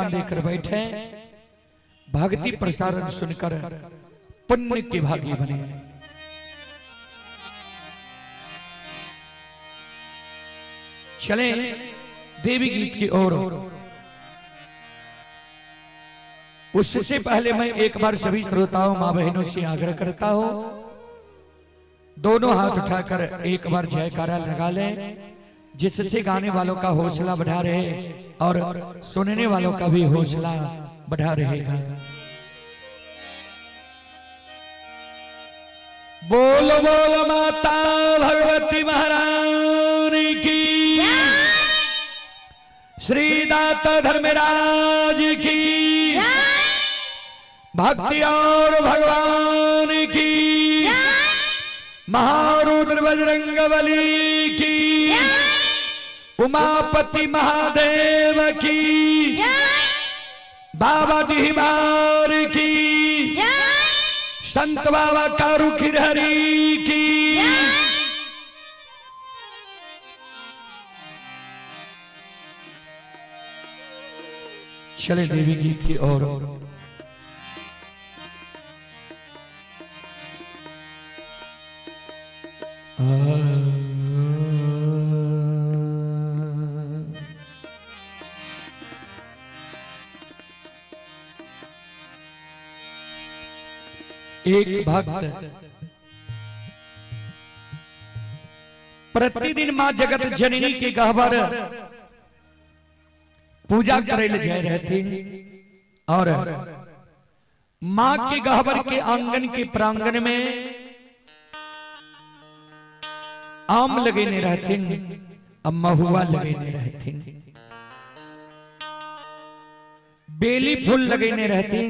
दान देकर बैठे, भक्ति प्रसारण सुनकर पुण्य के भागी बने। चले देवी गीत की ओर। उससे पहले मैं एक बार सभी श्रोताओं मां बहनों से आग्रह करता हूं, दोनों हाथ उठाकर एक बार जयकारा लगा लें, जिससे गाने वालों का हौसला बढ़ा रहे और सुनने वालों का भी हौसला बढ़ा रहेगा। बोल बोल माता भगवती महारानी की, श्री दाता धर्मराज की, भक्ति और भगवान की, महारुद्र बजरंगबली की, उमापति महादेव की, बाबा दीवार की, संत बाबा कारू खिरहरी की। चले देवी गीत की ओर। एक भक्त प्रतिदिन मां जगत जननी के गहवर पूजा करे ले जाए रहते और मां के गहवर के आंगन के प्रांगण में आम लगेने रहते, अब महुआ लगेने रहते, बेली फूल लगेने रहते,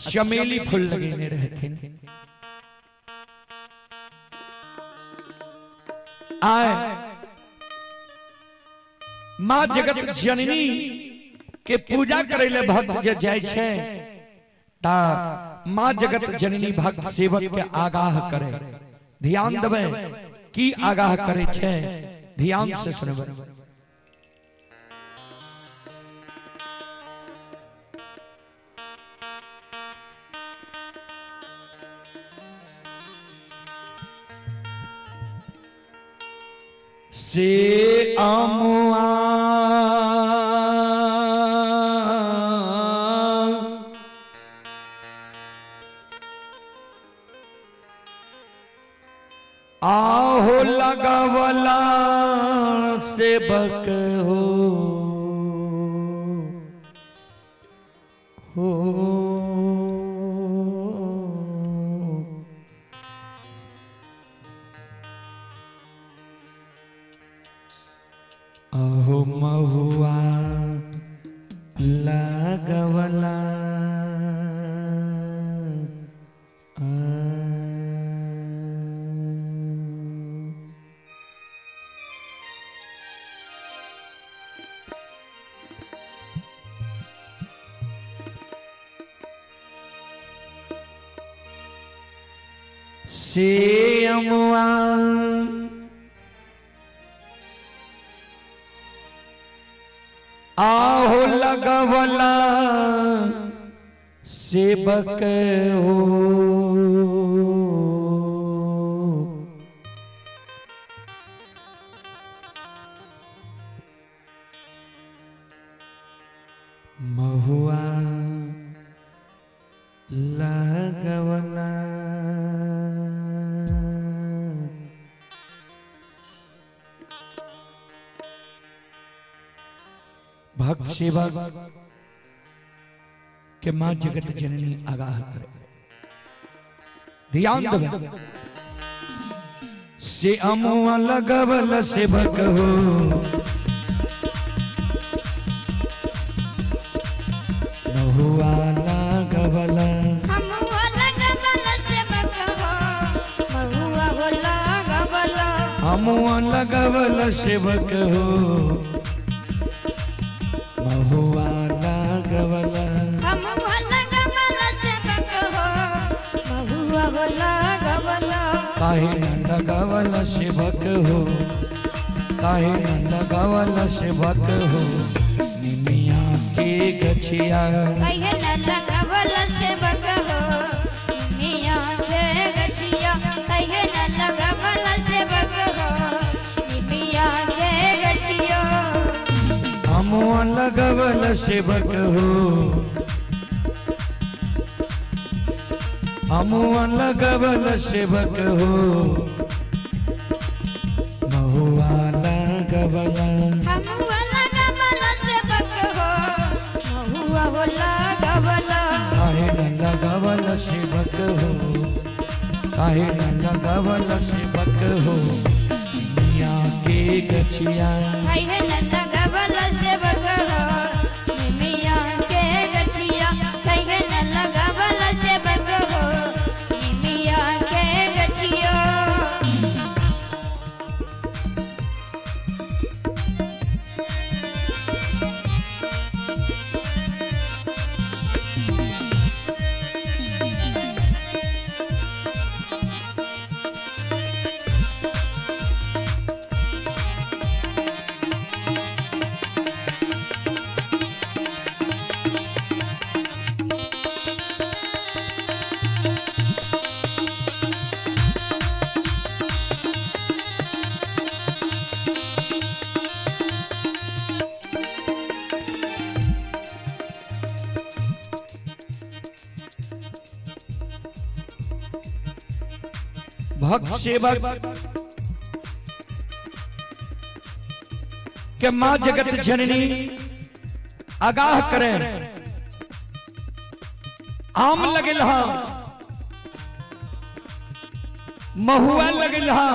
चमेली फूल लगेने रहते। आए मां जगत जननी के पूजा करे ले भक्त जे जाय छे ता मां जगत जननी भक्त सेवक के आगाह करे। ध्यान देवे की आगाह करे छे, ध्यान से सुनबे। से अमुआ आहो लगवला सेवक हो आहो महुआ लगवला से अमुआ आहो लगवला सेवक हो महुआ लगवला भक्त सेवक के मां जगत जननी आगाह करे। ध्यान दे से अमुआ लगवल सेवक हो महुआ लगवल अमुआ लगवल सेवक हो महुआ लगवल काहे न लगवल सेवक हो काहे न लगवल सेवक हो निमिया गछिया कहे न लगवल सेवक हो निमिया के गछिया कहे न लगवल सेवक हो निमिया के गछिया अमुआ लगवल सेवक हो अमुआ लगवल सेवक हो महुआ लगवल हमुआ लगवल सेवक हो महुआ हो लगवल काहे न लगवल सेवक हो काहे न लगवल सेवक हो निमिया के गछिया कहे न लगवल सेवक हो निमिया के गछिया कहे न लगवल सेवक हो निमिया के गछिया भक्त सेवक के मां जगत जननी आगाह करें आम लगल हा महुआ लगल हा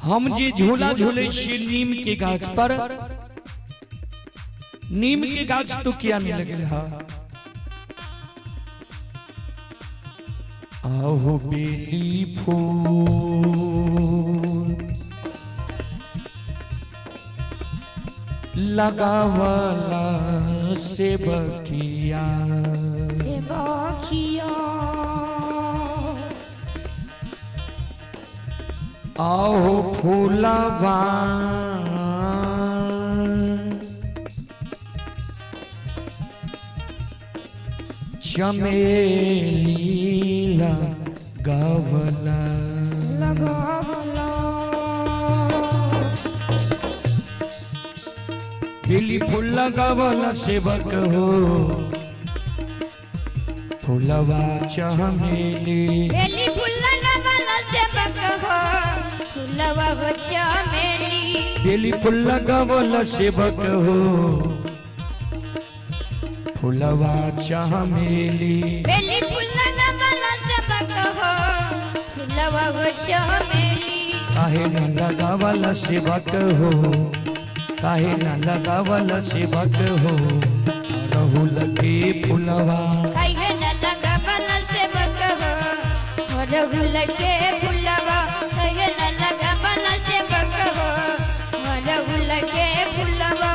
हम जे झूला झूले छी नीम के गाछ पर नीम के गाछ तो किया नहीं लगल हा आहू बेली फूल लगावला से बकिया आहू फूलवा चमेली लगावला बेली फूल लगावला सेवक हो फूलवा चमेली बेली फूल लगावला सेवक हो फूलवा हो चमेली बेली फूल लगावला सेवक हो फूलवा चमेली बेली फूल लगावला सेवक हो फूलवा हो चमेली काहे न लगावला सेवक हो काहे न लगावला सेवक हो अड़हुल के फूलवा कहे न लगावला सेवक हो अड़हुल के फूलवा कहे न लगावला सेवक हो अड़हुल के फूलवा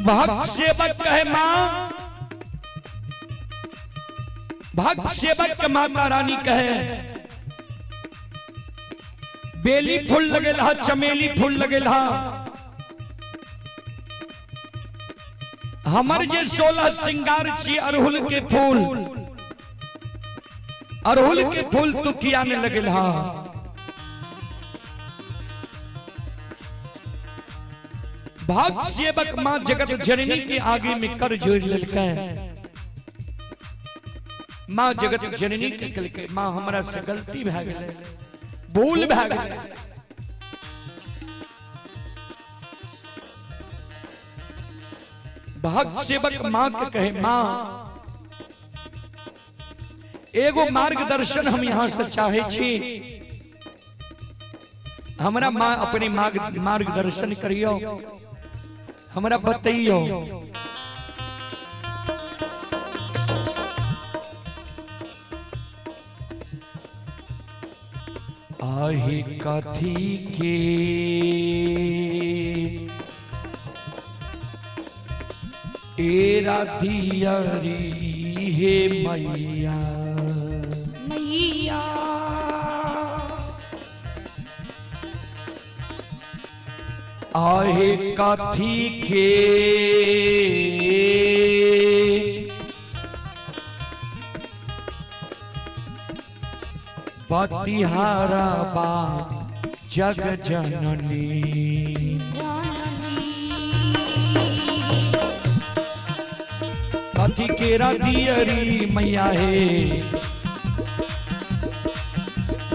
भक्त सेवक कहे मां भक्त सेवक के माता रानी कहे बेली फूल लगेल हा चमेली फूल लगेल हा हमर जे 16 श्रृंगार छी अड़हुल के फूल तो किया ने लगेल हा भक्त सेवक मां जगत जननी के आगे में कर जोड़ ललकै मां जगत जननी के कहलकै मां हमरा से गलती भए गेलै भूल भए गेलै भक्त सेवक माँ के कहे माँ एगो मार्गदर्शन हम यहाँ से चाहे छी, हमरा माँ अपने मार्गदर्शन करियो, हमरा बतइयो। आहे कथी के एरा दियरी हे मैया मैया आहे कथी के पतिहारा बा जग जननी कथी के दियरी मैया है,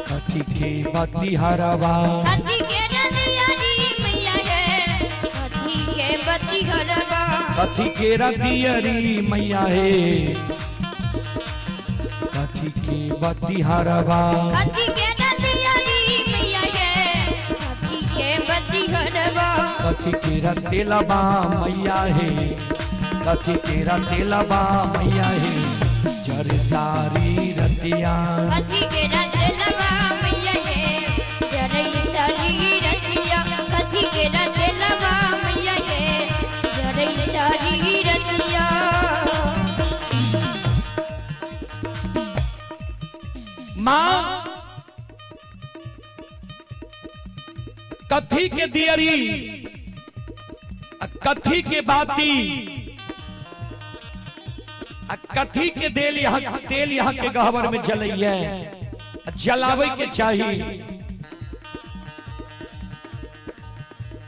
कथी के पतिहारा बा कथी के दियरी मैया है, कथी के पतिहारा बा कथी के दियरी मैया है, कथी के पतिहारा बा कथी के दियरी मैया है, कथी के पतिहारा बा कथी के तेलबा मैया है, कथी के तेलबा मैया है, जर सारी रतिया कथी के तेलबा मैया है, जर सारी रतिया कथी के तेलबा मैया है, जर सारी रतिया। माँ कथी के दियरी कथी के बाती कथी के तेल यहाँ के गहवर में जलैया जलावे के चाहिए।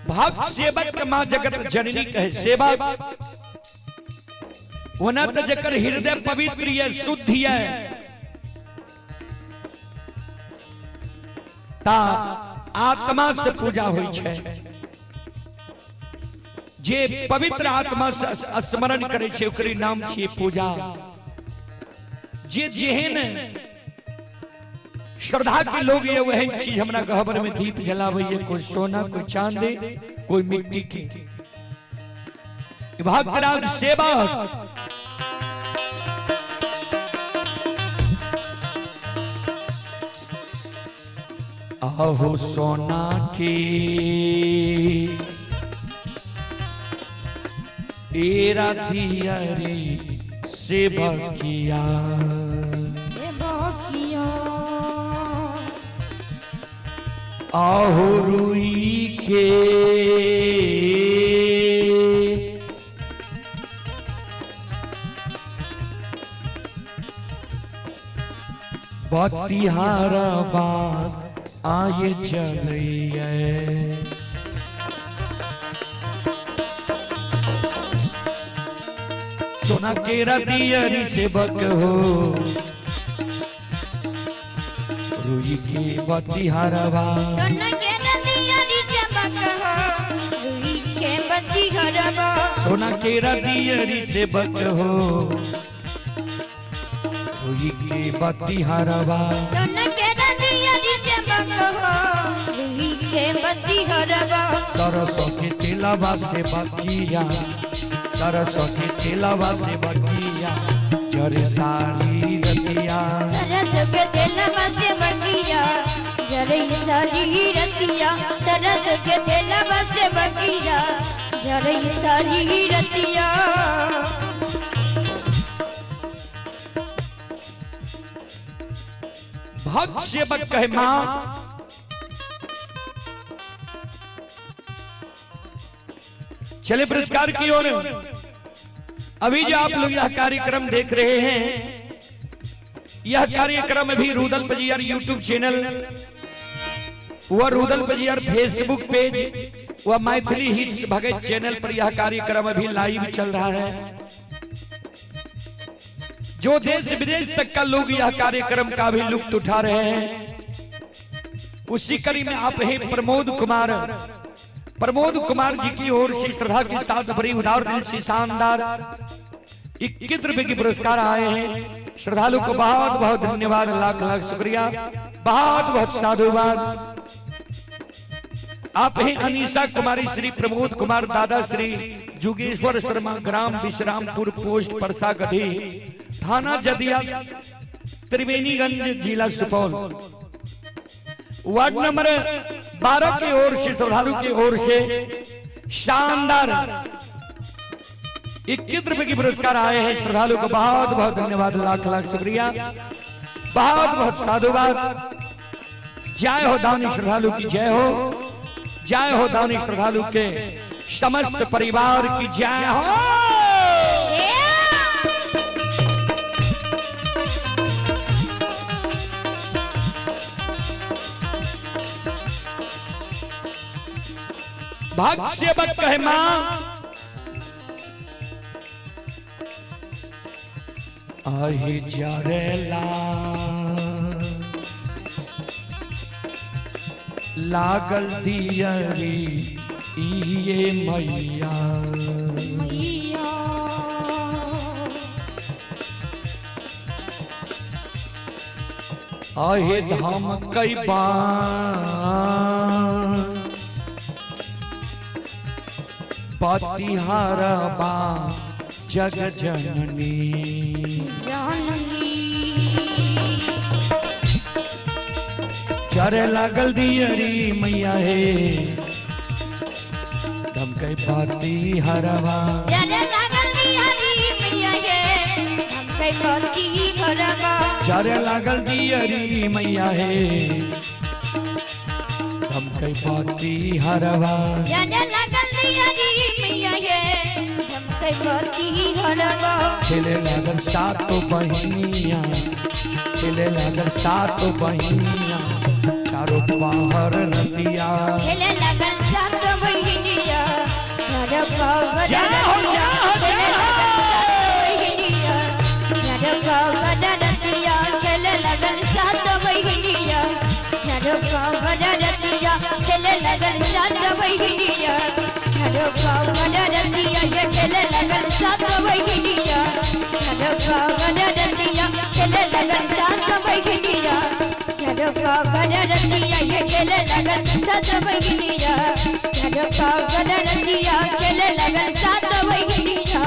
भक्त सेवक के माँ जगत जननी कहे सेवक वना तो जकर हृदय पवित्र है शुद्ध है ता आत्मा से पूजा होई छे, जे पवित्र आत्मा से स्मरण करे छे ओकरे नाम छे पूजा। जे जेहन श्रद्धा के लोग ये वह चीज हमरा गहबर में दीप जलावे, कोई सोना कोई चांदी कोई मिट्टी की। भक्तराज सेवक आहो सोना के एरा दियरी सेवकिया आहो रुई के बतिहारा बात आये चलिए सोना के दियरी सेवक हो रुई के बतिहारा बात सोना के दियरी सेवक हो रुई के बतिहारा बात सोना के दियरी सेवक हो रुई के बतिहारा बात सोना के दियरी सेवक हो रुई के बतिहारा बात सरसों के तेलवा से बकिया सरसों के तेलवा से बकिया जर सारी रतिया सरस के तेलवा से बकिया जर सारी रतिया सरस के तेलवा से बकिया जर सारी रतिया। भक्त सेवक कहे माँ चले पुरस्कार की ओर। अभी जो आप लोग यह कार्यक्रम देख रहे हैं यह कार्यक्रम अभी रुदल पजियार यूट्यूब चैनल व रुदल पजियार फेसबुक पेज व मैथिली हिट्स भगत चैनल पर यह कार्यक्रम अभी लाइव चल रहा है। जो देश विदेश तक का लोग यह कार्यक्रम का भी लुत्फ उठा रहे हैं। उसी कड़ी में आप हैं प्रमोद कुमार प्रमोद कुमार जी की ओर से श्रद्धा के साथ बड़ी उदार दिल से शानदार 21 रुपए की पुरस्कार आए हैं। श्रद्धालु को बहुत बहुत धन्यवाद, लाख लाख शुक्रिया, बहुत बहुत साधुवाद। आप हैं अनीसा कुमारी, श्री प्रमोद कुमार, दादा श्री जुगेश्वर शर्मा, ग्राम विश्रामपुर, पोस्ट परसा गढ़ी, थाना जदिया, त्रिवेणीगंज, जिला सुपौल। वार्ड नंबर 12 की ओर से श्रद्धालु की ओर से शानदार 21 रुपए की पुरस्कार आए हैं। श्रद्धालु को बहुत बहुत धन्यवाद, लाख लाख शुक्रिया, बहुत बहुत साधुवाद। जय हो दानी श्रद्धालु की जय हो, जय हो दानी श्रद्धालु के समस्त परिवार की जय हो। भक्त सेवक कहे मां, आहे जरेला लागल दियरी ये मैया, आहे धाम कई पतिहारबा जग जननी, चरे लागल दियरी मैया हे धम कई पतिहारबा, चरे लागल दियरी मैया हे धम कई पतिहारबा, चरे लागल दियरी मैया हे धम कई पतिहारबा, चरे लागल दियरी मैया हे धम कई पतिहारबा। खेले लागल सातो बहिनिया, खेले लागल सातो बहिनिया, चारों बाहर रतिया, खेले लागल सातो बहिनिया, चारों बाहर रतिया, खेले लागल सातो बहिनिया, चारों बाहर रतिया, खेले लागल सातो बहिनिया, चारों बाहर रतिया, खेले लागल सातो बहिनिया, चारों बाहर रतिया, खेले लागल सातो बहिनिया, चारों बाहर रतिया, खेले लागल सातो बहिनिया, चारों बाहर रतिया, खेले लागल सातो बहिनिया,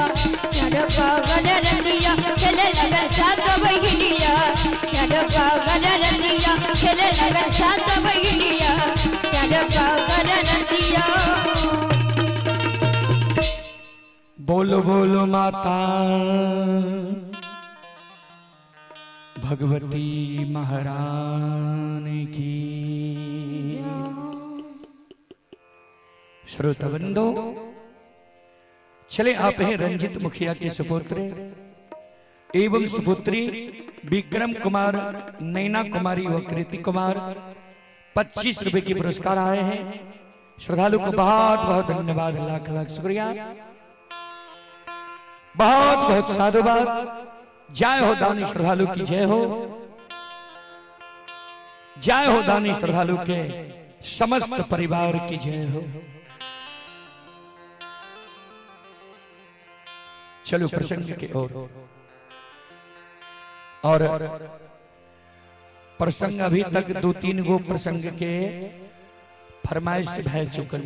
चारों बाहर रतिया, खेले लागल सातो बहिनिया, चारों बाहर रतिया, खेले लागल सातो बहिनिया, चारों बाहर रतिया। बोलो बोलो माता भगवती महारानी की। श्रोताबंदो, चले आप हैं रंजित मुखिया के सुपुत्र एवं सुपुत्री विक्रम कुमार, नैना कुमारी व कृति कुमार। 25 रुपए की पुरस्कार आए हैं। श्रद्धालु को बहुत बहुत धन्यवाद, लाख लाख शुक्रिया, बहुत बहुत साधुवाद। जय हो दानी श्रद्धालु की जय हो, जय हो दानी श्रद्धालु के समस्त परिवार की जय हो। चलो प्रसंग की ओर, और प्रसंग अभी तक 2-3 गो प्रसंग के फरमाइश भय चुकल।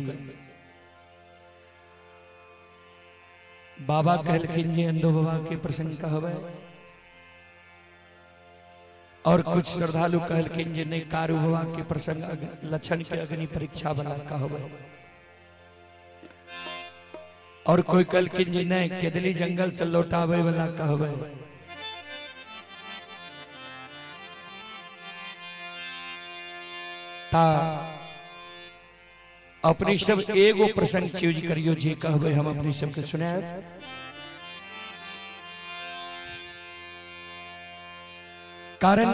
बाबा कहलखिन जे अंधो बाबा के प्रसंग कहबे, और कुछ श्रद्धालु कहलखिन जे नहीं कारू बाबा के प्रसंग लक्षण के अग्नि परीक्षा वाला कहबे, और कोई कहलखिन जे नहीं केदली जंगल से लौटावे वाला कहबे। ता अपनी सब एगो प्रसंग चूज करियो जे कहबे हम अपनी सबके सुनाए। कारण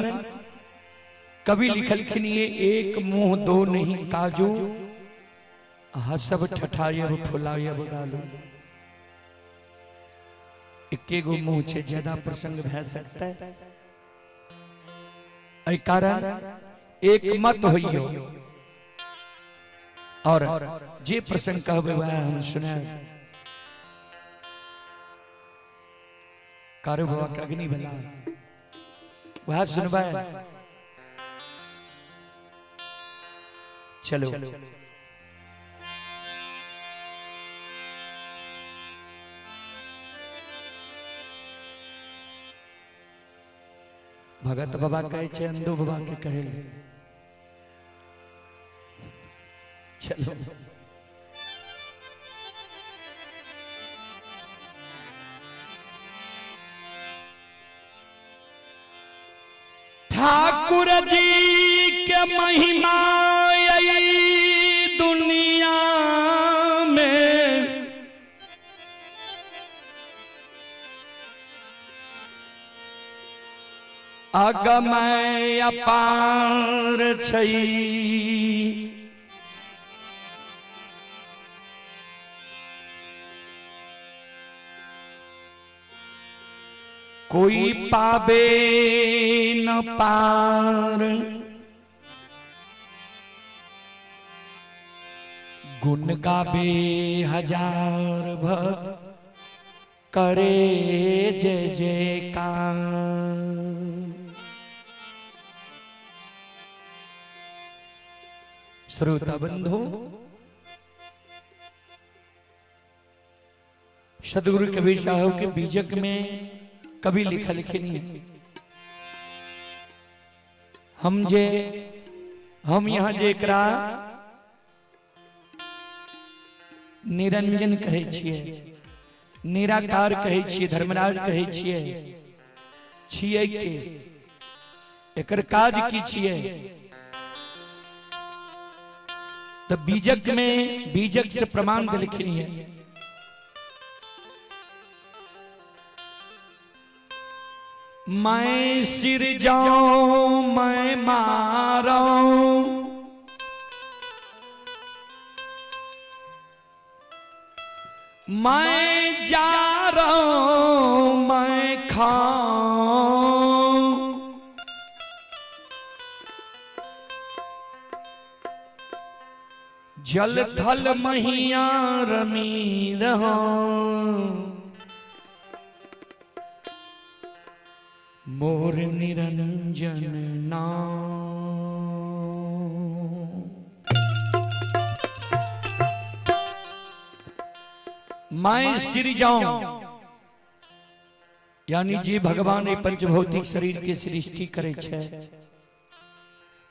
कवि लिखलखिन ये एक मुंह दो नहीं काजू, हसब ठठायब फुलायब गालू। इक्के गो मुंह से ज्यादा प्रसंग भय सकता है। ऐ कारण एक मत होइयो, और जे प्रसंग कहबे वह हम सुने। कारू बाबा के अग्नि बला वह सुनबे। चलो भगत बाबा कहे छे, अंधो बाबा के कहे। चलो ठाकुर जी के महिमा यही दुनिया में अगमय अपार छई। कोई पावे न पार, गुण गावे हजार भक्त करे जय जयकार। श्रोता बंधु, सदगुरु कबीर साहब के बीजक में कभी लिखा लिखे नहीं है। हम यहाँ जेकरा निरंजन कहे छिए, निराकार कहे छिए, धर्मराज कहे छिए के एकर काज की छिए। तो बीजक में बीजक से प्रमाण के लिखनी है। मैं सिर जाऊं मैं मारूं, मैं जा रहा हूं मैं खाऊं, जल थल महिया रमी रहूं, मोर निरंजन नाम। मैं सिर जाऊं यानी जी भगवान पंचभौतिक शरीर के सृष्टि करे छे।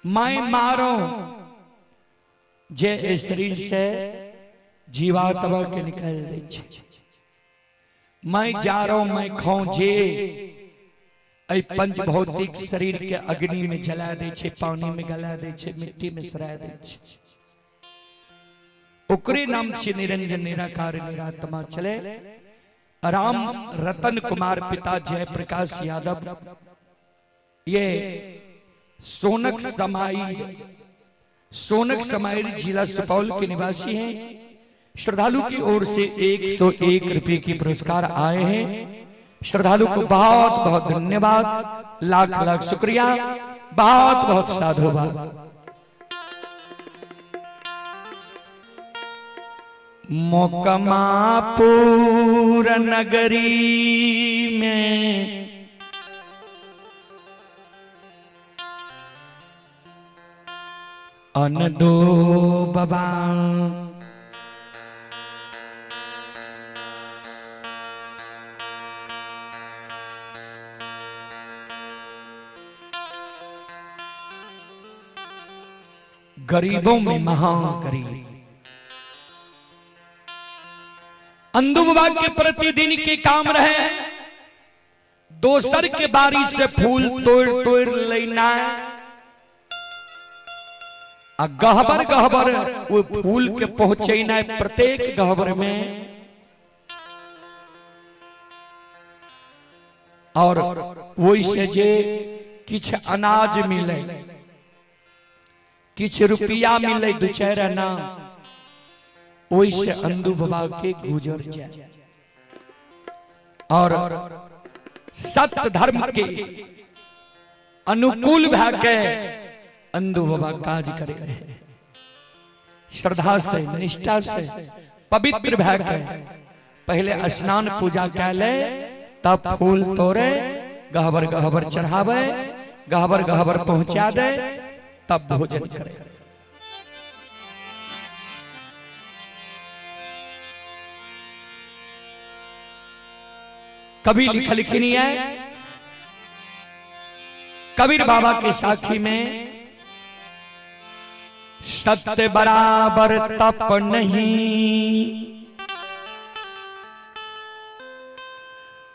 मैं मारो जे शरीर से जीवात्मा के निकाल दे छे। मैं जा रहा हूं मैं खाऊं जे पंच भौतिक शरीर के अग्नि में जला दे छे, पानी में गला दे छे, मिट्टी में सरा दे छे। ओकरे नाम से निरंजन निराकार निरात्मा चले। राम रतन कुमार पिता जयप्रकाश यादव ये सोनक समाइल जिला सुपौल के निवासी हैं। श्रद्धालु की ओर से 101 रुपए की पुरस्कार आए हैं। श्रद्धालु को बहुत बहुत धन्यवाद, लाख लाख शुक्रिया, बहुत बहुत साधुवाद। मोकमापुर नगरी में अनदो बाबा गरीबों में महागरीब। अंधु बाबा के प्रतिदिन के काम रहे दोसर के बारी से फूल तोड़ तोड़ लेना, गहबर गहबर वो फूल के पहुंचना प्रत्येक गहबर में, और वही से जे किछ अनाज मिले, किछ रुपया मिले, दो चार ना, वही से अंधु बाबा के गुजर जाए। और सत्य धर्म के अनुकूल भाके अंधु बाबा काज करे। श्रद्धा से निष्ठा से पवित्र भय के पहले स्नान पूजा कै ले, तब फूल तोड़े, गहबर गहबर चढ़ावे, गहबर गहबर पहुंचा दे, तब भोजन करे। कभी लिखा लिखी नहीं है, कबीर बाबा के साखी में सत्य बराबर तप नहीं,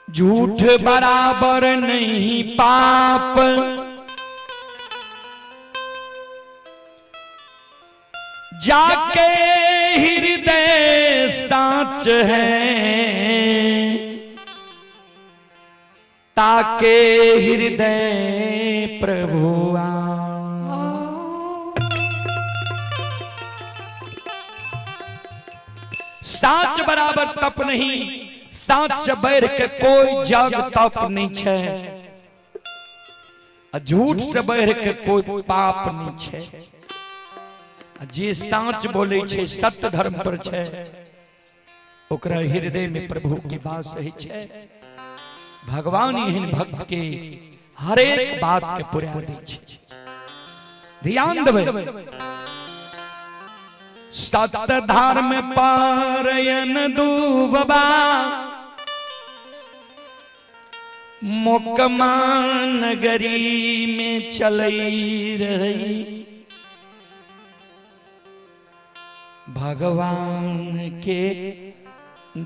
झूठ बराबर नहीं पाप, जाके हृदय साच है, ताके हृदय प्रभु आ। साच बराबर तप नहीं, साच से बैर के कोई जग तप नहीं छे, झूठ से बैर के कोई पाप नहीं छे। जे साच बोले छे, सत्य धर्म पर छे, ओकरा हृदय में प्रभु की बात सही छे। भगवान एहन भक्त के हर एक बात के पुरा दै छै। ध्यान देबै, सत्य धर्म पारयन दूबा, मोकमा नगरी में चलई रही, भगवान के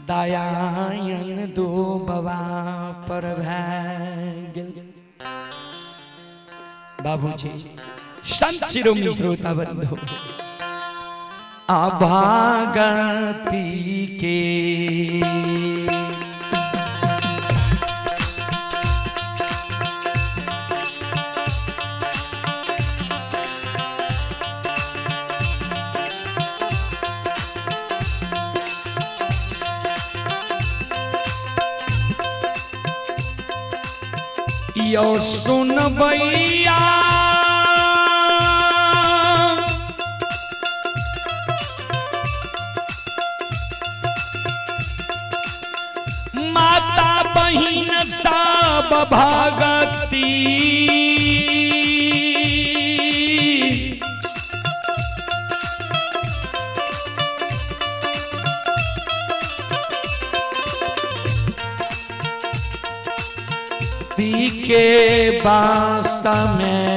दयायन दो बवा पर भैगल। बाबूजी संत शिरोमणि श्रोता बंधु, अभागती के यो सुन भैया, माता बहिन सब भागती, के वास्ता में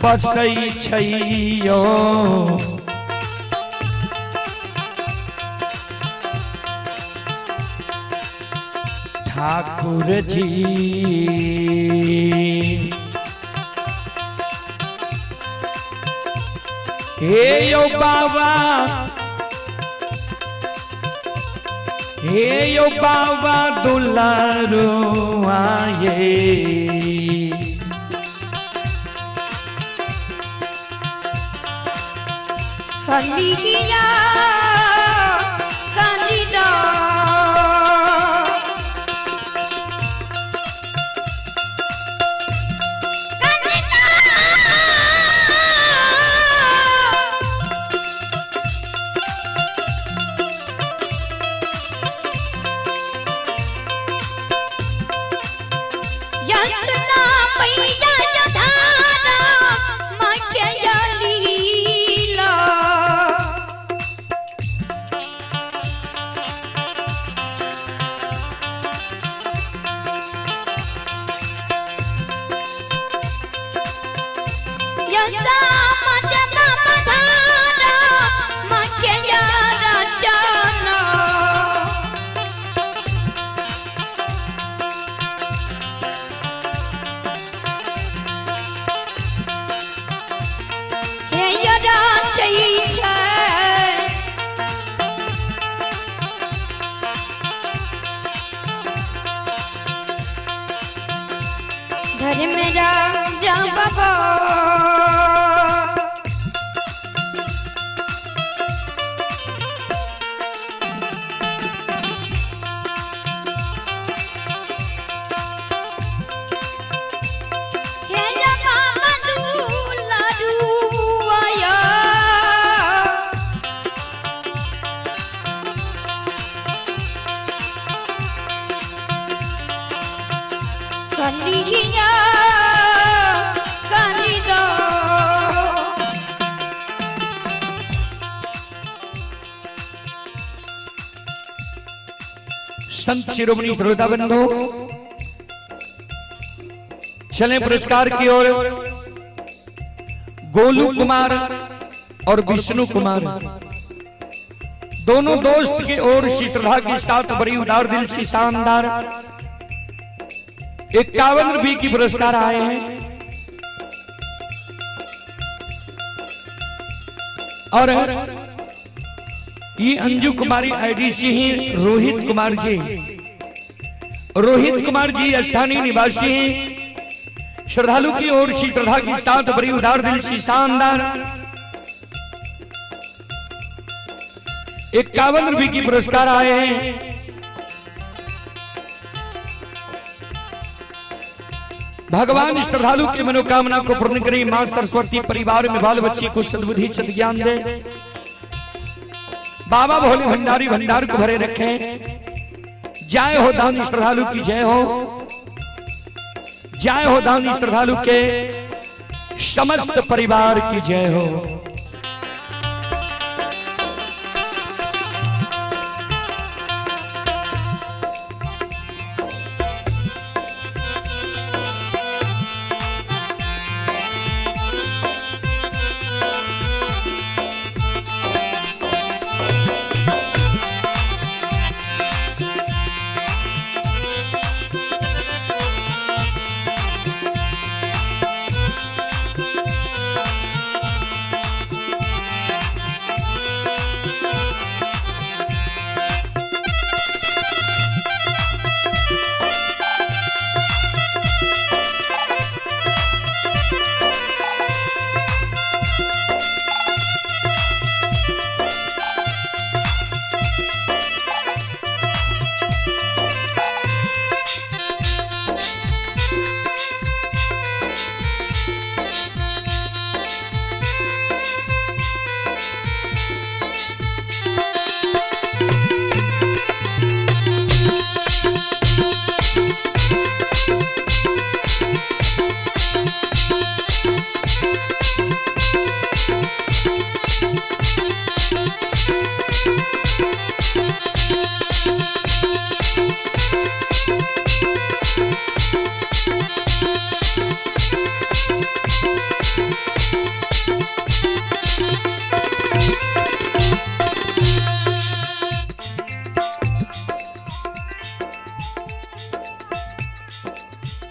बसई छैयो, ठाकुर जी हे यो बाबा, हे यो बाबा दुलारो आए, कलिया कलिदा धर्म राजा बाबा कलिया कली दो संत शिरोमणि श्रोता बंधु चले पुरस्कार की ओर। गोलू कुमार और विष्णु कुमार दोनों दोस्त की ओर श्रद्धा के साथ बड़ी उदार दिल से शानदार 51 रुपये की पुरस्कार आए हैं। और ये अंजू कुमारी आईडीसी ही रोहित कुमार जी स्थानीय निवासी हैं। श्रद्धालु की ओर श्रद्धा के साथ बड़ी उदार दिल से शानदार 51 रुपये की पुरस्कार आए हैं। भगवान श्रद्धालु की मनोकामना को पूर्ण करे। मां सरस्वती परिवार में बाल बच्चे को सद्बुद्धि सद्ज्ञान दे। बाबा भोले भंडारी भंडार को भरे रखे। जय हो दान श्रद्धालु की जय हो। जय हो दान श्रद्धालु के समस्त परिवार की जय हो।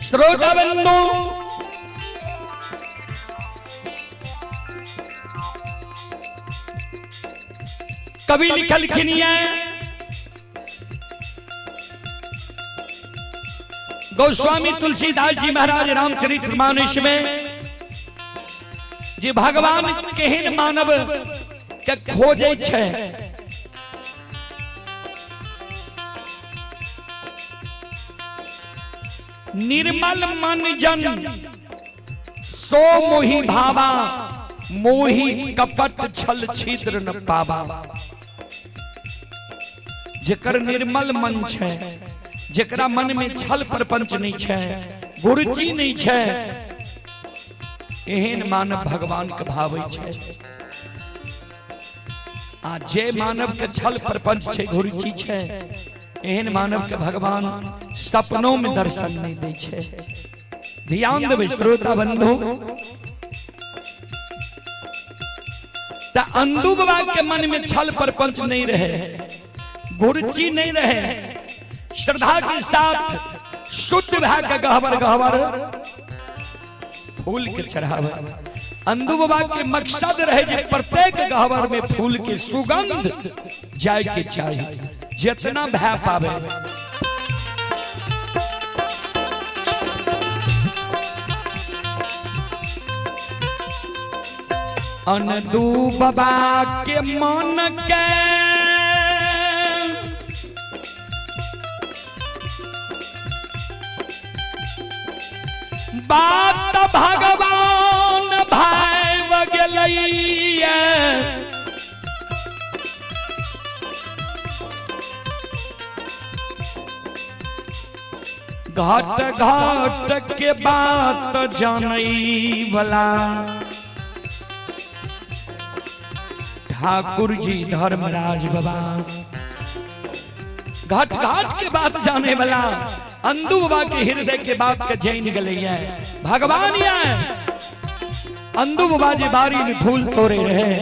श्रोता बंधु कवि लिखल खिनिया गोस्वामी तुलसीदास जी महाराज रामचरितमानस में जे भगवान केहन मानव के खोजे छे। निर्मल मन जन सो मोहि भावा मोहि कपट छल छिद्र न पावा। जेकर निर्मल मन छे, जेकरा मन में छल प्रपंच नहीं छे, गुरुचि नहीं छे, एहन मानव भगवान के भावे छे। आ जे मानव के छल प्रपंच छे, गुरुचि छे, एहन मानव के भगवान सपनों में दर्शन नहीं दे छे। ध्यान देवे श्रोता बंधु। अंधु बाबा के मन में छल प्रपंच नहीं रहे, गुरुचि नहीं रहे, श्रद्धा के साथ शुद्ध भाग का गहवर गहवर फूल के चढ़ावे। अंधु बाबा के मकसद रहे जे प्रत्येक गहवर में फूल की सुगंध जाए के चाहिए, जितना भय पावे। अंधु बाबा के मन के बात भगवान भाई बगलैया। घाट घाट के बात जानई वाला ठाकुर जी धर्मराज बाबा। घाट घाट के बात जाने वाला अंधु बाबा के हृदय के बात के जैन गले भगवान अंधु बाबा जी बारी में फूल तोड़े रहे।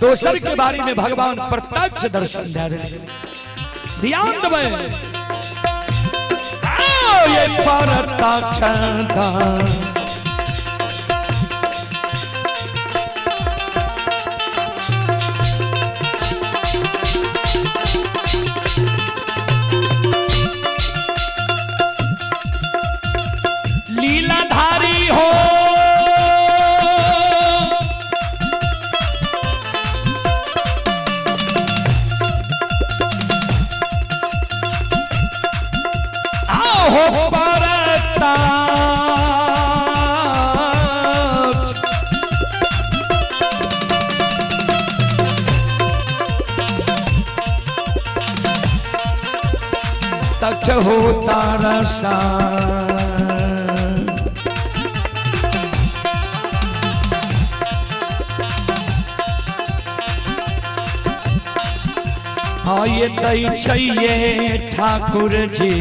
दोसर के बारी में भगवान प्रत्यक्ष दर्शन दे रहे। ध्यान दबे ये प्रत्यक्ष लीलाधारी हो तक्ष होता रसा ये दई छैये ठाकुर जी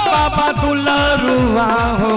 बाबा दुलारुआ हो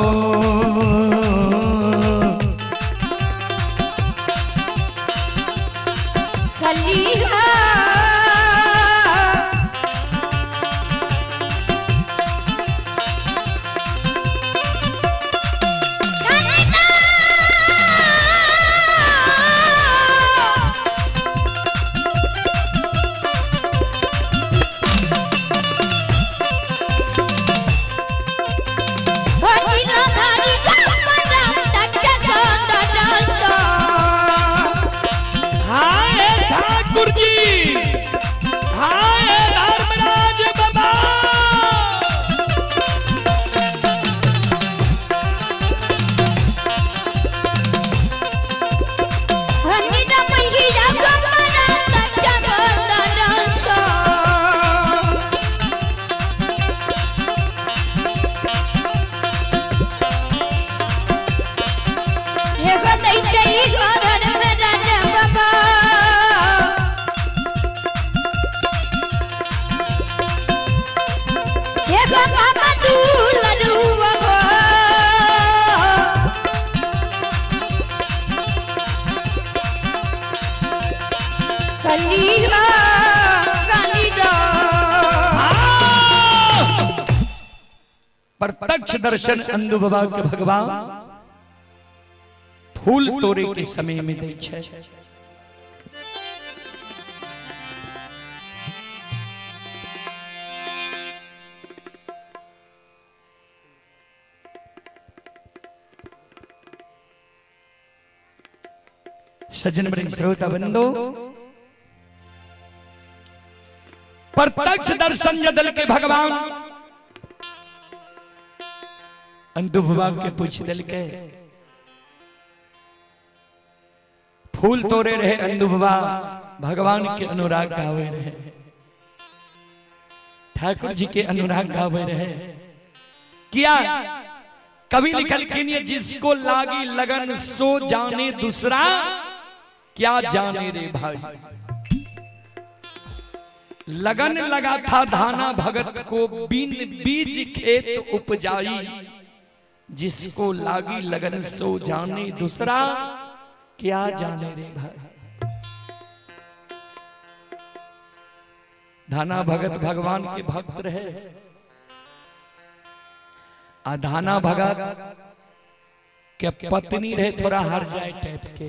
प्रत्यक्ष दर्शन अंधु बाबा के भगवान फूल तोड़े के समय में दै छै। सज्जन वृंद श्रोता बंधो प्रत्यक्ष दर्शन जदल के भगवान अंधु बाबा के पूछ दिल के फूल तोड़े रहे। अंधु बाबा भगवान के अनुराग गावे रहे, ठाकुर जी के अनुराग गावे रहे। क्या कवि लिखल के जिसको लागी लगन सो जाने दूसरा क्या जाने रे भाई। लगन लगा था धाना भगत को बिन बीज खेत उपजाई। जिसको लागी लगन सो जाने दूसरा क्या जाने रे भाई। धाना भगत भगवान के भक्त रहे। धाना भगत के पत्नी रहे थोड़ा हर जाए टाइप के।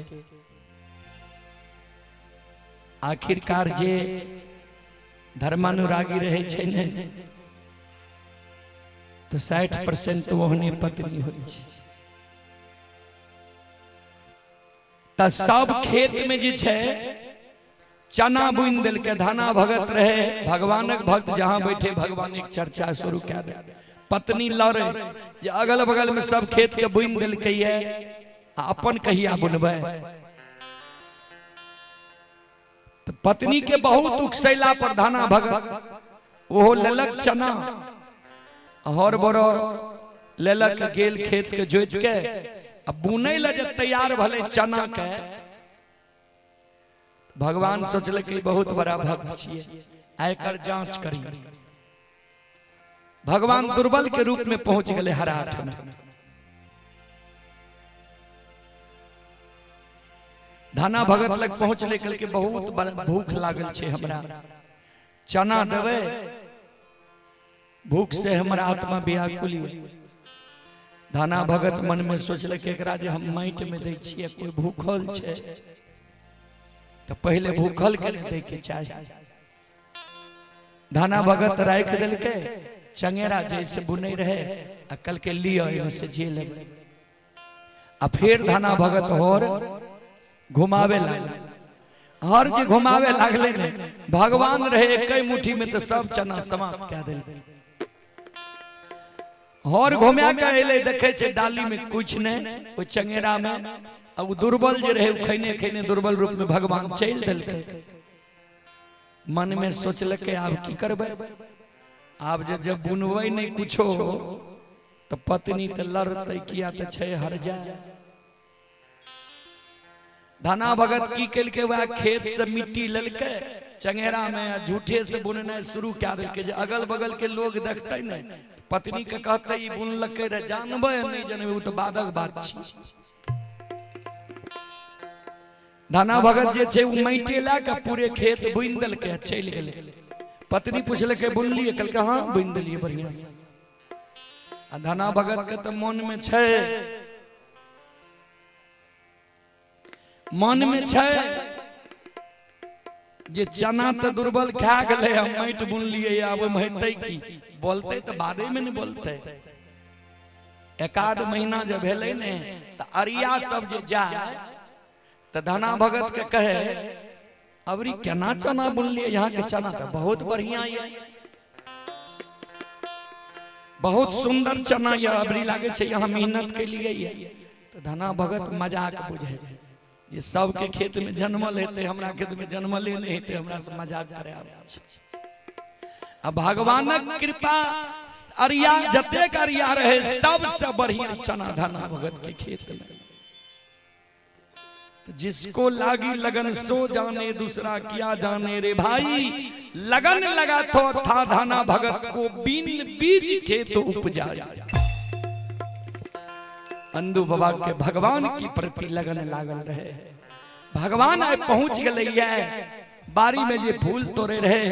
आखिरकार जे धर्मानुरागी रहे छे ने तो 60% वहने पत्नी हो। त सब खेत में जे छे चना बुन दिल के। धाना भगत रहे भगवानक भक्त, जहां बैठे भगवान एक चर्चा शुरू कर दे। पत्नी लड़े जे अगल बगल में सब खेत के बुन दिल के अपन कहिया बुनबे। पत्नी के बहुत उकसैला पर धाना भगत ओहो लेलक चना हर बड़ो लेलक गेल खेत के जोत के अब बुनै ला जे तैयार भले चना के भगवान सोचल कि बहुत बड़ा भक्त छिए आयकर जांच करी। भगवान दुर्बल के रूप में पहुंच गए हराठ में। धाना भगत लग पहुंचले कल के बहुत भूख लागल छे हमरा चना देवे भूख से हमारा आत्मा व्याकुल हुई। धाना भगत मन में सोचल कि एकरा जे हम माटि में दै छिए कोई भूखल छे तो पहले भूखल के दे के चाहिए। धाना भगत राख दिल के चंगेरा जैसे बुने रहे अकल के लिए से जेल आ फिर धाना भगत और घुमावे लागल हर जे घुमावे लागले ने भगवान रहे एक मुट्ठी में तो सब चना समाप्त कर दिल। हर घुमा के अले देखे छे डाली में कुछ ने वो चंगेरा में अब दुर्बल जे रहे खैने खैने दुर्बल रूप में भगवान चल दिल। मन में सोचल के आब की करबे आब जब बुनवे नहीं कुछो तो पत्नी तो लड़ते किया तो छे हर जाए। धाना भगत की कल के वह खेत से मिट्टी ललके चंगेरा में झूठे से बुनना शुरू कर दिल। अगल बगल के लोग देखते न पत्नी के कहते बुनलक रहे जानबे नहीं जानबे तो बादक बात छी। धाना भगत जे छे माटी ला के पूरे खेत बुन दल के चल गेले। पत्नी पूछल के बुन लिए कल के हां बुन दिलिए बढ़िया से। धाना भगत के तो मन में छे जे चना तो दुर्बल खा गए हम माटि बुन लिए अब हेतै की बोलते तो बादे में नहीं बोलते। एकाध महीना जब भेले ने तो अरिया सब जे जाए तो धाना भगत के कहे अबरी केना चना बुन लिए यहाँ के चना तो बहुत बढ़िया है बहुत सुंदर चना ये अबरी लागे छे यहाँ मेहनत के लिए ये। तो धाना भगत मजाक बुझे ये सबके खेत में जन्मल हेते हमरा खेत में जन्मले नहीं हेते हमरा से मजाक करे आवे छे। अब भगवानक कृपा अरिया जतेक अरिया रहे सबसे बढ़िया चना धाना भगत के खेत में। तो जिसको लागी लगन सो जाने दूसरा क्या जाने रे भाई लगन लगा तो था धाना भगत को बिन बीज खेत उपजाया। अंधु बाबा के भगवान की प्रति लगन लागल रहे। भगवान आए पहुंच गए बारी में जे फूल तोड़े रहे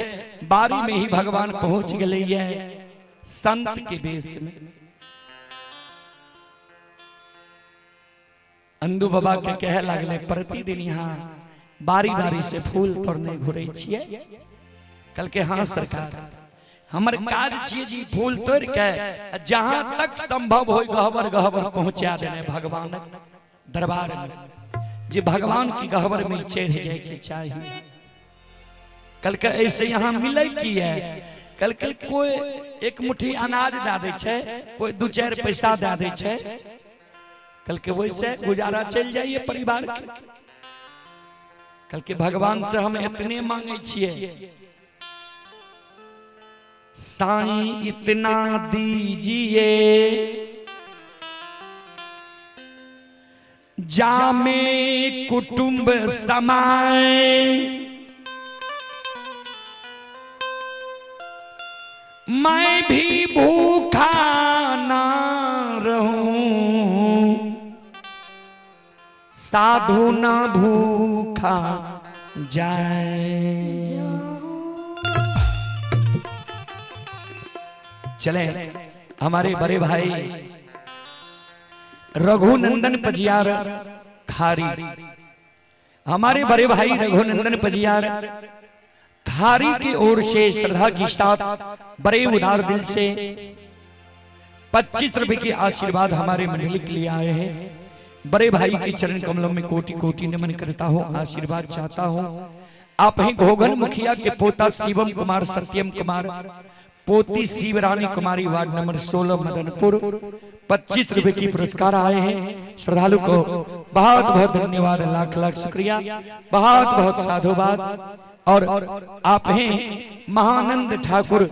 बारी में ही भगवान पहुंच गए संत के बेस में। अंधु बाबा के कह लगले प्रतिदिन यहाँ बारी बारी से फूल तोड़ने घुरे छिए। कल के हाँ सरकार हमर काज छिए जी फूल तोड़ के जहां तक संभव हो गहबर गहबर पहुंचा देने भगवान दरबार में जी भगवान की गहबर में चढ़ जाए के चाहिए। कल के ऐसे यहाँ मिले की है कल के कोई एक मुट्ठी अनाज दे दे छे कोई दू चार पैसा दे दे छे कल के वैसे गुजारा चल जाइए परिवार के। कल के भगवान से हम इतने मांगे छिए साईं इतना दीजिए जामे कुटुंब समाए मैं भी भूखा ना रहूं साधु ना भूखा जाए। चले हमारे बड़े भाई रघुनंदन पजियार खारी हमारे बड़े भाई रघुनंदन पजियार खारी की ओर से श्रद्धा की साथ बड़े उदार दिल से 25 रुपए के आशीर्वाद हमारे मंडली के लिए आए हैं। बड़े भाई के चरण कमलों में कोटि कोटि नमन करता हूँ आशीर्वाद चाहता हूँ। आप ही घोघन मुखिया के पोता शिवम कुमार सत्यम कुमार पोती शिवरानी कुमारी वार्ड नंबर 16 मदनपुर 25 रुपए की पुरस्कार आए हैं। श्रद्धालु को बहुत बहुत धन्यवाद, लाख लाख शुक्रिया, बहुत बहुत साधुवाद। और आप हैं महानंद ठाकुर,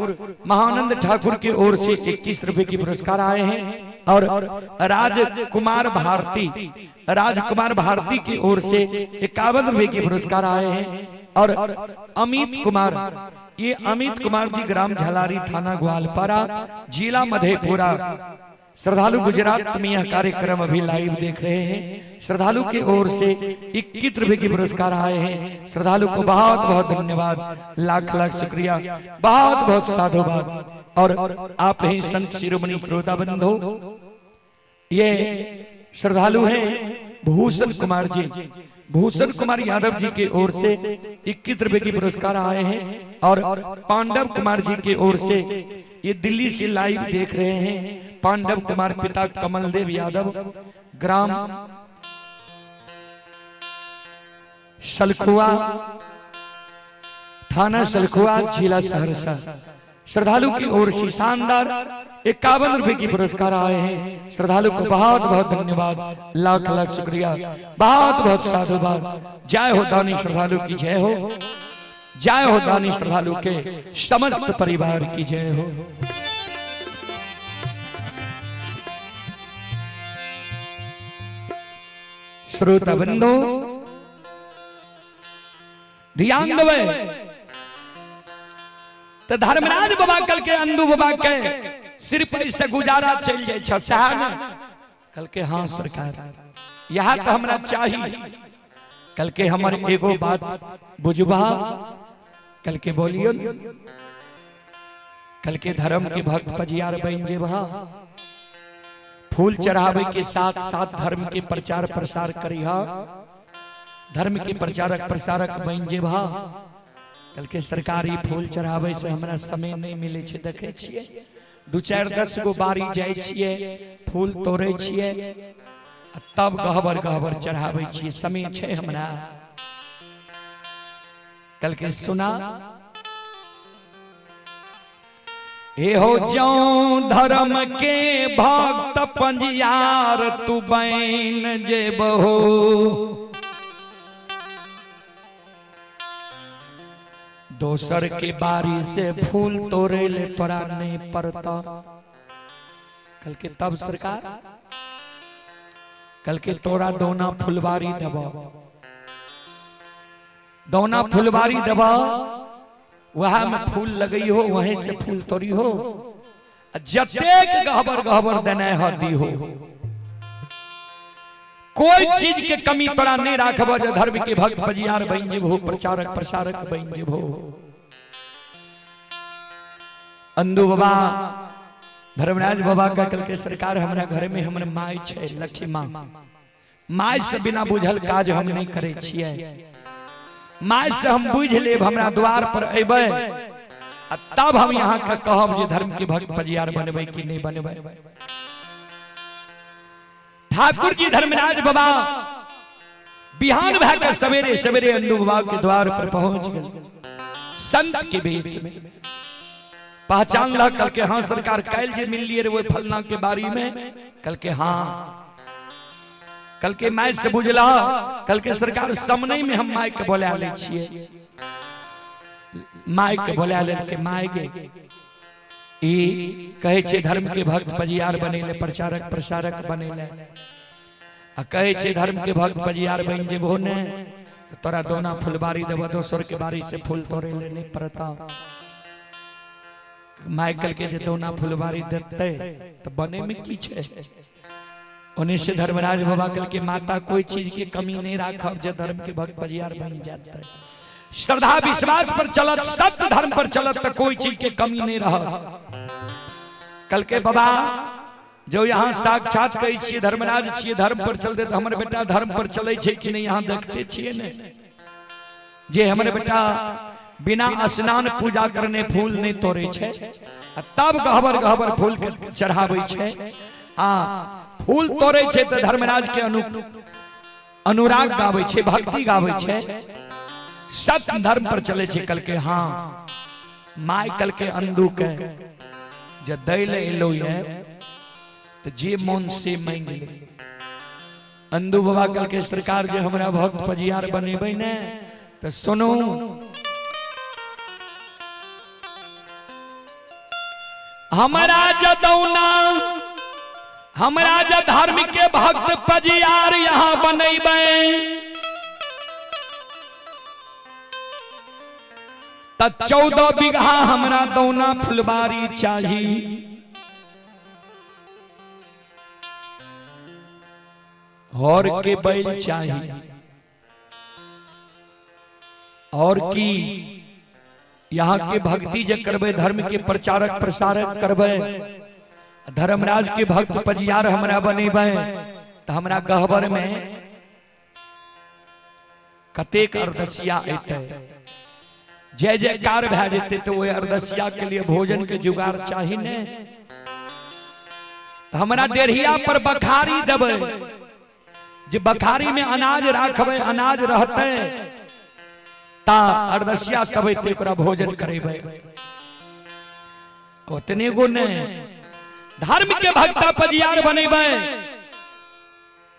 महानंद ठाकुर की ओर से 21 रुपए की पुरस्कार आए हैं। और राजकुमार भारती, राजकुमार भारती की ओर से 51 रुपए की पुरस्कार आए हैं। और अमित कुमार, ये अमित कुमार जी ग्राम झलारी थाना ग्वालपारा जिला मधेपुरा। श्रद्धालु गुजरात में यह कार्यक्रम अभी लाइव देख रहे हैं। श्रद्धालु की ओर से 21 रुपए की पुरस्कार आए हैं। श्रद्धालु को बहुत बहुत धन्यवाद, लाख लाख शुक्रिया, बहुत बहुत साधुवाद। और आप हैं संत शिरोमणि श्रोता बंधु, ये श्रद्धालु हैं भूषण कुमार जी, भूषण कुमार यादव जी की ओर से 21 रुपए की पुरस्कार आए हैं। और पांडव कुमार जी की ओर से, ये दिल्ली से लाइव देख रहे हैं। पांडव कुमार पिता कमलदेव यादव, ग्राम सलखुआ, थाना सलखुआ, जिला सहरसा। श्रद्धालु की ओर से शानदार 51 रुपए की पुरस्कार आए हैं। श्रद्धालु को बहुत बहुत धन्यवाद, लाख लाख शुक्रिया, बहुत बहुत साधुवाद। जय हो दानी श्रद्धालु की जय हो, जय हो दानी श्रद्धालु के समस्त परिवार की जय हो। श्रोता बंधु ध्यान देवे तो धर्मराज बाबा कल के अंधु बाबा के सिर पर से गुजारा चल जाए कल के हाँ सरकार यहाँ तो हमरा चाहिए। कल के हमारे एगो बात बुझबा, कल के बोलियो, कल के धर्म के भक्त पजियार बन जेबा, फूल चढ़ावे के साथ साथ धर्म के प्रचार प्रसार करिहा, धर्म के प्रचारक प्रसारक बन जेबा। कल के सरकारी फूल चढ़ावे से हमरा समय नहीं मिले छे, देखे छिए 2-4-10 गो बारी जाय छिए, फूल तोड़े छिए, तब गहबर गहबर चढ़ावे छिए, समय छे हमरा। कल के सुना, हे हो जाऊं धर्म के भक्त पंजियार तू बन जेबहो, दोसर के बारी से फूल तोड़े ले तोरा नहीं पड़ता। कल के तब सरकार, कल के तोरा दोना फुलवारी दबा, दोना फुलवारी दबा, वहां में फूल लगई हो, वहीं से फूल तोड़ी हो, जतेक गहबर गहबर देने हदी हो, कोई चीज के कमी तोरा नहीं राखब। जो धर्म के भक्त पजियार बन जेबहो, प्रचारक प्रसारक बन जेबहो। अंधु बाबा धर्मराज बाबा का कल के सरकार हमरा घर में हमर माई छे, लक्ष्मी माँ, माई से बिना बुझल काज हम नहीं करे छिए। माई से हम बुझ लेब, हमरा द्वार पर अबे तब हम यहाँ का कहब जे धर्म के भक्त पजियार बनबे कि नहीं बनबे। ठाकुर जी धर्मराज बाबा बिहान भर सवेरे सवेरे अंधु बाबा के द्वार पर पहुंच गए, संत के वेश में। पहचान ला कल के हाँ सरकार, कैल जे मिल लिए वो फलना के बारी में, कल के हाँ, कल के माय से बुझला, कल के सरकार सामने में हम माय के बोला ले छिए, माय के बोला ले के माय गे ई कहे छे धर्म के भक्त पजियार बनेले, प्रचारक प्रसारक बनेले, आ कहे छे धर्म के भक्त पजियार बन जेबो ने तो तोरा दोना फुलबारी देबो, दोसर के बारी से फूल तोड़े ले नहीं पड़ता। माइकल के जे दोना फुलबारी देते तो बने में की छे। उन्हीं से धर्मराज बाबा कल के माता कोई चीज की कमी नहीं राखब, जे धर्म के भक्त पजियार बन जाता है। श्रद्धा विश्वास पर चलत, सत्य धर्म पर चलत तो कोई चीज के कमी नहीं रह। कल के बाबा जो यहाँ साक्षात कही छिए धर्मराज छिए, धर्म पर चलते तो हमारे बेटा धर्म पर चले छे कि नहीं, यहाँ देखते छिए ने जे हमारे बेटा बिना स्नान पूजा करने फूल नहीं तोड़े छे, तब गहबर गहबर फूल के चढ़ावे छे। फूल तोड़े छे तो धर्मराज के अनुराग गावे छे, भक्ति गावे छे, सत्य धर्म पर चले छे। कल के हाँ माइकल के अंदू के जब दैल एलो है तो जे मन से मांग ले। अंदू बाबा कल के सरकार जे हमरा भक्त पजियार बनेबे ने तो सुनो हमारा जदौना हमरा ज धर्म के भक्त पजियार यहाँ बनेबे त 14 बीघा हमरा दौना फुलबारी चाही। और के बैल चाहिए और की यहाँ के भक्ति जे करबे धर्म के प्रचारक प्रसारक करबे धर्मराज के भक्त पजियार हमरा बनेबे तो हमरा गहबर में कतेक अरदसिया अते जय जयकार भए जेते तो वो अरदसिया के लिए भोजन के जुगाड़ चाहिए ने तो हमरा डेढ़िया पर बखारी देबे जे बखारी में अनाज राखबे अनाज रहते ता अरदसिया सब तेकरा भोजन करेबे। ओतने गो ने धर्म के भक्ता पजियार बनेबे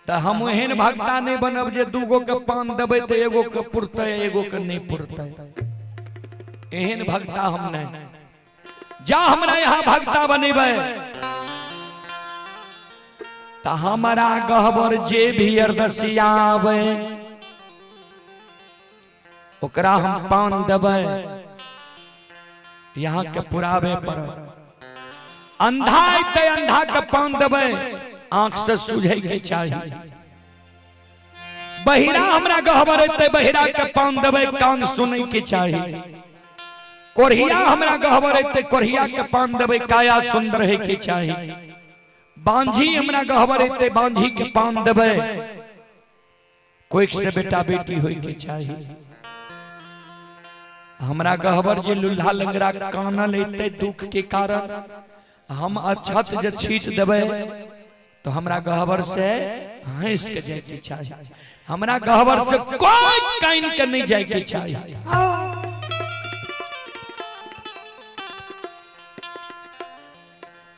तो हम एहन भक्ता नहीं बनब जे दूगो के पान देबे तो एगो के पुरते एगो के नहीं पुरते। एहन भक्ता हम नहीं जा हमरा यहाँ भक्ता बनेबे तो हमारा गहबर जे भी अरदसिया आवे ओकरा हम पान देबे यहाँ के पुरावे पर अंधा अते अंधा के पान देबे आंख से सूझे के चाहिए। बहिरा हमरा गहबर अते बहिरा के पान देबे कान सुने के चाहिए। कोढ़िया हमरा गहबर अते कोढ़िया के पान देबे काया सुंदर है के चाहिए। बांझी हमरा गहबर अते बांझी के पान देबे कोई से बेटा बेटी होय के चाहिए। हमरा गहबर जे लुल्हा लंगड़ा कानल अते दुख के कारण हम अछत जे छीट देबे तो हमरा गहबर से हंस के जाय के चाहिए। हमरा गहबर से कोई काइन के नहीं जाय के चाहिए।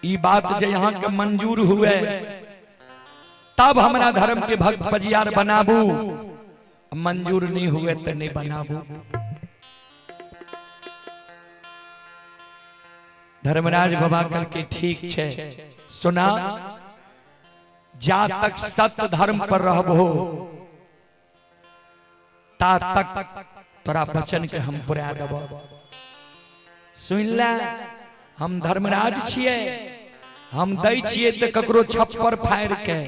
ई बात जे यहाँ के मंजूर हुए तब हमरा धर्म के भक्त पजियार बनाबू, मंजूर नहीं हुए तो नहीं बनाबू। धर्मराज बाबा कल के ठीक छे सुना जा तक सत्य धर्म पर रहबो ता तक तोरा वचन के हम पूरा देबो। सुन ले हम धर्मराज छिए हम दै छिए त ककरो छप्पर फाड़ के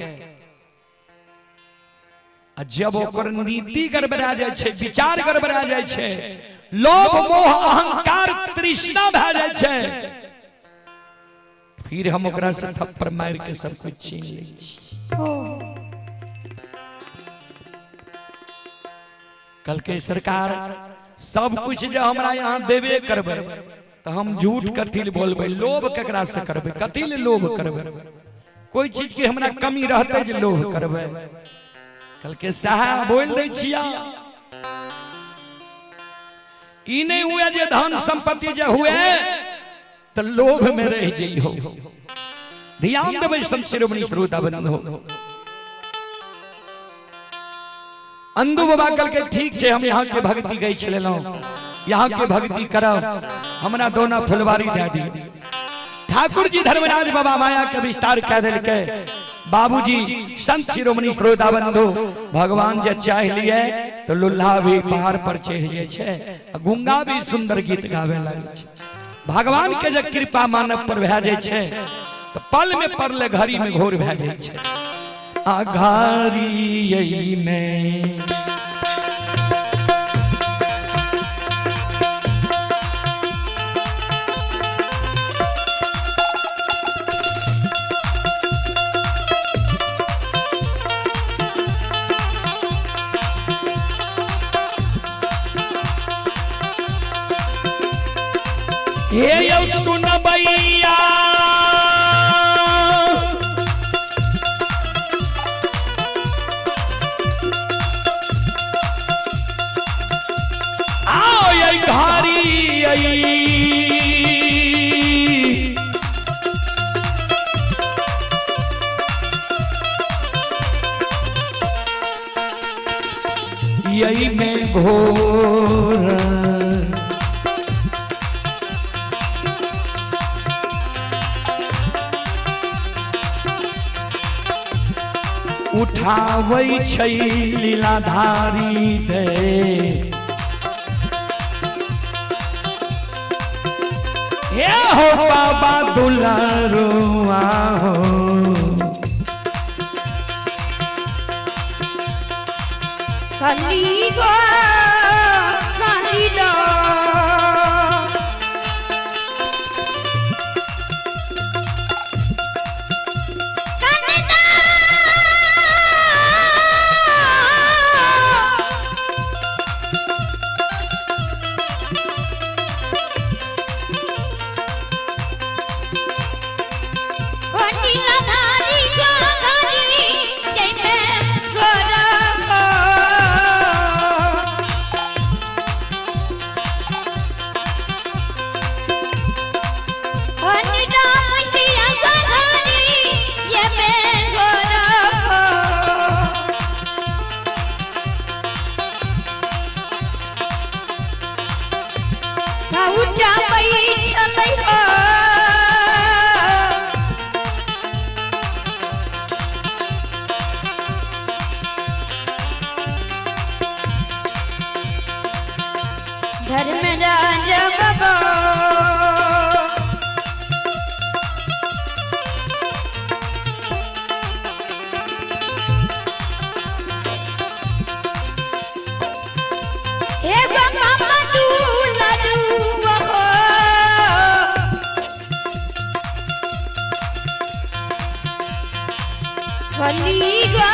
जब ओकर नीति गड़बड़ा जाय छे विचार गड़बड़ा जाय छे लोभ मोह अहंकार तृष्णा भए जाय छे फिर हम ओकरा से थप्पड़ मार के सब कुछ छीन लै छी। कल के सरकार सब कुछ जो हमरा यहाँ देवे करबे तो हम झूठ कथिल बोलबे लोभ केकरा से करबे कथिल लोभ करबे कोई चीज के हमरा कमी रहते जे लोभ करबे। कल के साहब बोल दे छिया ई नहीं हुए जे धन संपत्ति जे हुए तो लोभ में रह जइहो। ध्यान देबे सब शिरोमणि श्रोता बंधु। अंदू बाबा कल के ठीक छे हम यहाँ के भक्ति गई छलेलो यहाँ के भक्ति करब हमरा दोना फुलवारी दे दी। ठाकुर जी धर्मराज बाबा माया के विस्तार कह दिल के बाबूजी संत शिरोमणि श्रोता बंधु भगवान जे चाह लिए तो लुल्हा भी पहाड़ पर चढ़ जाय छे गुंगा भी सुंदर गीत गावे लागे छे। भगवान के जे कृपा मानव पर भए जाय छे तो पल में परले घड़ी में घोर भए जाय छे। आघारी में ये यौ सुन बैया आओ ये घारी घोर उठावै छै लीलाधारी दे हे हो बाबा दुलारुआ हो काली गो काली दो धर्मराज बाबा हे बाबा दुलारू हो काली गो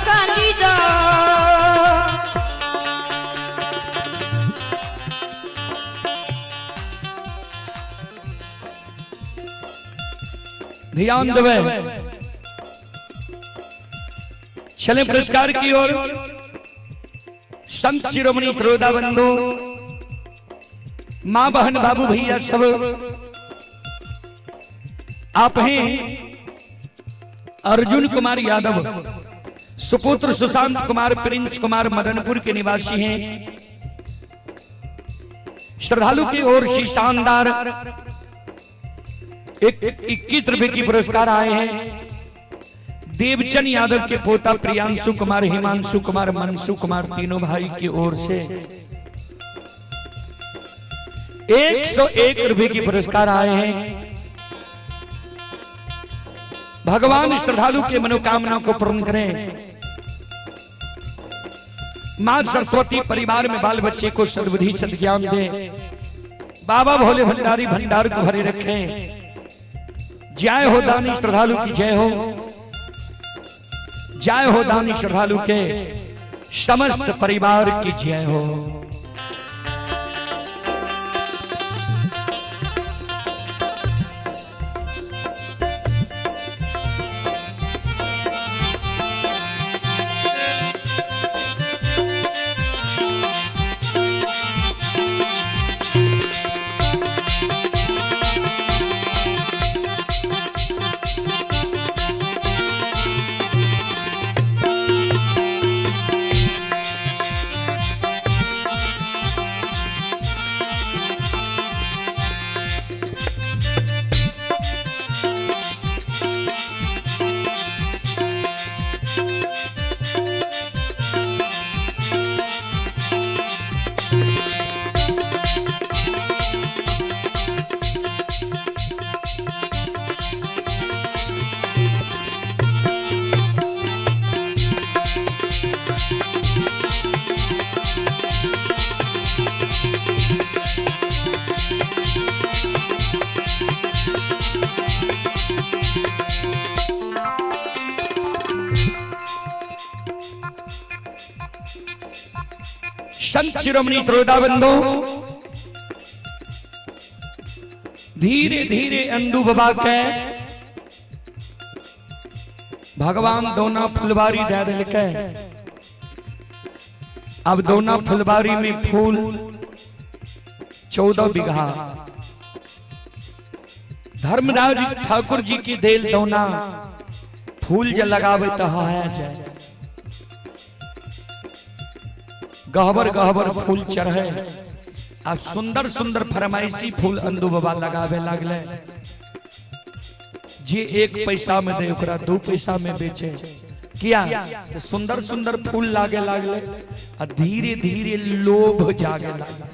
काली दो ध्यान देवे चले पुरस्कार की ओर। संत शिरोमणि श्रोता बंधु मां बहन बाबू भैया सब आप हैं अर्जुन कुमार यादव सुपुत्र सुशांत कुमार प्रिंस कुमार मदनपुर के निवासी हैं। श्रद्धालु की ओर से शानदार 21 रुपए की पुरस्कार आए हैं। देवचंद यादव के पोता प्रियांशु कुमार हिमांशु कुमार मनसु कुमार तीनों भाई की ओर से 101 रुपए की पुरस्कार आए हैं। भगवान श्रद्धालु के मनोकामना को पूर्ण करें। मां सरस्वती परिवार में बाल बच्चे को सद्बुद्धि सद्ज्ञान दे। बाबा भोले भंडारी भंडार को भरे रखें। जय हो दानी श्रद्धालु की जय हो। जय हो दानी श्रद्धालु के समस्त परिवार की जय हो। संत शिरोमणि श्रोता बंधु धीरे धीरे अंडू बाबा के भगवान दोना फुलवारी दे दिलके। अब दोना फुलवारी में फूल 14 बीघा धर्मराज ठाकुर जी की देल दोना फूल जल लगावे तो है जाए। गहबर गहबर फूल चढ़े आ सुंदर सुंदर फरमाइशी फूल अंदू बाबा लगावे लागले। जे 1 पैसा में दे ओकरा 2 पैसा में बेचे। किया तो सुंदर सुंदर फूल लागे लागले आ धीरे धीरे लोभ जागे लागले।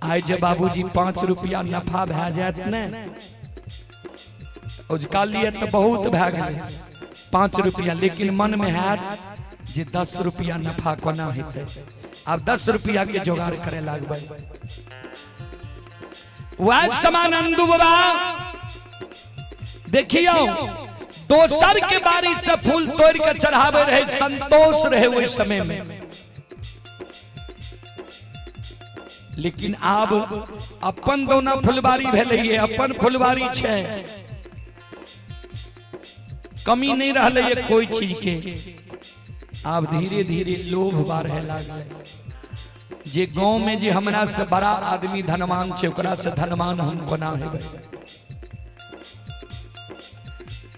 आय जे बाबूजी 5 रुपया नफा भै जात ने, उजका लिए तो बहुत भै गेले 5 रुपया, लेकिन मन में है जे 10 रुपया नफा कोना हेते। अब 10 रुपया के जोगाड़ करे लागबे। वह समान अंदू बाबा देखियो दोसर के बारी से फूल तोड़ के चढ़ावे रहे, संतोष रहे उस समय में। लेकिन अब अपन दोना फुलबारी भेलै, अपन फुलबारी छे, कमी नहीं रहले कोई चीज के। अब धीरे धीरे लोभ बढ़े लागले। जे गांव में जे हमरा से बड़ा आदमी धनवान छे ओकरा से धनवान हम कोना हेबै।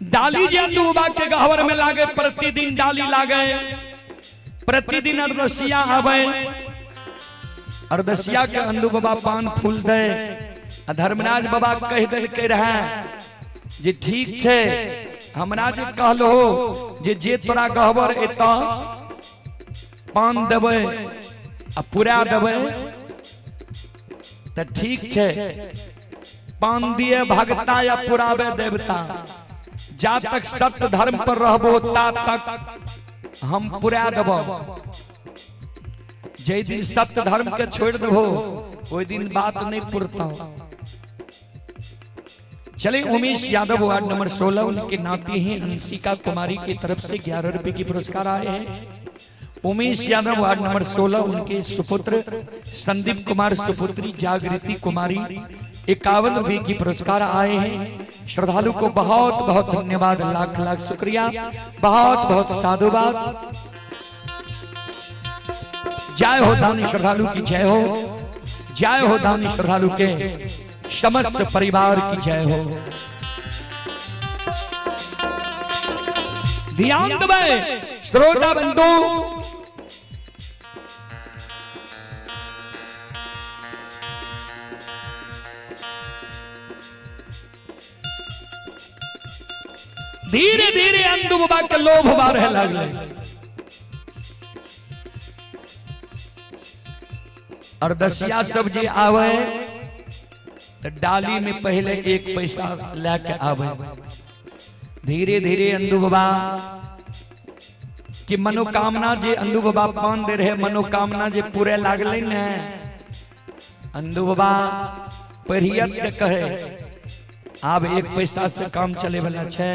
डाली जे अंदू बाबा के गहवर में लागे, प्रतिदिन डाली लागे, प्रतिदिन अरदसिया आवे। अरदसिया के अंदू बाबा पान फूल दे। धर्मराज बाबा कह दे के रहे जे ठीक छे, हमरा जे कहलो जे तोरा गहवर एता पान देबै आ पूरा देबै त ठीक छे। पान दिए भगता या पुरावे देवता, जा तक सत्य धर्म पर रहबो ता तक हम पूरा देबो। जे दिन सत्य धर्म के छोड़ देबो ओई दिन बात नहीं पुरता। चले उमेश यादव वार्ड नंबर 16 उनके नाती हैं अंशिका कुमारी की तरफ से 11 रुपए की पुरस्कार आए हैं। उमेश यादव वार्ड नंबर 16 उनके सुपुत्र संदीप कुमार सुपुत्री जागृति कुमारी 51 रुपए की पुरस्कार आए हैं। श्रद्धालु को बहुत बहुत धन्यवाद, लाख लाख शुक्रिया, बहुत बहुत साधुवाद। जय हो दानी श्रद्धालु की जय हो, जय हो दानी श्रद्धालु के समस्त परिवार की जय हो। ध्यान दबाए श्रोता बंधु, धीरे धीरे अंदू बाबा के लोभ बाढ़े लगले। अरदसिया सब जे आवे डाली में पहले 1 पैसा लेके आवे। धीरे धीरे अंदू बाबा की मनोकामना जे अंदू बाबा पान दे रहे, मनोकामना जे पूरे लागले ने। अंदू बाबा परियत के कहे अब 1 पैसा से काम चले वाला छे।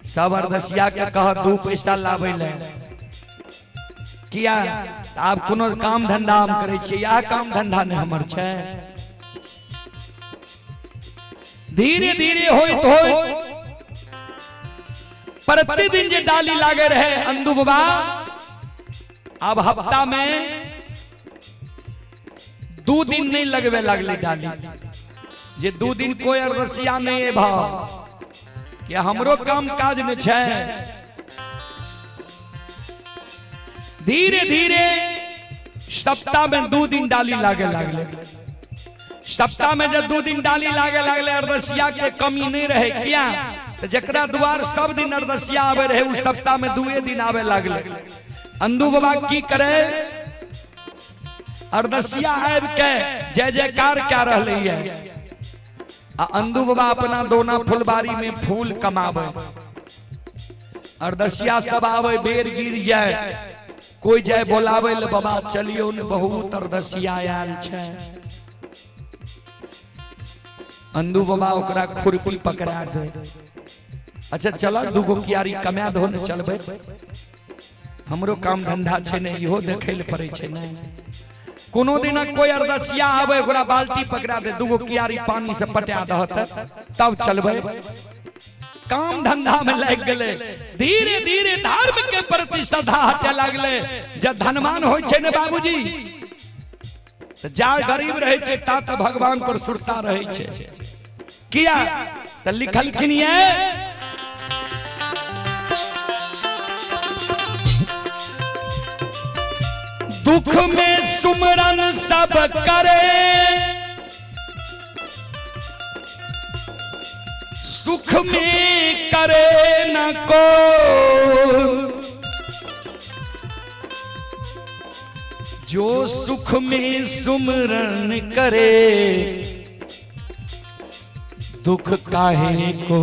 सब अरदसिया के कह 2 पैसा लावे ले। किया आप कोनो काम धंधा हम करे छे, यह काम धंधा ने हमर छे। धीरे धीरे होइत प्रतिदिन जे डाली लागे रहे अंदू बाबा, अब हफ्ता में 2 दिन नहीं लगवे लगले डाली। जे 2 दिन कोई अरदसिया नहीं है भाव कि हमरो काम काज में छे। धीरे धीरे सप्ताह में 2 दिन डाली लागे लगले। सप्ताह में जब 2 दिन डाली लागे लगले अरदसिया के कमी नहीं रहे। किया तो जकरा द्वार सब दिन अरदसिया आवे रहे उस सप्ताह में 2 दिन आवे लगले। अंदू बाबा की करे, अरदसिया आब के जय जयकार क्या रहले है। अंदू बाबा अपना दोना फुलबारी में फूल कमावे। अरदसिया सब आवे, बेर गिर जाए, कोई जाए बोलावे ले बाबा चलियो ने बहुत अरदसिया आयल छे। अंदू बाबा ओकरा खुरपी पकड़ा दे। अच्छा चल 2 कियारी कमा दो ने चलबे, हमरो काम धंधा छे ने, इहो देखे ले पड़े छे ने। कोनो दिन कोई अरदसिया आवे ओकरा बाल्टी पकड़ा दे, 2 कियारी पानी से पटा दहत तब चलबे। काम धंधा में लग गए। धीरे धीरे धर्म के प्रति श्रद्धा हटे लगले। जब धनवान हो छे ने बाबूजी तो जा गरीब रहे छे ता तो भगवान पर सुरता रहे छे। किया तो लिखल किनिए दुख में सुमरन सब करे, सुख में करे न को। जो सुख में सुमरन करे, दुख काहे को।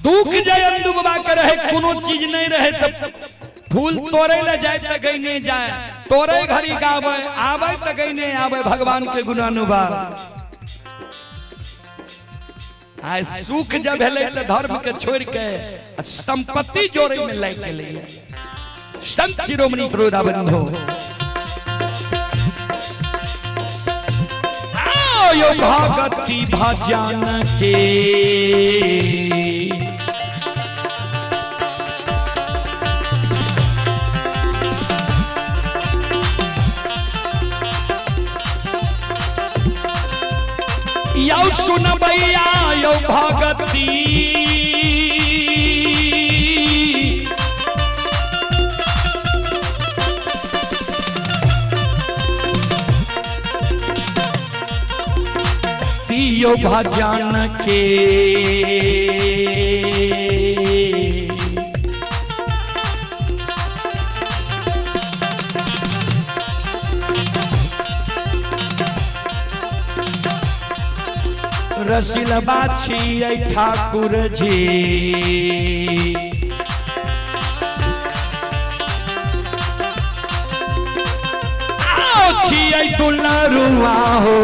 दुख जय डूबा कर रहे, कोनो चीज नहीं रहे तब फूल तोड़े ले जाए तो गई नहीं जाए, तोड़े घड़ी गावे आवे तो गई नहीं आवे। भगवान के गुणानुभाव आज सुख जब है तो धर्म के छोड़ के संपत्ति जोड़े में लाइक के लिए। संत शिरोमणि सरोदाबंधो यो भगति भजन के, यो सुन भैया यो भगती दियो भजन के। रसिल बाछी ठाकुर जी आओ छियै दुलरुआ हो।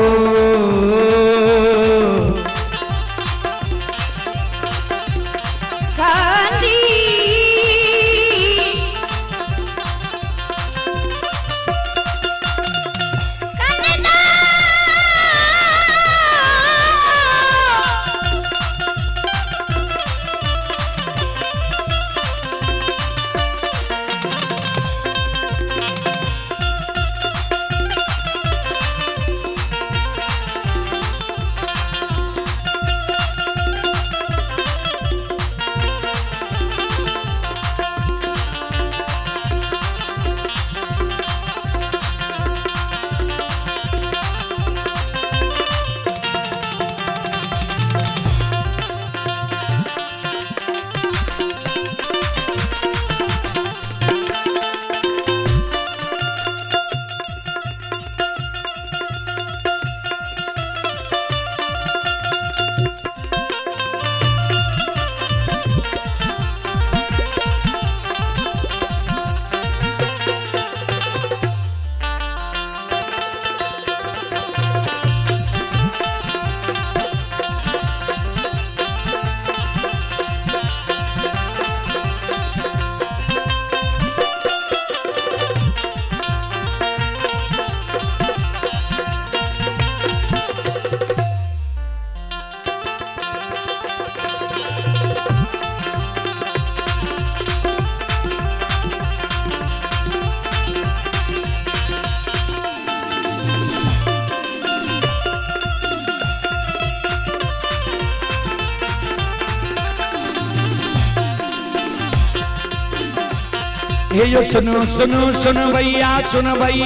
ये यो सुनो सुनो सुनो भैया सुनो भाई,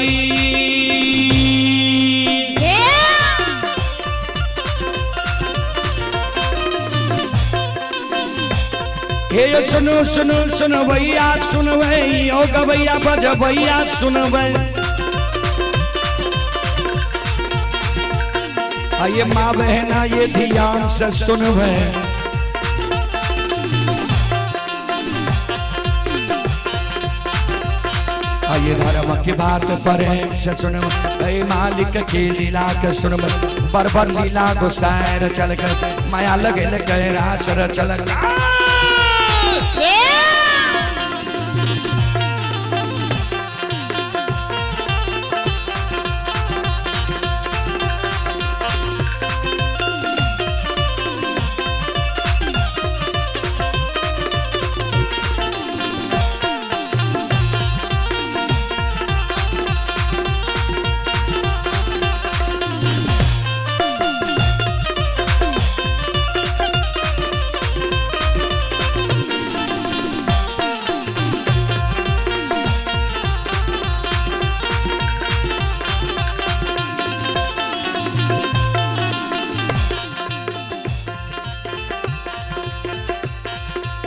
ये यो सुनो सुनो सुनो भैया सुनो भाई, योग भैया बज भैया सुनो भाई। आइए माँ बहना ये ध्यान से सुनो भाई। ये धर्म की बात पर से सुन, मालिक की लीला के सुन। बरबर लीला गुस्सार चल कर माया लगे लगे रासर चल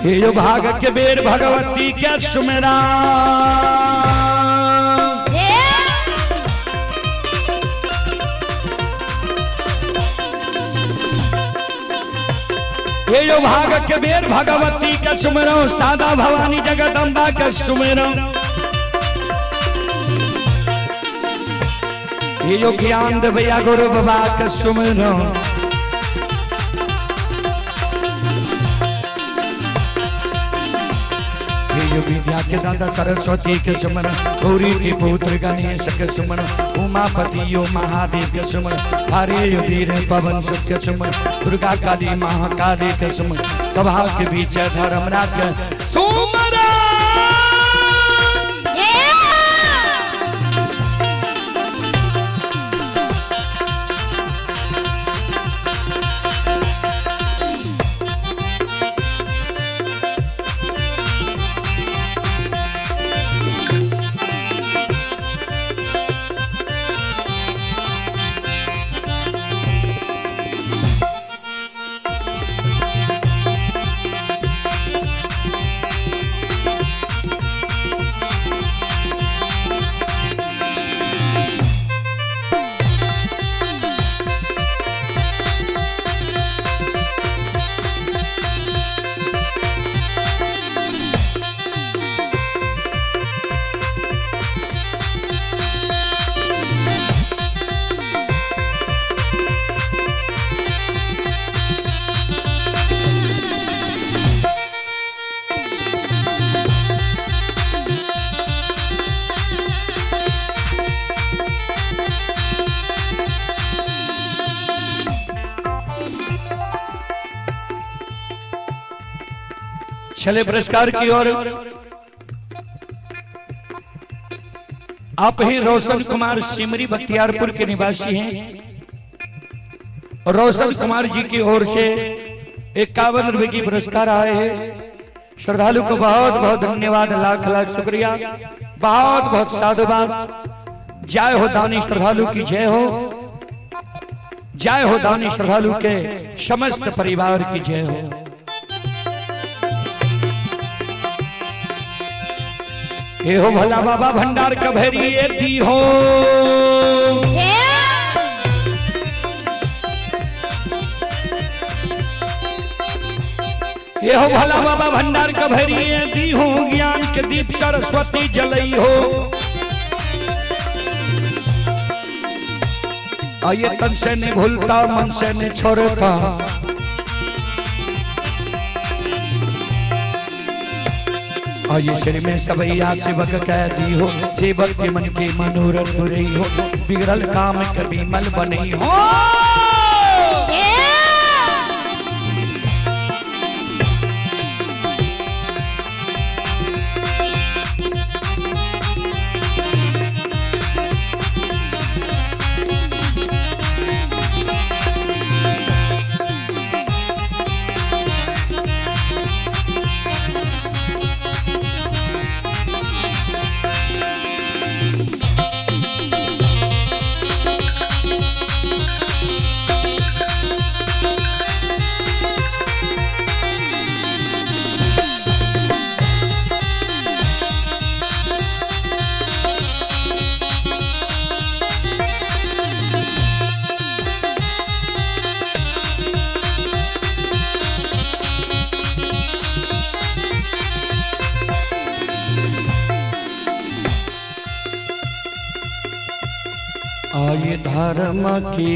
ये जो भाग के बेर भगवती के सुमेरा ये जो भाग के बेर भगवती के सुमेरो सादा भवानी जगदम्बा के सुमेरो ये जो ज्ञान देवैया गुरु बाबा के सुमेरो ये विद्या के दादा सरस्वती के सुमन गौरी के पुत्र गणेश के सुमन उमापति यो महादेव के सुमन हरे यो वीर पवन सुख के सुमन दुर्गा काली महाकाली के सुमन सभा के बीच धर्मराज के सुमन चले पुरस्कार की ओर आप ही रोशन कुमार सिमरी बख्तियारपुर के निवासी हैं और रोशन कुमार जी की ओर से 51 रुपए की पुरस्कार आए हैं। श्रद्धालु को बहुत बहुत धन्यवाद, लाख लाख शुक्रिया, बहुत बहुत साधुवाद। जय हो दानी श्रद्धालु की जय हो, जय हो दानी श्रद्धालु के समस्त परिवार की जय हो। ये हो भला बाबा भंडार का भैरी ये दी हो, ये हो भला बाबा भंडार का भैरी ये दी हो, ज्ञान के दीप सरस्वती जलई हो। आइए तन से नहीं भूलता मन से नहीं छोड़ता, आइए श्री में सबैया सेवक कह दी हो, सेवक के मन के मनोरथ रही हो, बिगड़ल काम कभी मल बनी हो। आइए धर्म की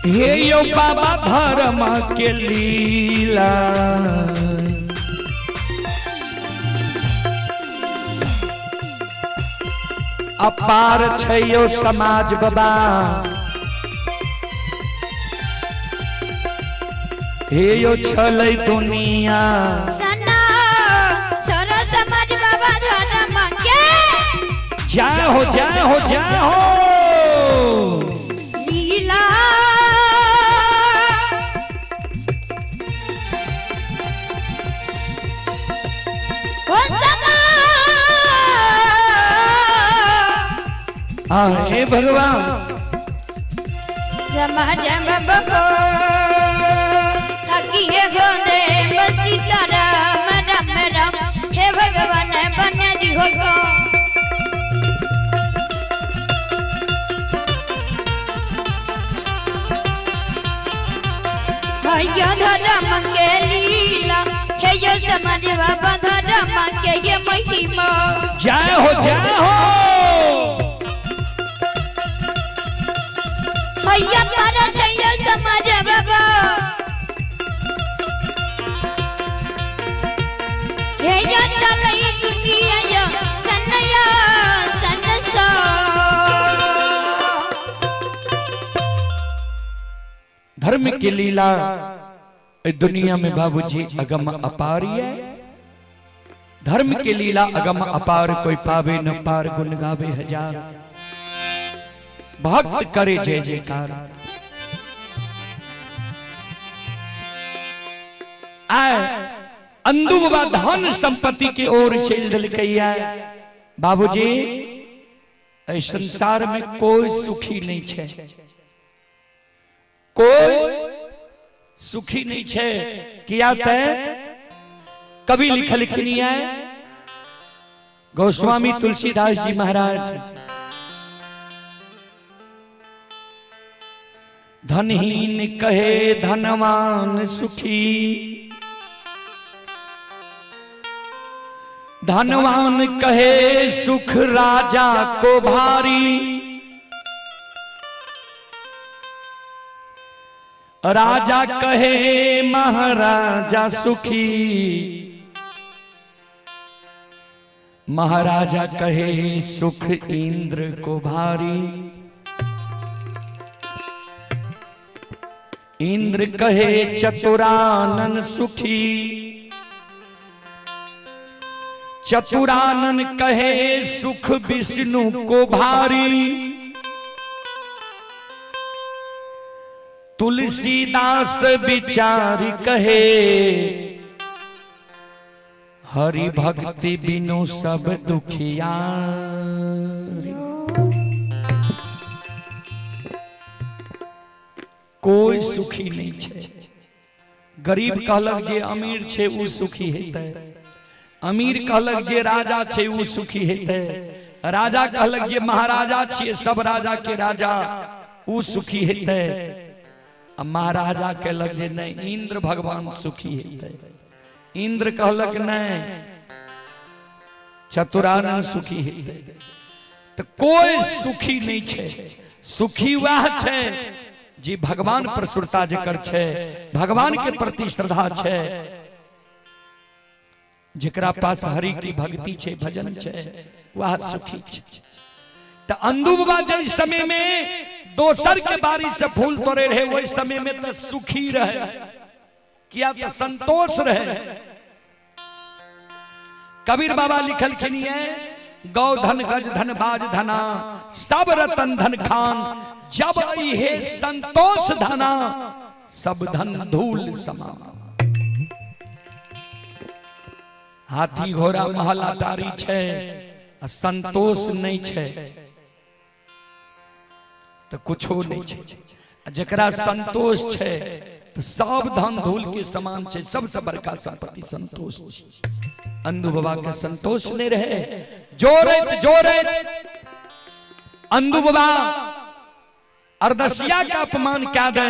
ये यो बाबा धर्म के लीला, अपार छै यो समाज बाबा, हे यो छलै दुनिया सना सर समाज बाबा धर्म के जय हो जय हो जय हो। लीला हो सना हे भगवान समाज में बको थकी है गोदे बसीता राम राम राम हे भगवान बने दी होगो भैया धर्म के लीला हे यो समाज बाबा धर्म के ये महिमा जय हो जय हो भैया तारा चाहिए समाज बाबा हे यो चले दुनिया यो सनया सनसा धर्म की लीला दुनिया में बाबूजी अगम अपार है। धर्म की लीला अगम अपार कोई पावे न पार गुण गावे हजार भक्त करे जय जयकार। अंधु बाबा धन संपत्ति की ओर चल दिल कैया बाबूजी इस संसार में कोई सुखी नहीं छे कोई सुखी नहीं छे किया तय कभी लिखल लिखनिया गोस्वामी तुलसीदास जी महाराज धनहीन कहे धनवान सुखी धनवान कहे सुख राजा को भारी राजा कहे महाराजा सुखी महाराजा कहे सुख इंद्र को भारी इंद्र कहे चतुरानन सुखी चतुरानन कहे सुख विष्णु को भारी तुलसीदास विचार कहे हरि भक्ति बिनु सब दुखिया। कोई सुखी नहीं छे। गरीब कहलक जे अमीर छे उ सुखी हेतै अमीर कहलक जे राजा छे उ सुखी हेतै राजा कहलक जे महाराजा छे सब राजा के राजा उ सुखी हेतै महाराजा कहलक जे नहीं इंद्र भगवान सुखी है इंद्र कहलक नहीं चतुरानन सुखी है तो कोई सुखी नहीं छे सुखी वह छे जी भगवान प्रसुरता जकर छे भगवान के प्रति श्रद्धा छे जकरा पास हरि की भक्ति छे भजन छे वह सुखी छे। तो अंधु बाबा जिस समय में दोसर के बारी से फूल तोड़े रहे वही समय में तो सुखी रहे किया तो संतोष रहे। कबीर बाबा लिखल खिनिए गौ धन गज धन बाज धना सब रतन धन खान जब हे संतोष धना सब धन धूल समा। हाथी घोड़ा महल अटारी छे संतोष नहीं छे तो कुछो नहीं छे जकरा संतोष छे तो सब धन धूल के समान छे सबसे बड़का संपत्ति संतोष छे। अंधु बाबा के संतोष नहीं रहे जोरे अंधु बाबा अर्दसिया का अपमान क्या दे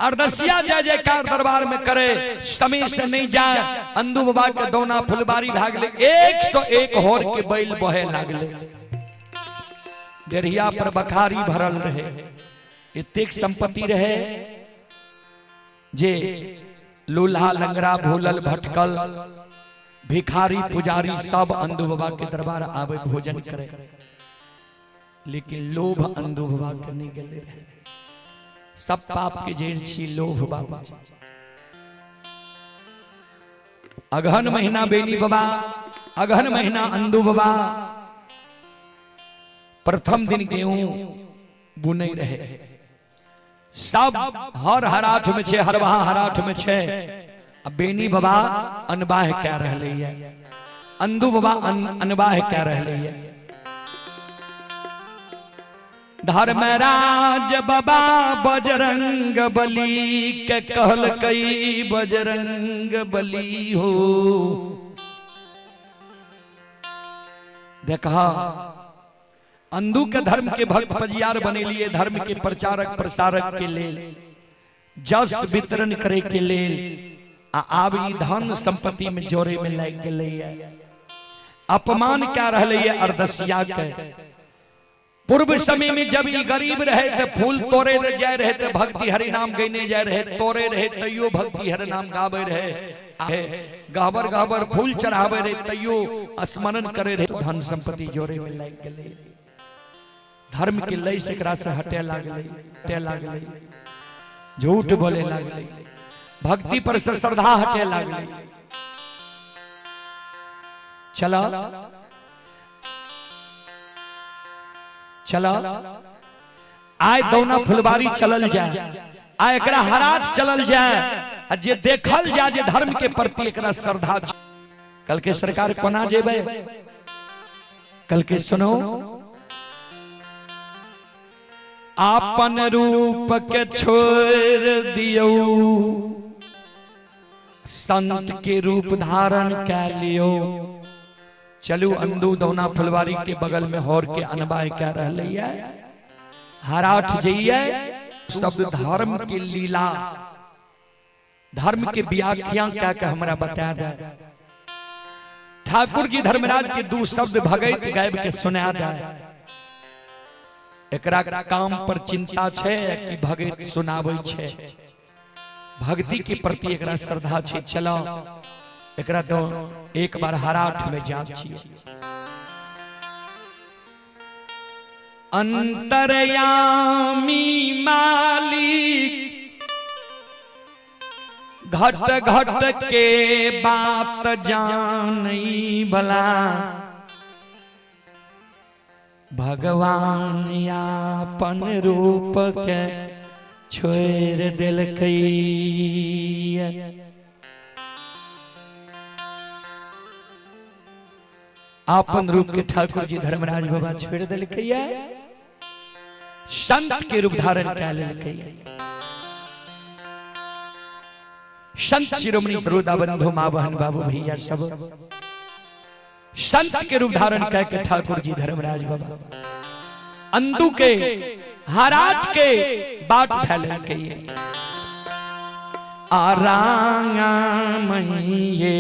अर्दसिया जय जयकार दरबार में करे समय से नहीं जाए अंधु बाबा के दौना फुलबारी भागले 101 होर के बैल बहे लागले डेरिया पर बखारी भरल रहे इतक संपत्ति रहे जे लूल्हा लंगरा भूलल भटकल भिखारी पुजारी सब अंधु बाबा के दरबार आवे भोजन करे लेकिन लोभ अंधु बाबा के नहीं गले रहे सब पाप के जड़ छी लोभ बाबा। अगहन महीना बेनी बाबा अगहन महीना अंधु बाबा प्रथम दिन गेहूं बुने रहे सब हर हराठ में छे हरवाहा हराठ में छे अब बेनी बाबा अनबाह क्या रहले है अंधु बाबा अनबाह क्या रहले है धर्मराज बाबा बजरंग बली के कहल कई बजरंग बली हो। देखा अंधु के धर्म के भक्त पजियार बने लिए, धर्म के प्रचारक प्रसारक के लेल, जस वितरण करे के लेल आब ई धन संपत्ति में जोरे में लग गए। अपमान क्या रहे अरदसिया के। पूर्व समय में जब ये गरीब रहे थे, फूल तोड़े जाए रहे थे, भक्ति हरि नाम गईने जाए रहे, तोड़े रहे तैयो भक्ति हरि नाम गावे रहे, गहबर गहबर फूल चढ़ावे रहे तैयो स्मरण करे रहे, धन संपत्ति जोरे में लग गए। धर्म के लय से एकरा से हटे लागले, झूठ बोले लागले, भक्ति पर से श्रद्धा हटे लागले। चला आय दौना फुलबारी चलल जाए, आय एकरा हराट चलल जाए, जे देखल जाए जे धर्म के प्रति एकरा श्रद्धा। कल के सरकार कोना जेबे, कल के सुनो, आपन रूप के छोड़ दियो, संत के रूप धारण कर लियो। चलू अंधु दौना फुलवारी के बगल में होर के अनबाय कह रहे है, हराठ जइए। शब्द धर्म के लीला, धर्म के व्याख्या क्या क्या हमरा बता दे। ठाकुर जी धर्मराज के दू शब्द भगत गायब के सुना दे। एकरा काम पर चिंता छे कि भगत सुनावे छे, भक्ति के प्रति एकरा श्रद्धा छे। चलो एकरा तो एक बार हराठ में जा छिए। अंतरयामी मालिक घट घट के बात जानई भला, भगवान यापन रूप के छोड़ दिलकई। आपन रूप के ठाकुर जी धर्मराज बाबा छोड़ दिलकई, संत के रूप धारण कर लेलकई। संत शिरोमणि सरोदा बंधु मां बहन बाबू भैया सब संत के रूप धारण करके ठाकुर जी धर्मराज बाबा अंधु के हराट के बाट फैले के आरांगा मैये।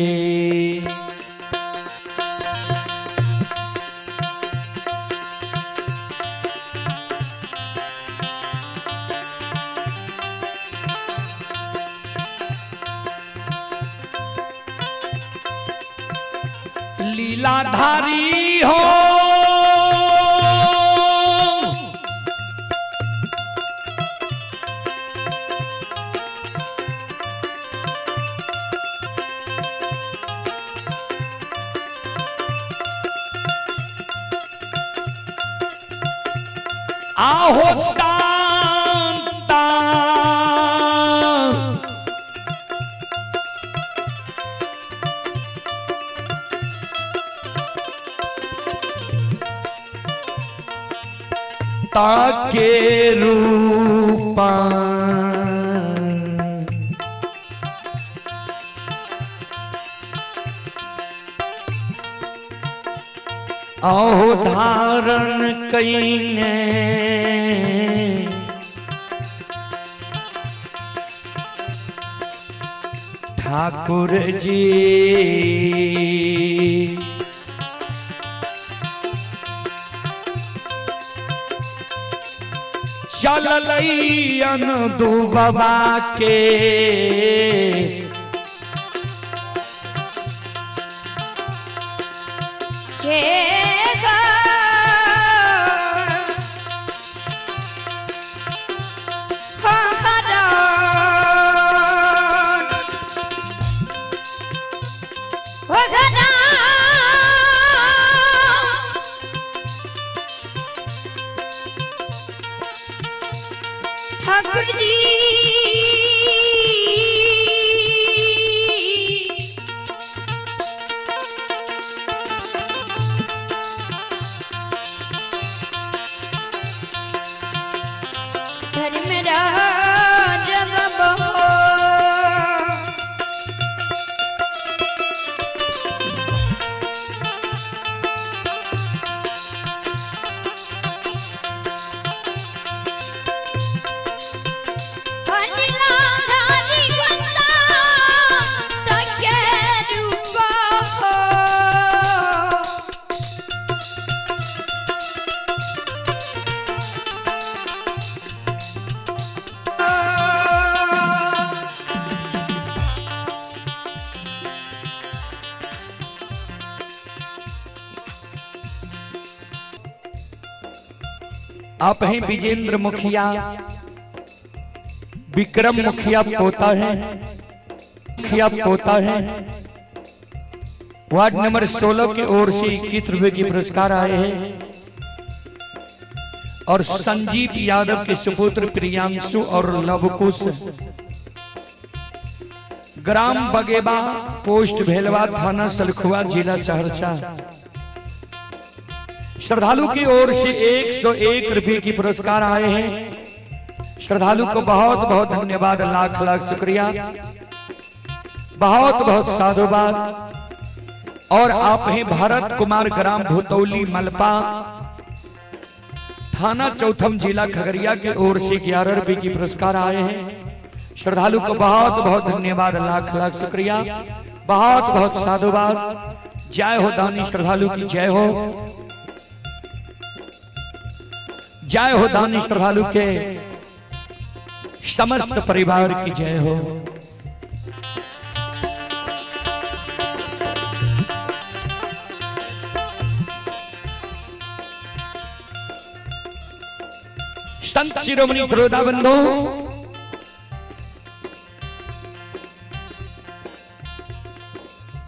लीलाधारी हो आहो शांता ताके रूपा आहो धारण कईने ठाकुर जी चललैयन दू बाबा के ठाकुर जी आप हैं विजेंद्र मुखिया, विक्रम मुखिया पोता है, मुखिया पोता है। वार्ड नंबर 16 की ओर से 21 रुपए की पुरस्कार आए हैं। और संजीव यादव के सुपुत्र प्रियांशु और लवकुश, ग्राम बगेबा, पोस्ट भेलवा, थाना सलखुआ, जिला सहरसा। श्रद्धालु की ओर से 101 रुपए की पुरस्कार आए हैं। श्रद्धालु को बहुत बहुत धन्यवाद, लाख लाख शुक्रिया, बहुत बहुत साधुवाद। और आप हैं भरत कुमार, ग्राम भुतौली मलपा, थाना चौथम, जिला खगड़िया की ओर से 11 रुपए की पुरस्कार आए हैं। श्रद्धालु को बहुत बहुत धन्यवाद, लाख लाख शुक्रिया, बहुत बहुत साधुवाद। जय हो दानी श्रद्धालु की जय हो, जय हो दानी श्रद्धालु के समस्त परिवार की जय हो। संत शिरोमणि श्रोता बंधु,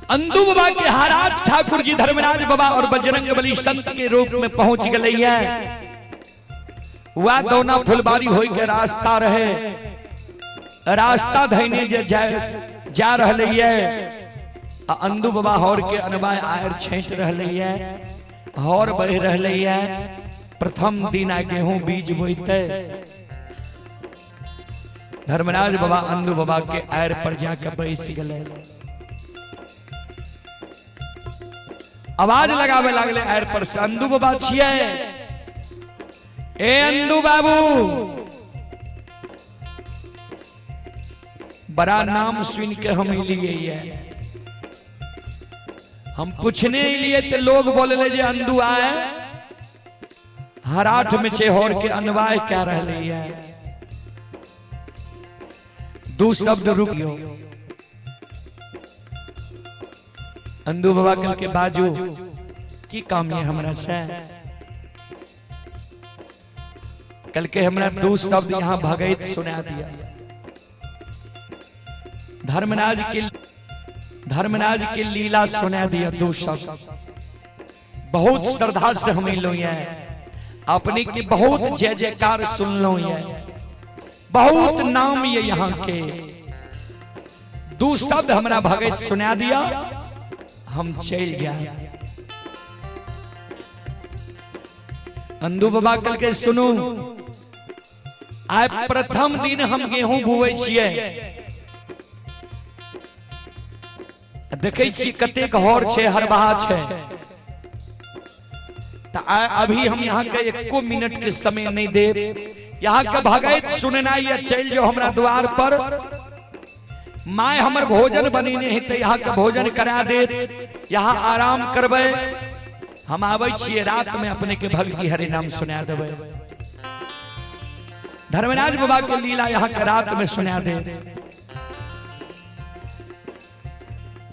अंदू बाबा के महाराज ठाकुर जी धर्मराज बाबा और बजरंग बली संत के रूप में पहुंच गए है। वह दोनों फुलबारी हो के रास्ता रहे, रास्ता धैने जा रहे है। अंदू बाबा हौर के अनवाय आयर छेट रहे है, हौर बह रहे है। प्रथम दिन आ गेहूं बीज बोते, धर्मराज बाबा अंदू बाबा के आयर पर जाकर बैस गए। आवाज लगावे लगले आयर पर से, अंदू बाबा छिए, ए अंदू बाबू। बड़ा नाम सुन के हम लिए, हम पूछने लिए तो लोग बोले जे अंदू आए, हराठ में चेहर के अनवाय क्या रहे है। दो शब्द रुकियो, अंदू बाबा कल के बाजू की काम है हमरा से। कल के हमरा दो शब्द यहाँ भगत सुना दिया। धर्मराज की लीला सुना दिया, दो शब्द बहुत श्रद्धा से हमें लो है। अपने की बहुत जय जयकार सुन लो, ये बहुत नाम ये यहाँ के। दो शब्द हमारा भगत सुना दिया, हम चल गया। अंदू बाबा कल के सुनो, आज प्रथम दिन हम गेहूं बुवे छिए, देखे छी कतेक हौर छे, हरबाहा छे। अभी हम यहाँ के 1 मिनट के समय नहीं दे। यहाँ के भगत सुनना ये चल जो हमरा द्वार पर, माय हमर भोजन बनी नहीं तो यहाँ के भोजन करा दे, यहाँ आराम करबे। हम आवे छिए रात में अपने के भक्ति हरि नाम सुना देवे। धर्मराज बाबा के लीला यहाँ के रात में सुना दे।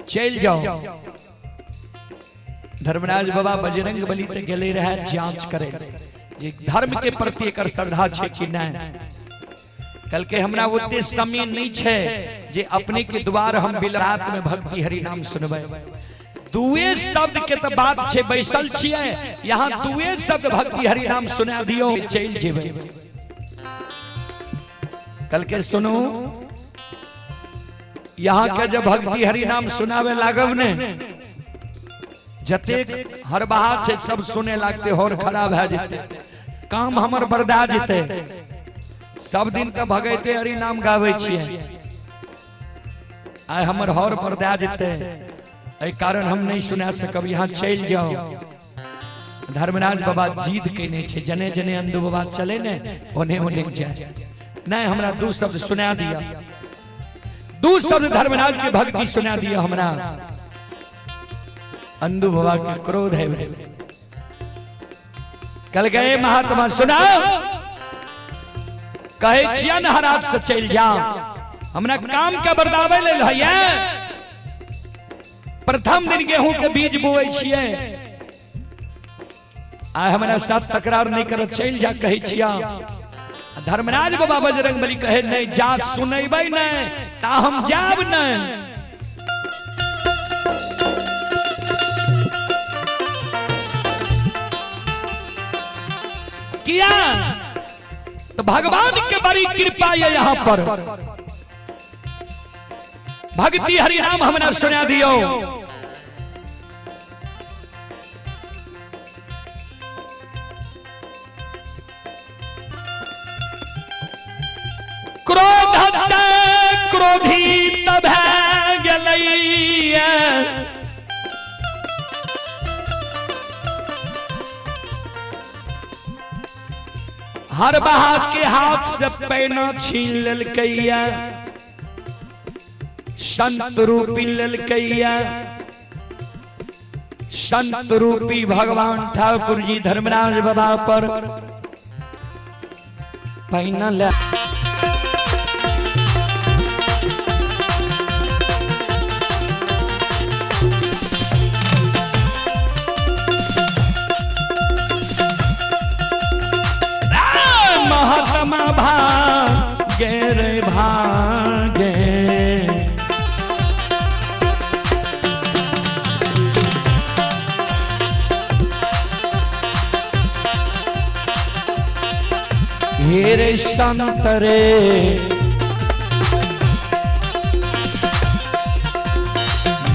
चल जाओ। धर्मराज बाबा बजरंग बली तक गले रहे जांच करे जे धर्म के प्रति एकर श्रद्धा छे कि नहीं। कल के हमरा ओते समय नहीं छे जे अपने के द्वार हम बिलरात में भक्ति हरि नाम सुनबे। दुए शब्द के तो बात छे, बैसल छिए यहाँ दुए शब्द भक्ति हरि नाम सुना दियो, चल जेबे। कल के सुनो, यहाँ के जब भक्ति हरि नाम सुनावे लागब ने, जतेक हर बात से सब सुने लगते, और खराब है जेते, काम हमर बर्दा जेते। सब दिन तो भगते हरि नाम गावे छिए, आय हमर हौर बर्दा जेते, एहि कारण हम नहीं सुना सकब। यहाँ चल जाओ। धर्मराज बाबा जीद केने छे, जने जने अंदू बाबा चले ने ओने ओने जाए। नहीं हमरा दो शब्द सुना दिया, दो शब्द धर्मराज के भक्ति सुना दिया हमरा। अंदू बाबा के क्रोध है। कल गए महात्मा सुनाओ, कहे चियन हराज से चल जा, हमरा काम का बर्दावे ले है। प्रथम दिन गेहूं के बीज बोए छिए, आय हमारा साथ तकरार नहीं कर चल जा कहे छिया। धर्मराज बाबा बजरंग बली कहे नहीं जा सुनैबै नहीं ता हम जाब नहीं। किया तो भगवान के बड़ी कृपा है यहाँ पर। भक्ति हरिनाम हमने सुना दियो। क्रोध से क्रोधित भै गेलैया हर बहा के हाथ से पैना छीन ललकैया संत रूपी ललकैया। संत रूपी भगवान ठाकुर जी धर्मराज बाबा पर पैना ले महात्मा भागे रे भागे हेरे संत रे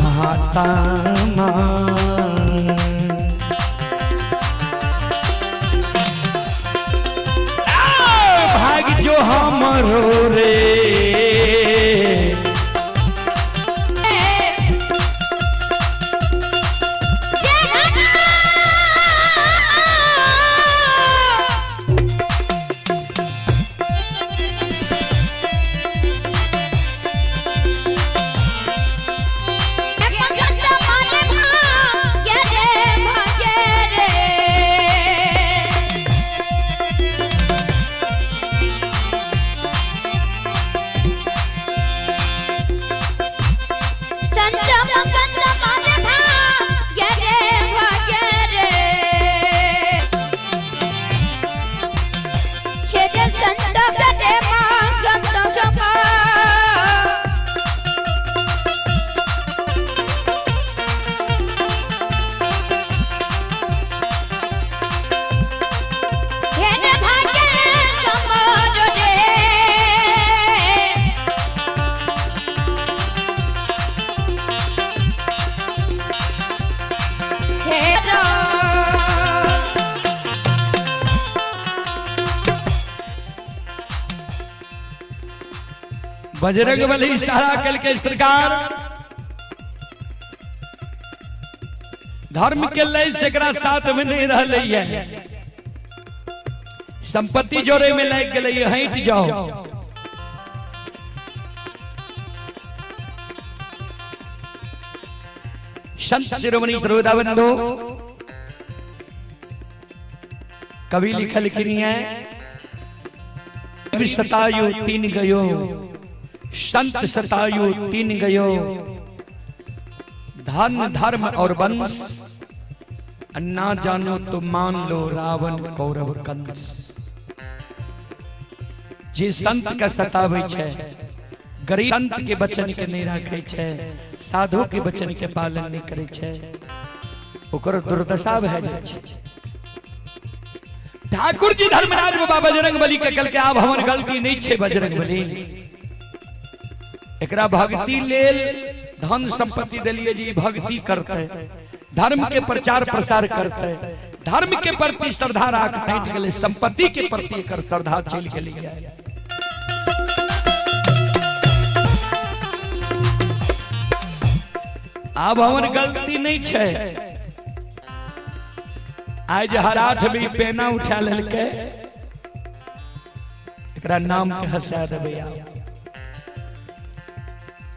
महात्मा भाग जो हमरो रे बजरंग बली इशारा कल के सरकार धर्म के लय सेकरा साथ में नहीं रह है। संपत्ति जोरे में लग गए हट जाओ। संत शिरोमणि सर्वदाबंधो कवि लिखल की है सतायु तीन गयो संत सतायु तीन गयो धन धर्म और वंश ना जानो तो मान लो रावण कौरव कंस। जे संत का सतावे छे गरीब संत के वचन के नहीं रखे छे साधु के वचन के पालन नहीं करे छे ओकर दुर्दशा भए जाय छे। ठाकुर जी धर्मराज बाबा बजरंग बली के कल के आब हमर गलती नहीं छे बजरंग बली एकरा भक्ति लेल धन संपत्ति दिलिए जी भक्ति करते धर्म के प्रचार प्रसार करते धर्म के प्रति श्रद्धा रखते संपत्ति के प्रति एकर श्रद्धा चल गई। अब हमर गलती नहीं छे आज हर आठ भी पेना उठा लेलके एकरा नाम के हंसा देबे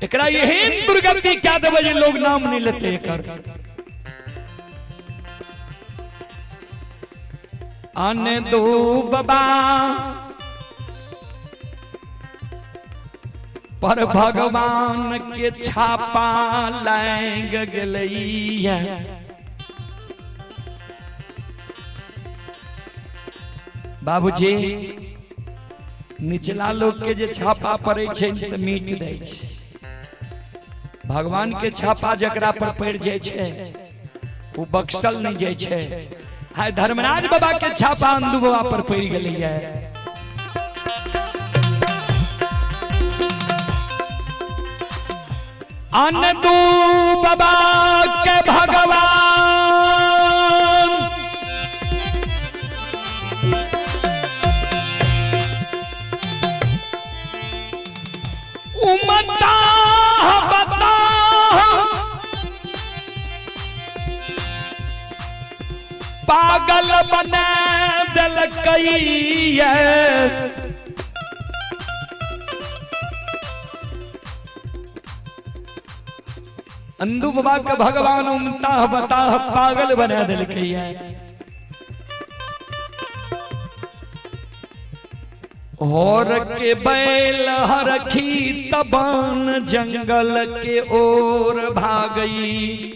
एकरा यही दुर्गति क्या देवे जे लोग नाम नहीं लेते एकर। आने दो बाबा पर भगवान के छापा लग गलैया बाबूजी निचला लोग के जे छापा पड़े छे त मीट दै छे, भगवान के छापा जकरा पर पड़ जाए छे वो बक्सल नहीं जाए छे। हाय धर्मराज बाबा के छापा अंधु बाबा पर पड़ गई है। अंधु बाबा के भगवान उमता बता पागल बना दिल कई अंधु बाबा के भगवान उमता बता पागल बना दिल कई और के बैल हरखी तबान जंगल के ओर भागई।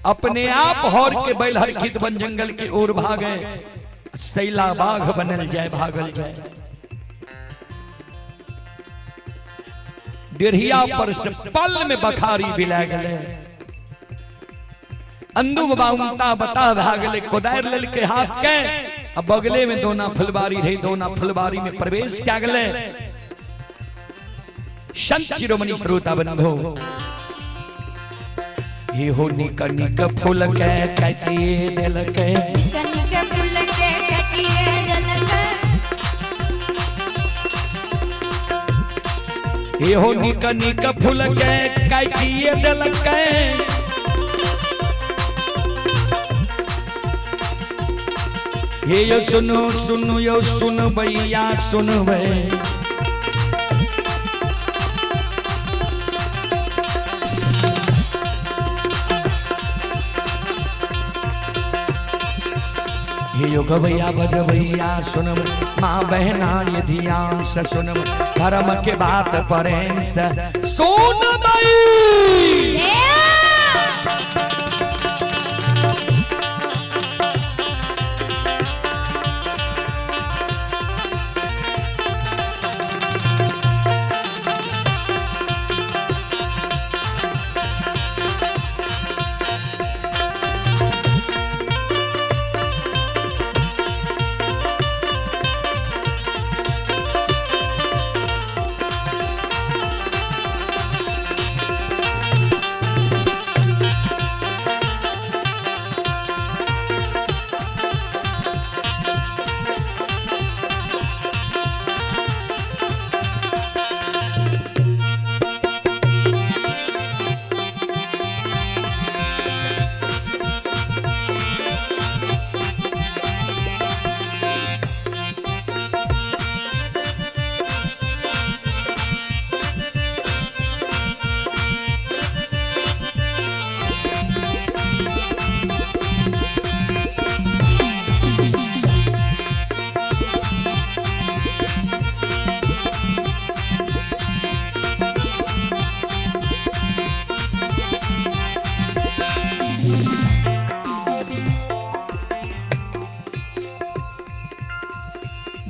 अपने आप हौर के बैल हरखी तबान जंगल के ओर भागे, सैला बाघ बनल जाए भागल जाए। डेढ़िया पर से पल में बखारी बिला गले। अंधु बाबा उमता बता भागले, कोदार लेल के हाथ के अब बगले में दोना फुलबारी रही, दोना फुलबारी में प्रवेश क्या गले। संत शिरोमणि श्रोता बंधो ये हो निक निक फूल के कटिए दिल के, निक फूल के कटिए दिल के, ये हो निक निक फूल के कटिए दिल के। ये यो सुनो सुनो यो सुन भैया सुन भै, ये यो गवैया बजवैया सुन माँ बहना ये ध्यान से सुन, धर्म के बात परें से सुन भई।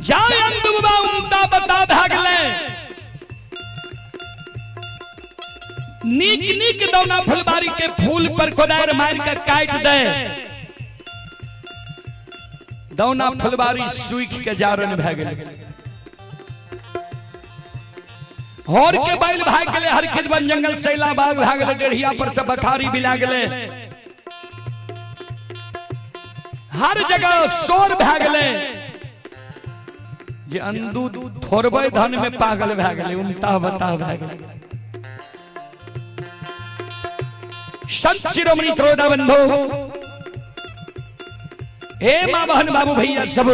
जाए अंधु बाबा उमता बता भागले, नीक नीक दौना फुलबारी के फूल पर कोदार मार के काट दे। दौना फुलबारी सूख के जारन भए गेल, हौर के बैल भाग गेले, हरखित बन जंगल सैला बाग भाग गेले, डेढ़िया पर से बखारी बिला गेले, हर जगह शोर भए गेले। जे अंधु थोड़बे धन में पागल भए गेले, उमता बता भए गेले। संत शिरोमणि श्रोता बंधो हे मां बहन बाबू भैया सब,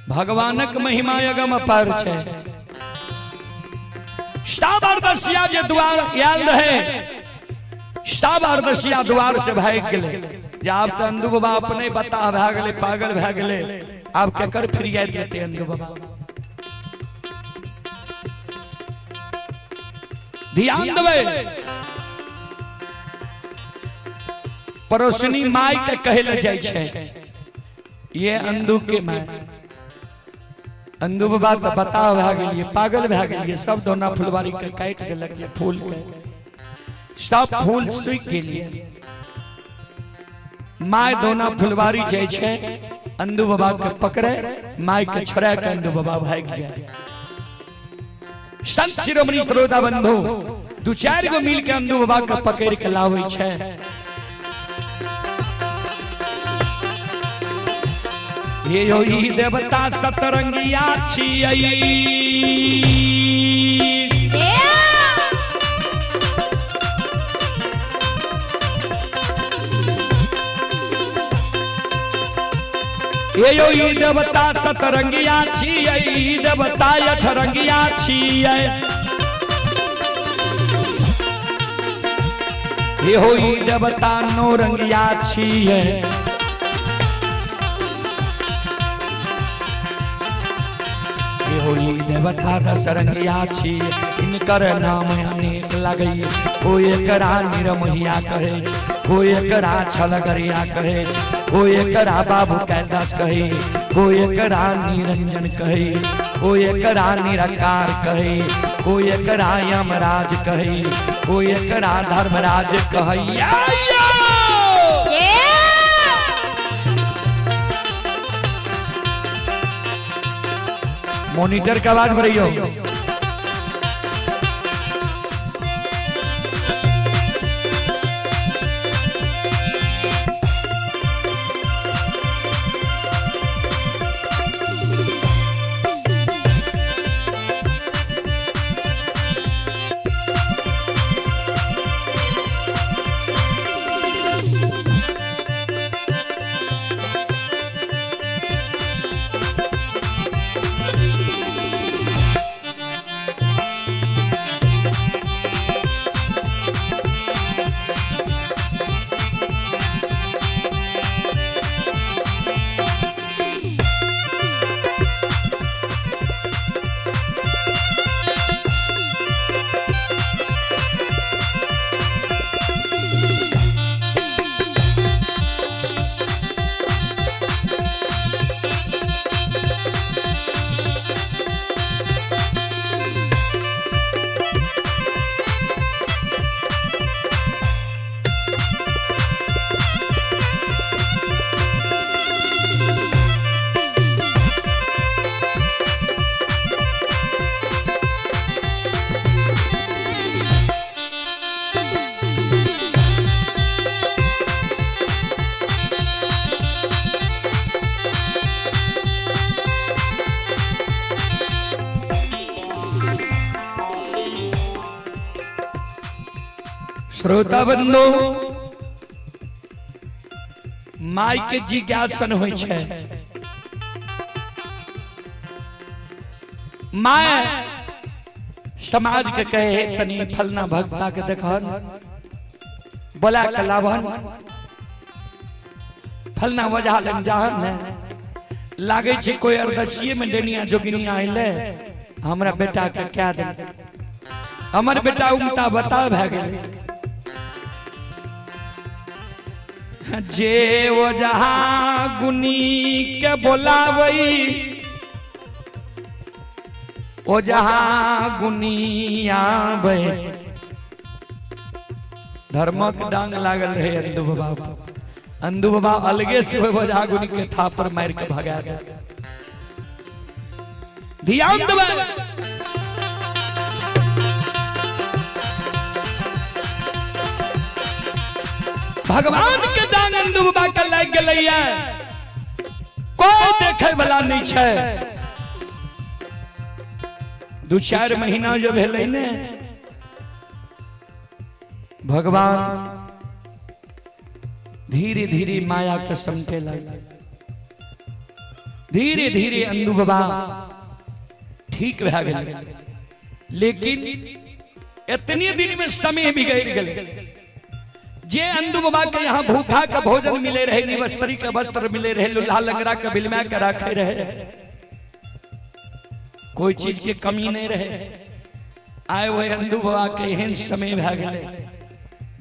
भगवानक महिमा अगम अपार छे। साबरदसिया जे द्वार आयल रहे, साबरदसिया द्वार से भाग गेले। जे आब तो अंधु बाबा अपने बता भए गेले, पागल भए गेले, आब केकर फिरिया देते अंधु बाबा। ध्यान देवे पड़ोसनी माय के कहल जाय छे ये अंधु के माय। अंधु बाबा तो बताओ भए गेलिए, पागल भए गेलिए, सब दोना फुलवारी के काट देलक ये फूल के, सब फूल सूख गेलिए। माय दोना फुलवारी जाय छे अंधु बाबा के पकड़े, माय के छोड़ा के अंधु बाबा भाग जाए। संत शिरोमणि श्रोता बंधु दू चार गो मिल के अंधु बाबा के पकड़ के लावे छे। ये यो ई देवता सतरंगिया छियै, ये यो ई देवता सतरंगिया छियै, देवता अठरंगिया छियै। ये हो ई देवता नौरंगिया छियै, ये हो ई देवता रसरंगिया छियै। इनकर नाम अनेक लगै, कोई एकरा निरमहिया कहे, कोई एकरा छलगरिया कहे, कोई एकरा बाबू कैलाश कहे, कोई एकरा निरंजन कहे, कोई एकरा निराकार कहे, कोई एकरा यमराज कहे, कोई एकरा धर्मराज कहे। मॉनिटर का आवाज बढ़ियो। श्रोता बंधु माय के जिज्ञासन होय छे। माय समाज के कहे तनी फलना भक्ता के देखन, बोला के लाभन, फलना वजह लग जाहन लागे छे कोई अरदसिये में डेनिया जोगिनिया आइले हमरा बेटा के क्या दे, हमर बेटा उमता बता भए गेल। जे वो जहां गुनी के बोलावई, वो जहां गुनी आवे। धर्मक डांग लागल रहे अंधु बाबा, अंधु बाबा अलगे से वो जहां गुनी के थापर मार के भगा गया। ध्यान देबे भगवान के दान अंधु बाबा के लाग गेलैया, कोई देखे वाला नहीं छे। दू चार महीना जो भेलै ने भगवान धीरे धीरे माया के समटे लगे, धीरे धीरे अंधु बाबा ठीक भए गेल। लेकिन इतने दिन में समय बिगड़ गेल। जे अंधु बाबा के यहाँ भूखा का भोजन मिले रहे, निवस्त्री का वस्त्र मिले रहे, लुल्हा लंगड़ा का बिलमा के रखे रहे, कोई चीज की कमी नहीं रहे। आए हुए अंधु बाबा के एहन समय भए गेल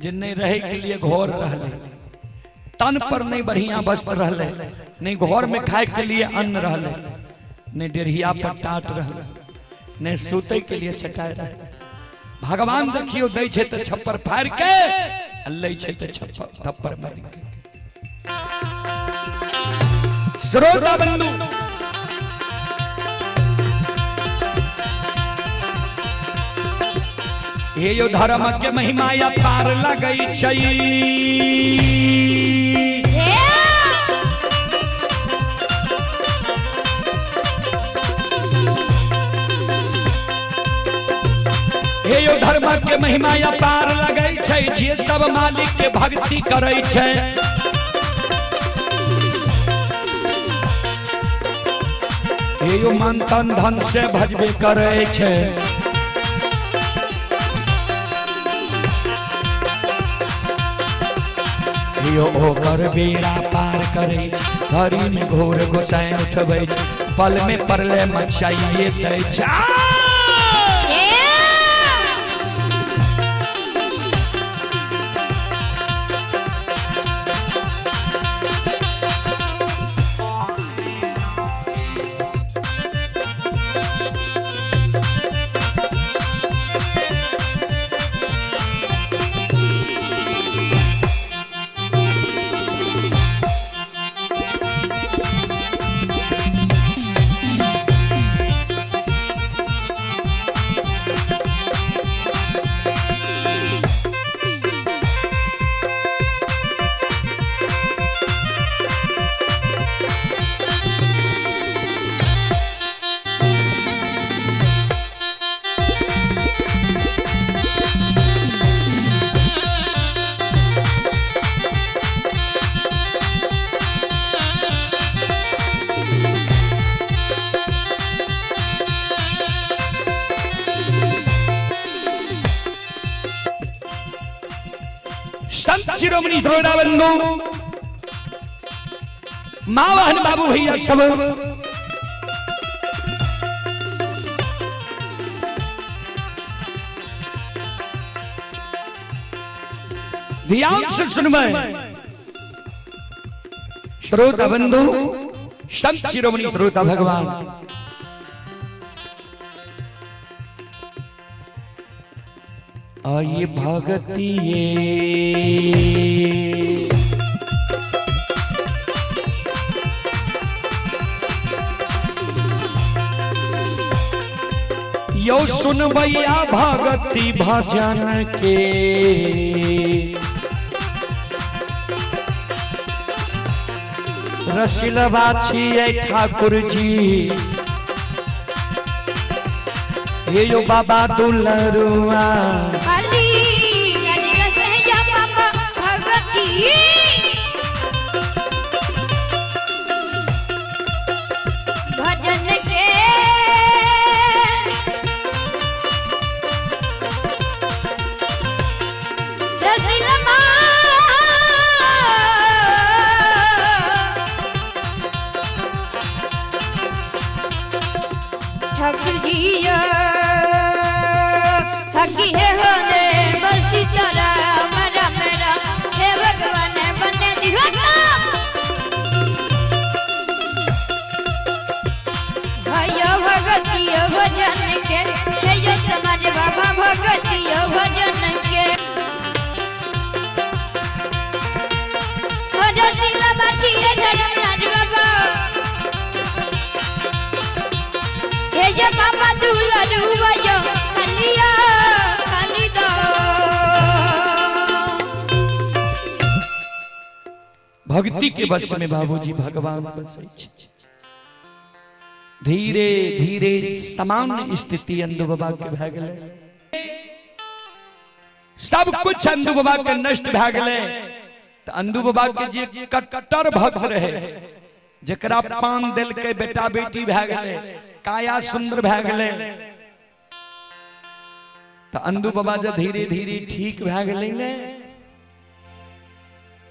जे नहीं रहे के लिए घोर रहले। तन पर नहीं बढ़िया वस्त्र रहले, नहीं घर में खाए के लिए अन्न रहले, नहीं डेढ़िया पर टाट रहले, नहीं सूते के लिए चटाई रहे। भगवान देखियो दै छे त छप्पर फाड़ के, लै छे त छप्पर थप्पर मार के। श्रोता बंधु, ये यो धर्म के महिमा या पार लगई छई। हे यो धर्म के महिमा या पार लगई छै, जे सब मालिक के भक्ति करे छै। हे यो मन तन धन से भजबे करे छै। यो ओकर बेड़ा पार करे, घड़ी में घोर गोसाई उठबै, पल में परले मचाइए दै छै। संत शिरोमणि श्रोता बंधु, माँ बहन बाबू भैया सब ध्यान से सुनबे। श्रोता बंधु, संत शिरोमणि श्रोता भगवान आये भगति यो सुनबैया भगति भजन के, रसिलवा छियै ठाकुर जी। ये यो बाबा दुलरुआ भजन के रसिलवा ठाकुर जी हकी है हो दे बसी तारा मेरा मेरा हे भगवान बने दिखा भाइयों भगति भजन के हे यो समाज बाबा भगति भजन के रसिला बाठी है धर्मराज बाबा हे जो बाबा दुलरुआ यो कलिया कलिदा। भक्ति के बस में बाबूजी भगवान बसै छै। धीरे धीरे सामान्य स्थिति अंधु बाबा के भए गेलै, सब कुछ अंधु बाबा के नष्ट भए गेलै। तो अंधु बाबा के जे कट्टर भक्त रहे, जकरा पान दिल के बेटा बेटी भए गेलै, काया सुंदर भए गेलै, तो अंधु बाबा जब धीरे धीरे ठीक भए गेलै ने,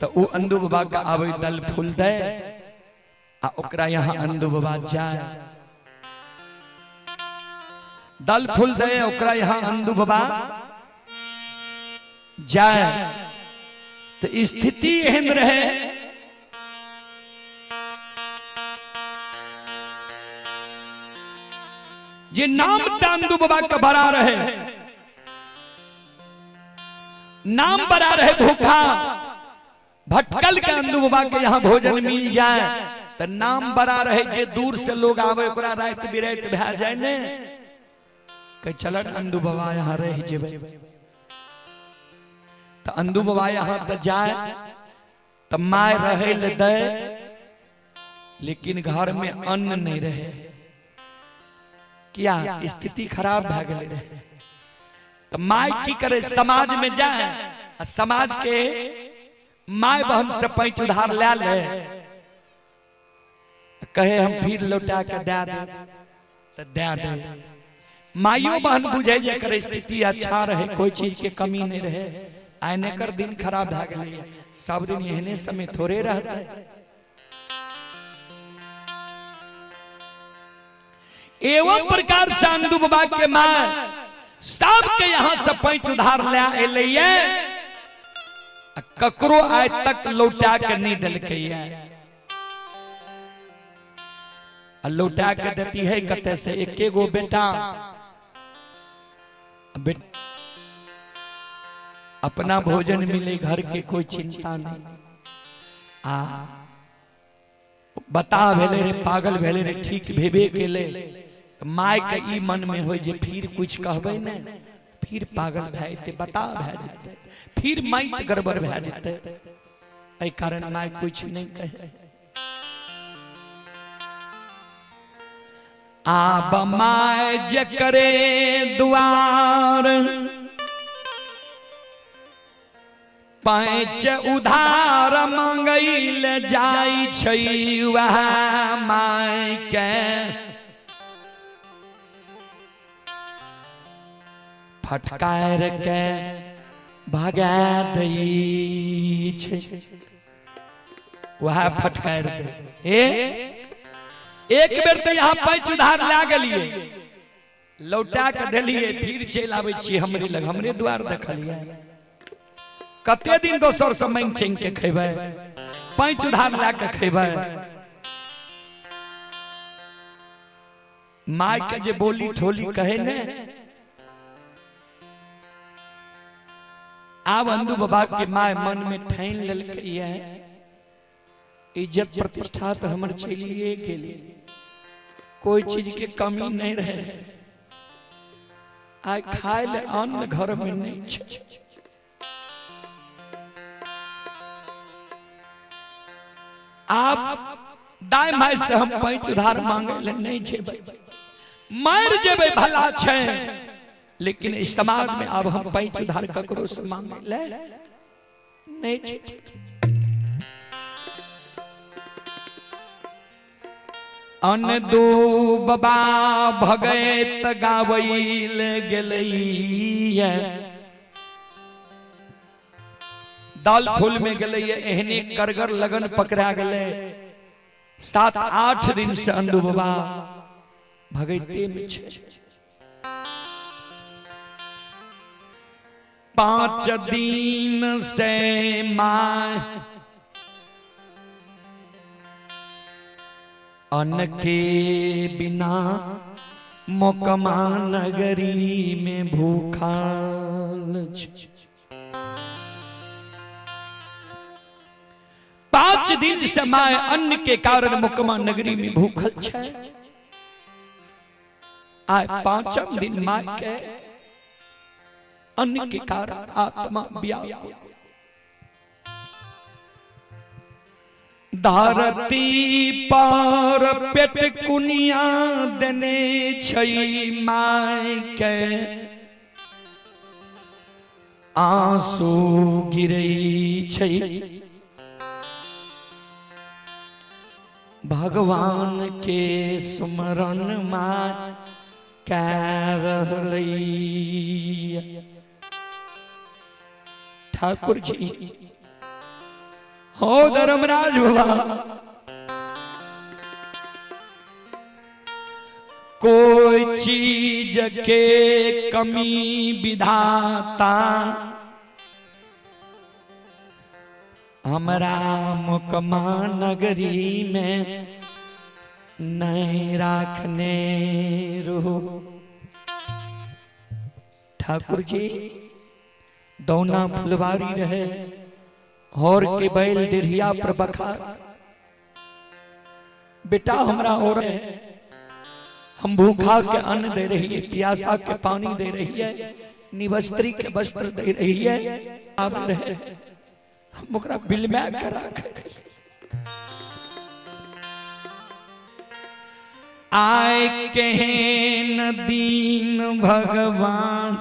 तो वो अंधु बाबा का आवे दल फूल दे आ ओकरा यहाँ अंधु बाबा जाए, दल फूल दे ओकरा यहाँ अंधु बाबा जाए। तो स्थिति एहन रहे जे नाम टांदू बाबा का बड़ा रहे, नाम बड़ा रहे भूखा भटकल के अंदू बाबा के यहाँ भोजन मिल जाए तो नाम बड़ा रहे। जे दूर से लोग आवे ओकरा रात बिरात भै जाए ने के चलन अंदू बाबा यहाँ रह जेबे तो अंदू बाबा यहाँ तो जाए तो माय रहे ले दे, लेकिन घर में अन्न नहीं रहे। क्या स्थिति खराब भै गए रहे तो माय की करे, समाज में जाए, समाज के माय बहन से पैंच उधार ले ले, कहे हम फिर लौटा के दे दे तो दे दे। माइयो बहन बुझे जे करे स्थिति अच्छा रहे, कोई चीज के कमी नहीं रहे, आने कर दिन खराब भै गए, सब दिन एहने समय थोड़े रहते। एवं प्रकार से अंदू बाबा के माय सब के यहाँ से पैंच उधार ले अलिए, ककरो आज तक लौटा के नहीं दिलके, लौटा के देती है कते से एके गो बेटा अपना भोजन मिले, घर के कोई चिंता नहीं। बता भेले रे, पागल भेले रे, ठीक भेबे के ले माय के ई मन में हो जे फिर कुछ कहबे ने फिर पागल भै जेते, बता भै जेते, फिर माइत गड़बड़ भै जेते, एहि कारण माय कुछ नहीं कहे। आब माय जे करे दुआर पैंच उधार मांगैल जाई छै, वह माय के फटकार के भगा दै छै। वह फटकार दे एक बेर तो यहाँ पैंच उधार ला गेलिए, लौटा के देलिए, फिर चल आबै छी हमरे लग, हमरे द्वार देखलिए। कते दिन दोसर से मांग चैंग के खेबै, पैंच उधार ला के खेबै। माय के जे बोली ठोली कहे ने, आब अंदू बाबा के माय मन में ठान लेलकै, इज्जत प्रतिष्ठा तो हमर चलिए गेली, कोई चीज के कमी नहीं रहे। आइ खाए ले अन्न घर में नहीं छै, आप दाई माय से हम पैंच उधार मांगे ले नहीं जेबै, मार जेबै भला छै, लेकिन इस समाज में अब हम पैंच उधार ककरो से मांगे ले नहीं छै। अंदू बाबा भगैत गावैल गेलैया, दल फूल में गेलैया, एहने करगर लगन पकड़ा गेलै। 7-8 दिन से अंदू बाबा भगैते में छै। 5 दिन से माय अन्न के बिना मोकमा नगरी में भूखाल छै। 5 दिन से माय अन्न के कारण मोकमा नगरी में भूखल छै। आय 5म दिन माय के अन्न के कारण आत्मा व्याकुल। धरती पर पेट कुनिया देने छै माय के, आंसू गिरै छै। भगवान के सुमरन माय कह रहलै। ठाकुर जी हो धर्मराज बाबा, कोई चीज के कमी विधाता हमरा मोकमा नगरी में नहीं राखने रूह। ठाकुर जी दौना फुलवारी रहे और के बैल डिरिया पर बखा। बेटा हमरा और हम भूखा के अन्न दे रही है, प्यासा के पानी दे रही है, निवस्त्री के वस्त्र दे रही है, आप रहे हम ओकरा बिल में करा कर आए केहन दीन भगवान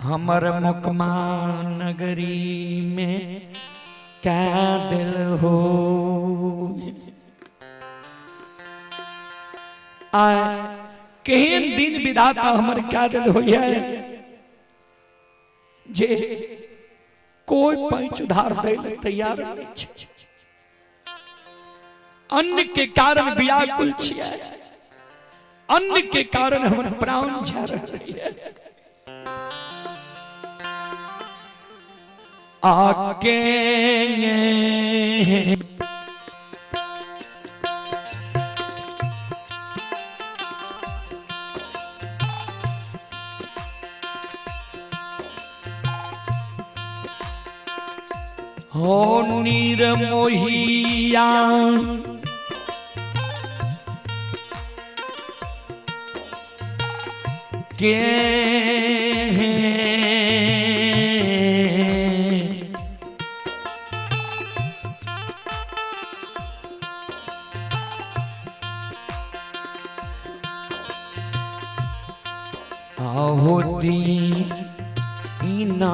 हमर मुकमा नगरी में क्या दिल हो। आए केहन दिन विधाता हमर क्या दिल हो जे कोई पैंच उधार दे तैयार नहीं छे। अन्न के कारण व्याकुल छियै, अन्न के कारण हमर प्राण झा रही है। आके हो निर्मोहिया के होती ना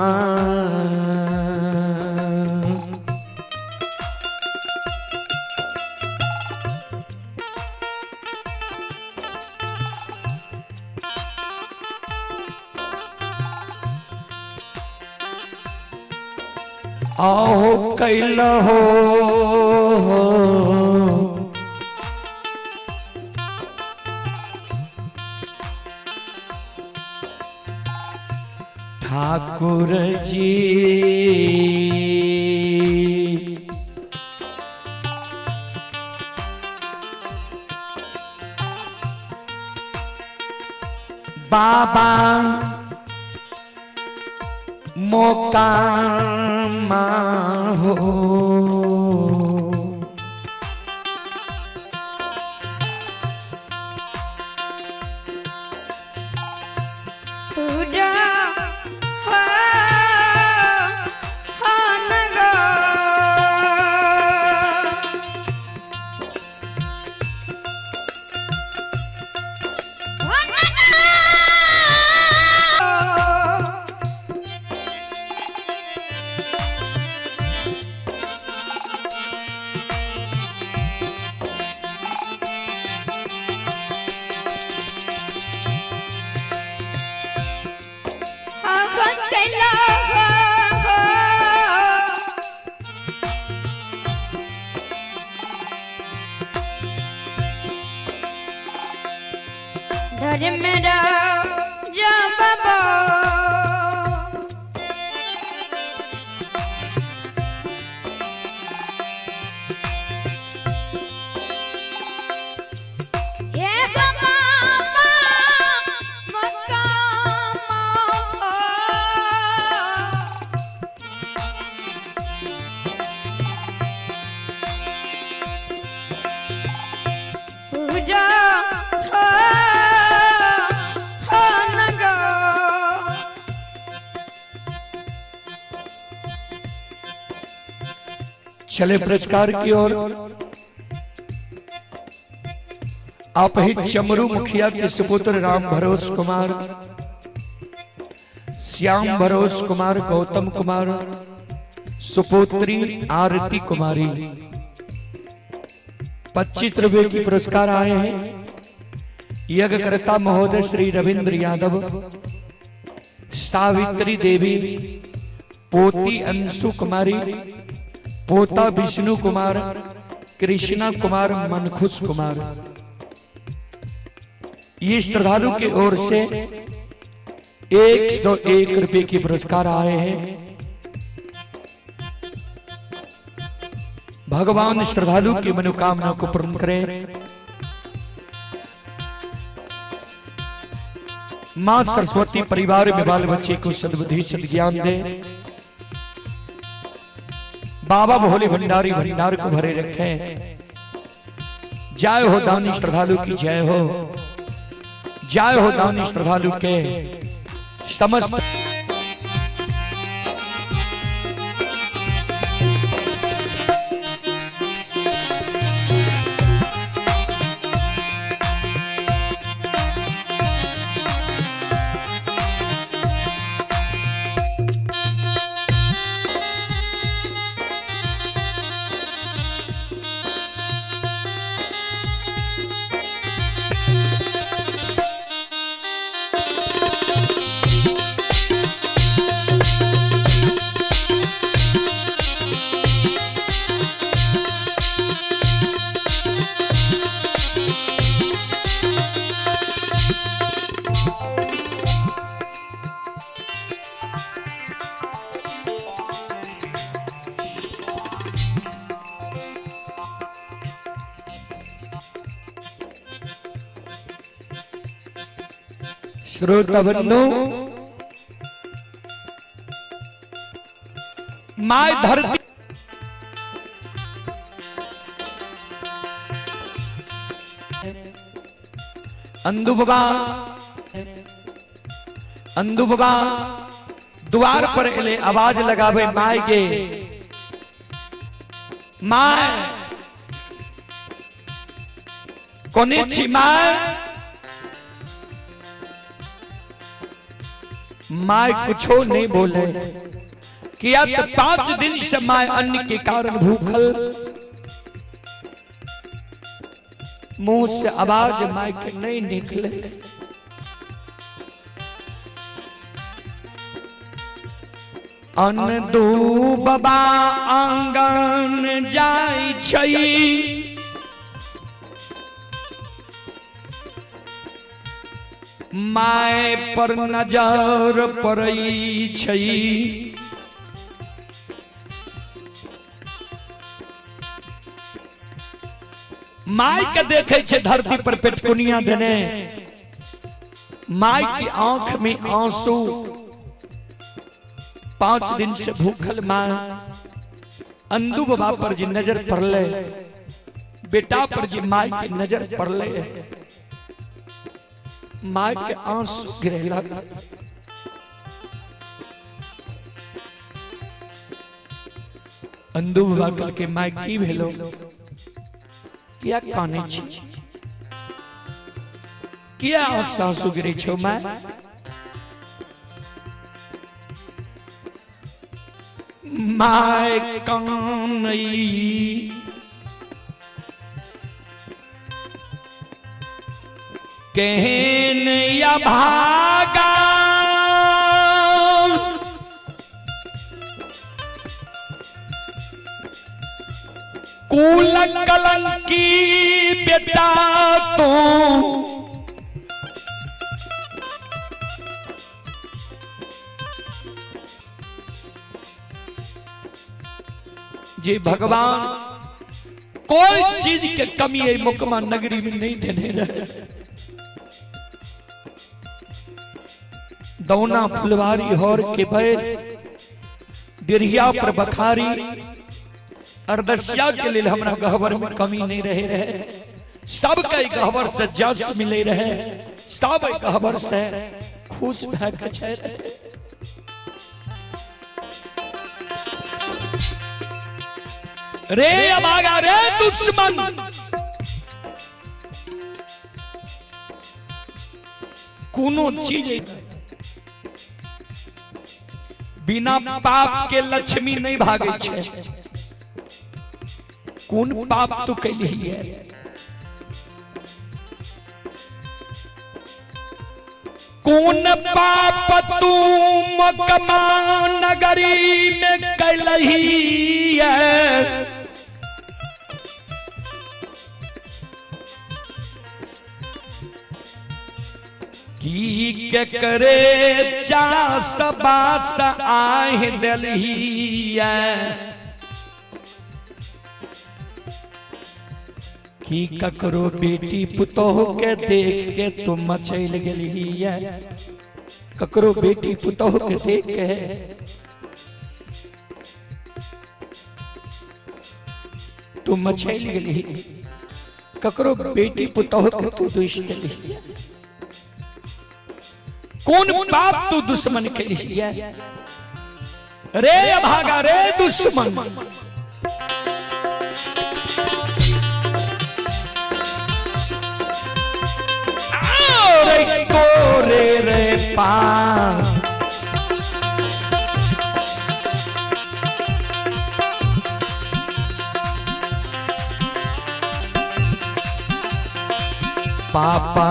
आओ कैल हो ठाकुर जी बाबा मोकामा हो पूजा नगा धर्म राजा बाबा ये बाबा पूजा चले पुरस्कार की ओर। आप ही चमरू मुखिया के सुपुत्र राम भरोस कुमार, श्याम भरोस कुमार, गौतम कुमार, सुपुत्री आरती कुमारी 25 रुपए की पुरस्कार आए हैं। यज्ञकर्ता महोदय श्री रविंद्र यादव, सावित्री देवी, पोती अंशु कुमारी, पोता विष्णु कुमार, कृष्णा कुमार, मनखुश कुमार। ये श्रद्धालु की ओर से 101 रुपए की पुरस्कार आए हैं। भगवान श्रद्धालु की मनोकामना को पूर्ण करे। मां सरस्वती परिवार में बाल बच्चे को सद्बुद्धि सद्ज्ञान दे। बाबा भोले भंडारी भंडार को भरे रखे। जय हो दानी श्रद्धालु की जय हो। जय हो दानी श्रद्धालु के समस्त। श्रोता बंधु, माय धरती अंधु बाबा द्वार पर एले आवाज लगावे माय के। माय कोने छी माय। माय कुछो नहीं बोले। किया तो 5 दिन से माय अन्न के कारण भूखल। मुंह से आवाज माय के नहीं निकले। अन्न दूबबा आंगन जाय छै। माय पर नजर पड़ै छै। माय के देखे छै धरती पर पेटकुनिया देने। माय की आंख में आंसू। 5 दिन से भूखल मां। अंधु बाबा पर जी नजर पड़ले। बेटा पर जी माय की नजर पड़ले। माय के आंसू गिरे लगा। अंधु बाबा कल के माय की भेलो। किया काने छी। किया आंख से आंसू गिरे छो माय। माय कानई कहन या भागा। कुल कलंकी बेटा तो जी भगवान कोई चीज के कमी है मुकमा नगरी में नहीं देने रहे। दौना फुलवारी हौर के बैल बिरहिया पर बखारी। अर्दस्या के लिए हमरा गहवर में कमी नहीं रहे। सब के गहवर से जस मिले रहे। सब गहवर से खुश भए के छै रहे। रे अभागा रे दुश्मन। कोनो चीज बिना पाप के लक्ष्मी नहीं भागे छे। कौन पाप तो कैली है। कौन पाप तुम कमा नगरी में कैलही है। की के करे चास बास आह दिलही है। कि ककरो बेटी पुतोह के देख के तुम मचल गेली है, ककरो बेटी पुतोह के देख के तुम मचल गेली, ककरो बेटी पुतोह के तू दुश्मन देली, कौन बाप तू दुश्मन के लिए रे अभागा रे दुश्मन। रे रे पान पापा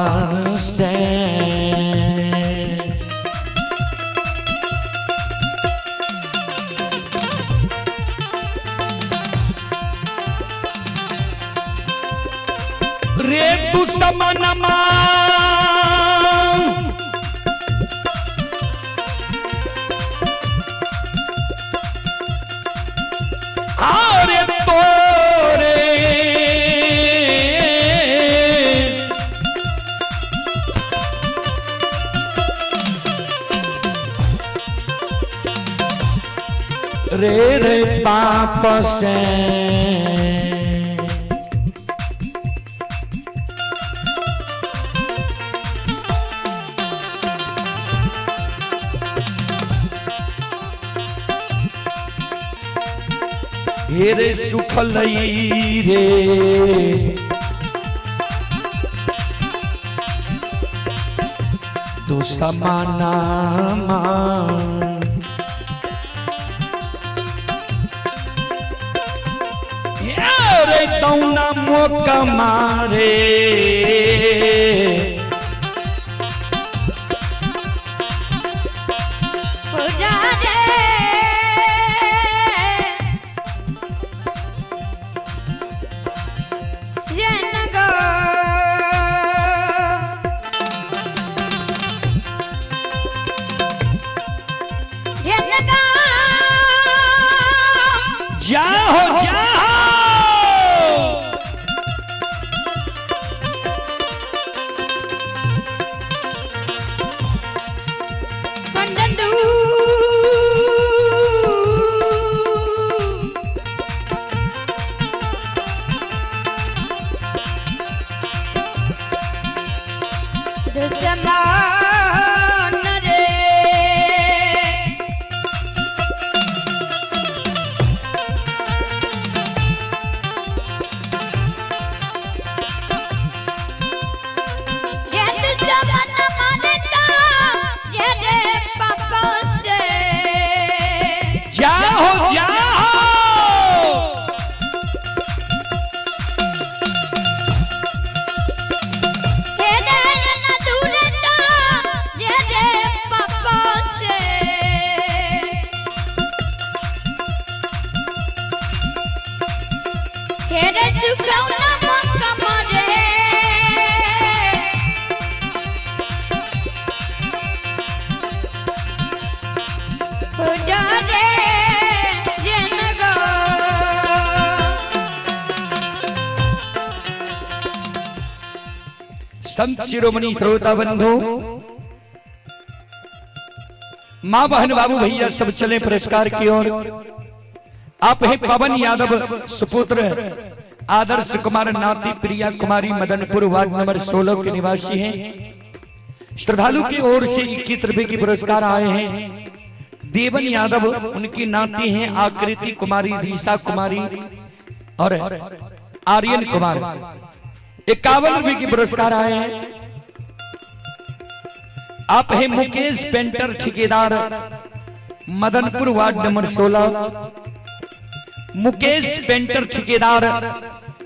से रे दुश्मन रे रे पाप से रे सुखलई रे दुश्मना तौना मोक मारे जाओ जाओ संत शिरोमणि श्रोता बंधु, मां बहन बाबू भैया सब चले पुरस्कार की ओर। आप हैं पवन यादव सुपुत्र आदर्श कुमार नाती प्रिया कुमारी मदनपुर वार्ड नंबर 16 के निवासी हैं। श्रद्धालु की ओर से 21 रुपए की पुरस्कार आए हैं। देवन यादव उनकी नाती हैं आकृति कुमारी, रीसा कुमारी और आर्यन कुमार 51 रुपए की पुरस्कार आए हैं। आप हैं मुकेश पेंटर ठेकेदार Madanpur ward number 16। Mukesh painter ठेकेदार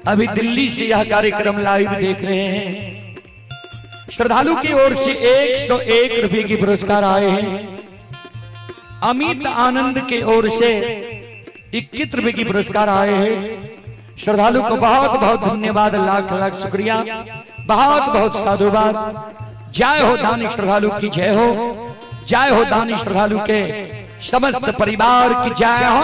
अभी दिल्ली से यह कार्यक्रम लाइव देख रहे हैं। श्रद्धालु की ओर से 101 रुपए की पुरस्कार आए हैं। अमित आनंद के ओर से 21 रुपए की पुरस्कार आए हैं। श्रद्धालु को बहुत बहुत धन्यवाद, लाख लाख शुक्रिया, बहुत बहुत साधुवाद। जय हो दानी श्रद्धालु की जय हो, जय हो दानी श्रद्धालु के समस्त परिवार की जय हो।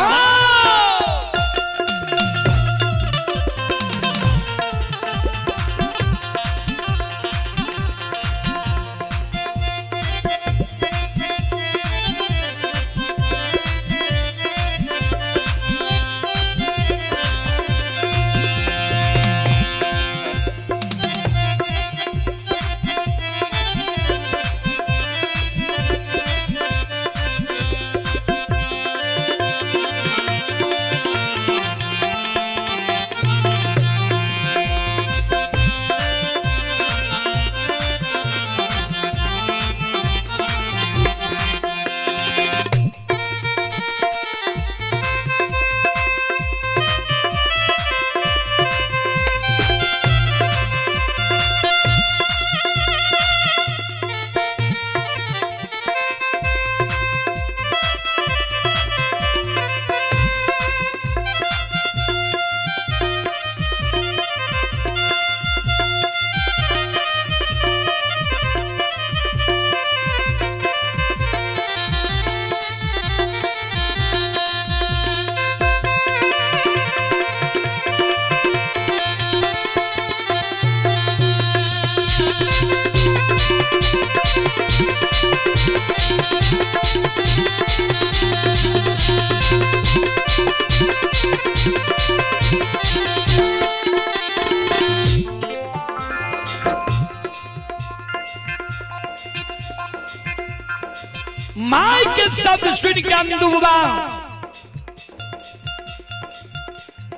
सुन के अंदुबा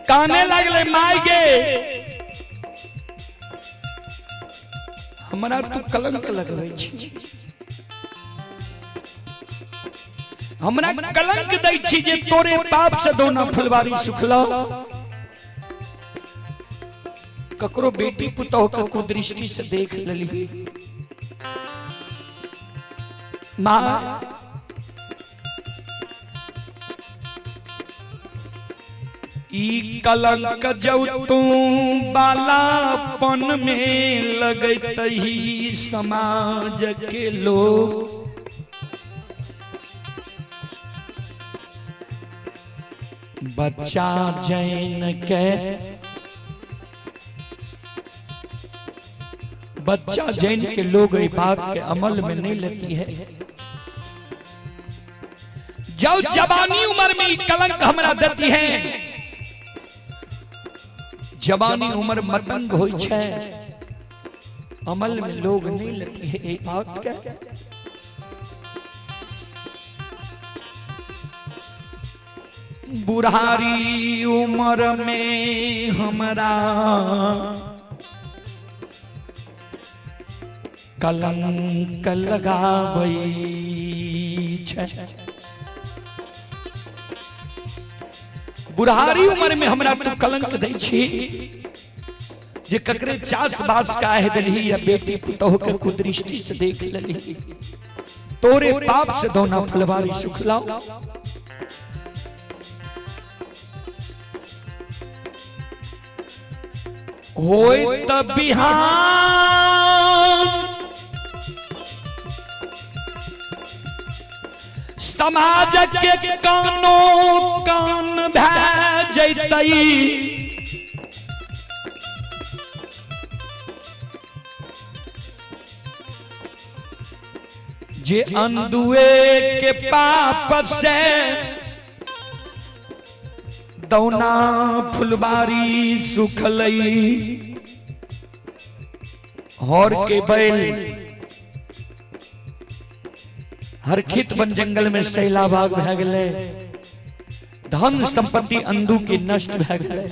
काने लगले माई गे हमरा तू कलंक लगबै छी, हमरा कलंक दै छी जे तोरे पाप से दोना फुलवारी सुखलो। ककरो बेटी पुतोह के कुदृष्टि से देख लेली माँ, ई कलंक जब तू बालापन में लगत ही समाज के लोग बच्चा जैन के बच्चा जैन के लोग इस बात के अमल में नहीं लेती है। जब जवानी उम्र में कलंक हमरा देती है, जवानी उम्र मतंग होई छे, अमल में लोग नहीं लेती है इस बात के। बुढ़ारी उम्र में हमरा कलंक लगाबै छे, बुढ़ारी उम्र में हमरा तू कलंक दै छी जे ककरे चास बास काहे देलही या बेटी पुतोह के कुदृष्टि से देख लेली, तोरे पाप से दोना फुलवारी सुखला। होय त बिहान समाज के कानो कान भै जैतई, जे अंधुए के पाप से दौना फुलबारी सुखलई। हर के बैल हर खेत बन जंगल में सैलाबाग भै गेलै, धन संपत्ति अंधु के नष्ट भै गेलै।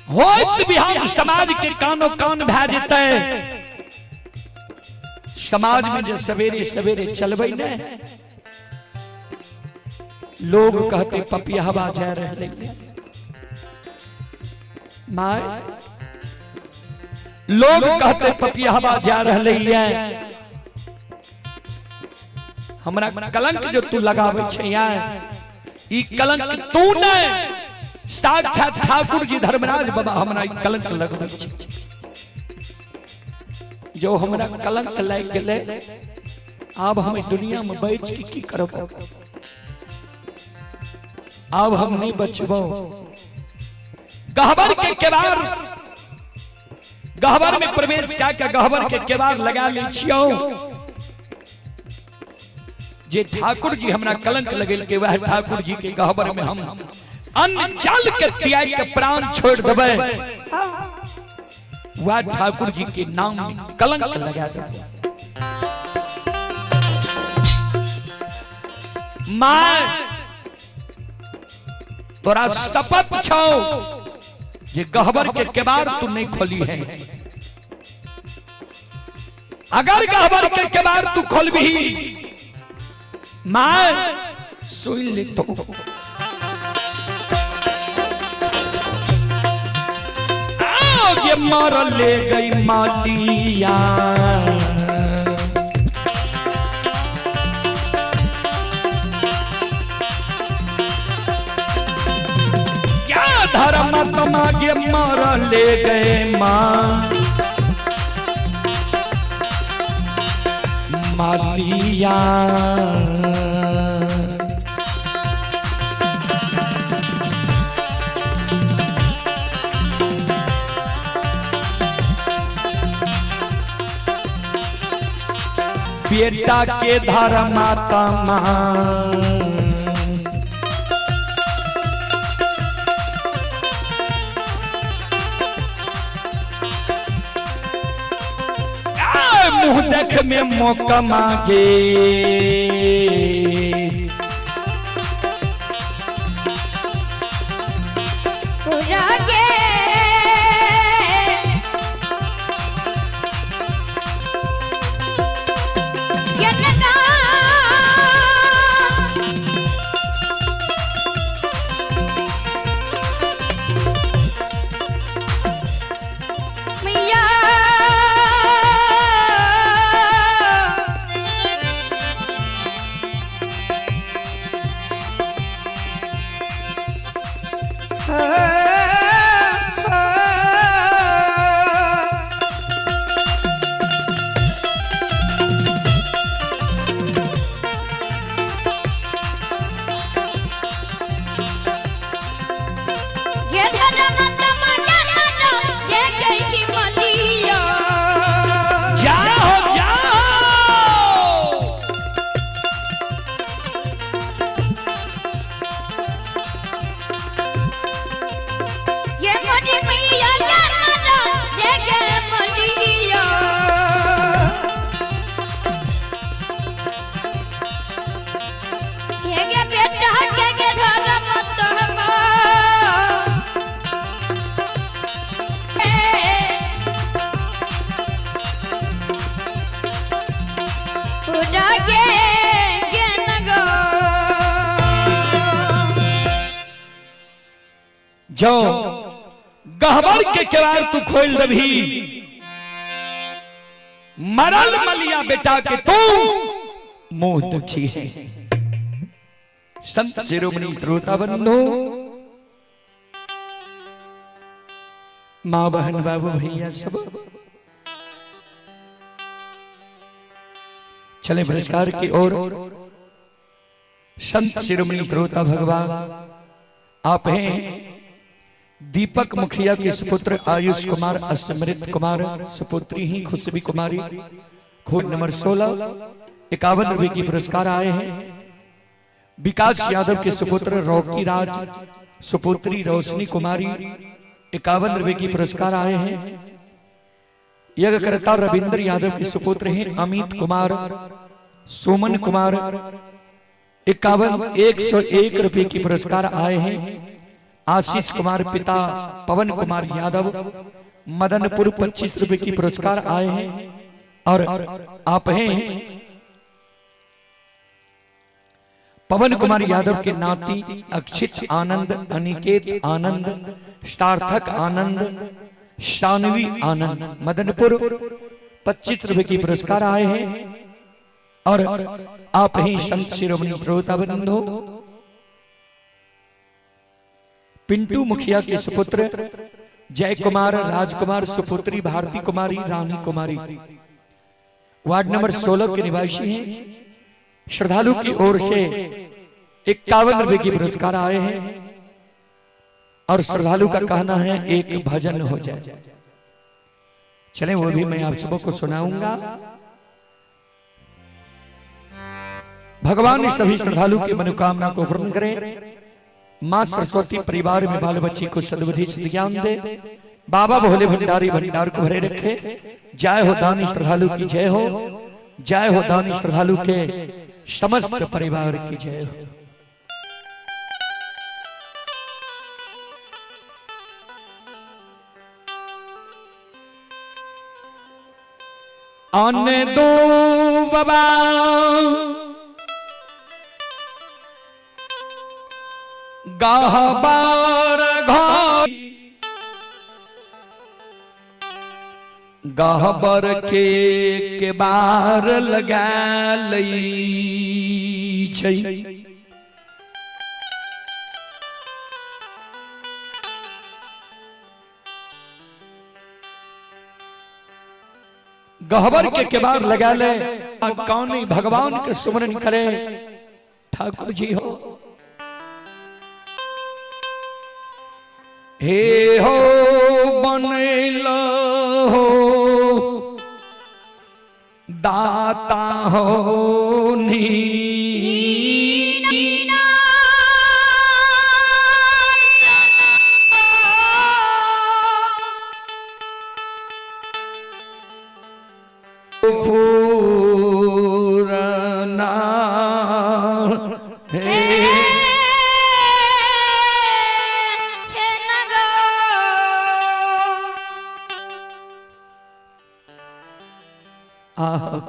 होइत बिहान समाज के कानो कान भै जेतै, समाज में जे सवेरे सवेरे चलबै ने, लोग कहते पपियावा जा रहे माय, लोग कहते पपियावा जा रहे हैं। हमरा कलंक जो तू लगावे छे यार, ई कलंक तू ने, साक्षात ठाकुर जी धर्मराज बाबा हमरा ई कलंक लगबै छे। जो हमरा कलंक लग गेलै, अब हम दुनिया में बैठ के की करब, अब हम नहीं बचबो। गहबर के केवार, गहबर में प्रवेश क्या के गहबर के केवार लगा ले छियो, जे ठाकुर जी हमरा कलंक लगेल के वह ठाकुर जी के गहबर में हम अन्न जल के त्याग के प्राण छोड़ देबै, वह ठाकुर जी के नाम में कलंक लगा देबै। मां तोरा शपथ छौ जे गहबर के केवाड़ तू नहीं खोली है, अगर गहबर के केवाड़ तू खोलबी मां सुन ले तो ये मार ले गई माटिया, धर्म तमागे मार ले गए माँ मालिया। बेटा के धर्म तमा मुँह देख में मौका मांगे पुरागे यनगा मैया ये धर्म तमन्ना ये कहीं मलिया जाओ जाओ ये मनी मैया जाना ये के मलिया ये के बेटा के धर्म तमन्ना पुरागे यनगा जो गहबर के किरार तू खोल दभी मरल मलिया बेटा के तू मुंह दुखी है। संत शिरोमणि श्रोता बंधु माँ बहन बाबू भैया सब चले पुरस्कार की ओर। संत शिरोमणि श्रोता भगवान आप हैं दीपक मुखिया के सुपुत्र आयुष कुमार अस्मृत कुमार सुपुत्री ही खुशबी कुमारी खोज नंबर 16 51 रुपए की पुरस्कार आए हैं। विकास यादव के सुपुत्र रॉकी राज सुपुत्री रोशनी कुमारी 51 रुपए की पुरस्कार आए हैं। यज्ञकर्ता रविंद्र यादव के सुपुत्र हैं अमित कुमार सुमन कुमार 101 रुपए की पुरस्कार आए हैं। आशीष कुमार पिता पवन कुमार यादव मदनपुर 25 रुपए की पुरस्कार आए हैं। और आप हैं पवन कुमार यादव के नाती अक्षित आनंद अनिकेत आनंद सार्थक आनंद शानवी आनंद मदनपुर 25 रुपए की पुरस्कार आए हैं। और आप ही संत शिरोमणि श्रोता बंधु पिंटू मुखिया के सुपुत्र जय कुमार राजकुमार सुपुत्री भारती कुमारी रानी कुमारी वार्ड नंबर 16 के निवासी हैं। श्रद्धालु की ओर से 51 रुपए की पुरस्कार आए हैं। और श्रद्धालु का कहना है एक भजन हो जाए। चलें वो भी मैं आप सबको सुनाऊंगा। भगवान सभी श्रद्धालु की मनोकामना को पूर्ण करें। मां सरस्वती परिवार में बाल बच्ची को सद्बुद्धि ज्ञान दे। बाबा भोले भंडारी भंडार को भरे रखे। जय हो दानी श्रद्धालु की जय हो। जय हो दानी श्रद्धालु के समस्त परिवार की जय हो। आने दो बाबा गाहबार गाहबर के बार लगा लई छै। गहबर के केबार लगा ले कौन भगवान के सुमरन करे ठाकुर जी हो। हे हो बनैल हो दाता हो नी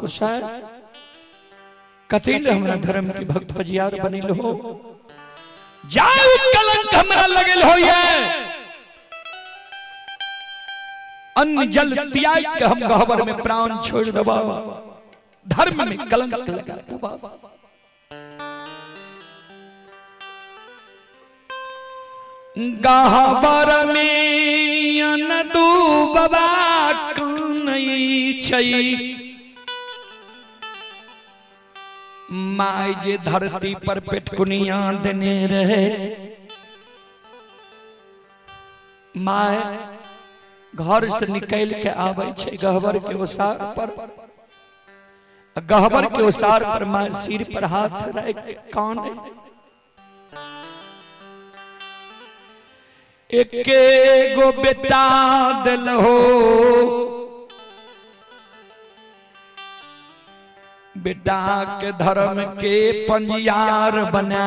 कुशा कथिल हमरा धर्म के भक्त पजियार बनिल हो जाओ कलंक हमरा लगल हो ये अन्न जल त्याग के हम गहवर में प्राण छोड़ दबा धर्म में कलंक लगा दबा गहवर में अन्न डूबबा कानई छई माय जे धरती पर पेटकुनिया देने रहे माय घर से निकल के आवे छे गहवर के ओसार पर गहवर के ओसार पर माय सिर पर हाथ रख के काने एके गो बेटा दिल हो बेटा के धर्म के पंजियार बना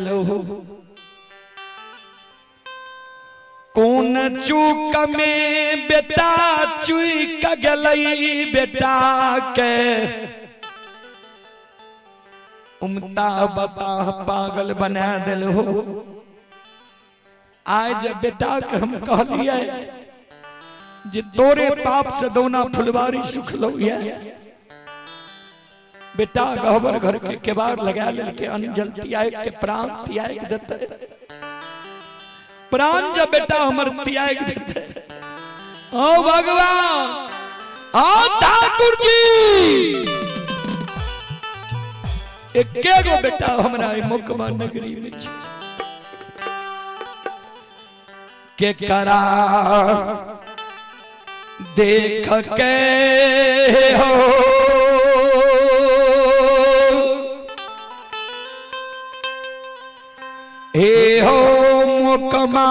लो कौन चूक में बेटा चूक गलई बेटा के उमता बता पागल बना दिल हो आज बेटा के हम कहलिए जे तोरे पाप से दोना फुलवारी सुख लो बेटा गहवर घर के केबार लगा लेके अंजल त्याग के प्राण त्याग देते प्राण जब बेटा हमर त्याग देते ओ भगवान ओ ठाकुर जी एके गो बेटा हमरा मुकमा नगरी में छै के करा देख के हो हे हो मुकमा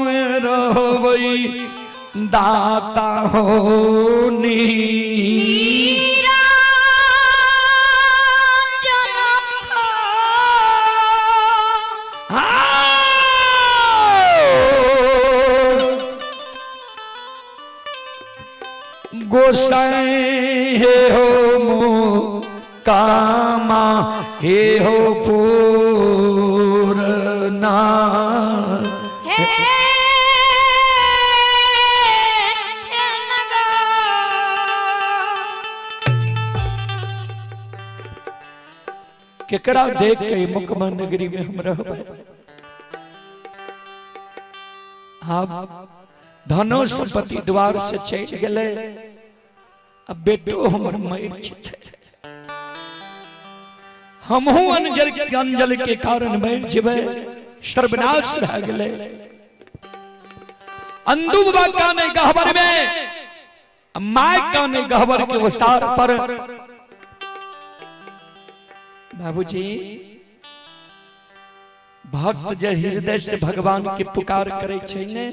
में रहबई दाता हो नीरा जनम हो गोसाई हे हो मुकमा हे हो पूरना हे केकरा देख के मुकमा नगरी में हम रहबे आप धनो संपत्ति द्वार से चल गए अब बेटो हमर मर छै हमहू अंजल के कारण मर जेबे सर्वनाश रह गए अंधु बाबा काने गहवर में माय काने गहवर के वसार पर बाबूजी भक्त जे हृदय से भगवान के पुकार करे छै ने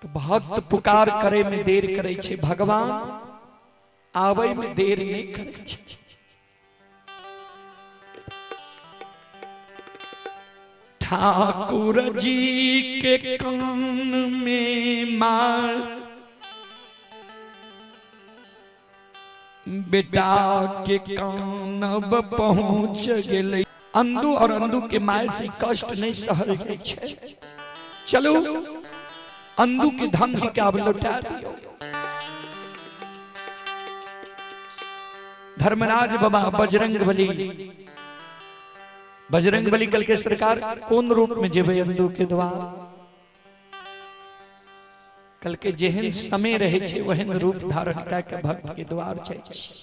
तो भक्त पुकार करे में देर करे छै भगवान आवे में देर नहीं करे छै ठाकुर जी के कान में मार बेटा के कान अब पहुंच गए अंधु और अंधु के माय से कष्ट नहीं सहल जाय छै चलो अंधु के धन से क्या लौटा दियो धर्मराज बाबा बजरंग बली कल के सरकार कौन रूप में जेबे अंधु के द्वार कल के जेहन समय रहे छे वहन रूप धारण के भक्त के द्वार जाय छै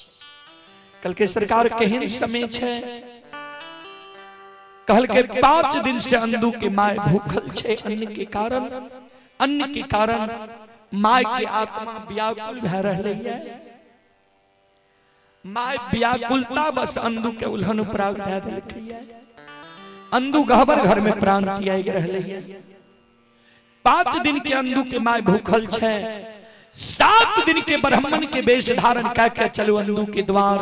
कल के सरकार केहन समय छे कहल के 5 दिन से अंधु के माय भूखल छे अन्न के कारण माय के आत्मा व्याकुल भ रहले है माय व्याकुलता बस अंधु के उल्हन प्राप्त दे देलकै है अंधु गहवर घर में प्राण त्याग रहले है 5 दिन के अंधु के माय भूखल छे 7 दिन के ब्राह्मण के वेश धारण करके चलो अंधु के द्वार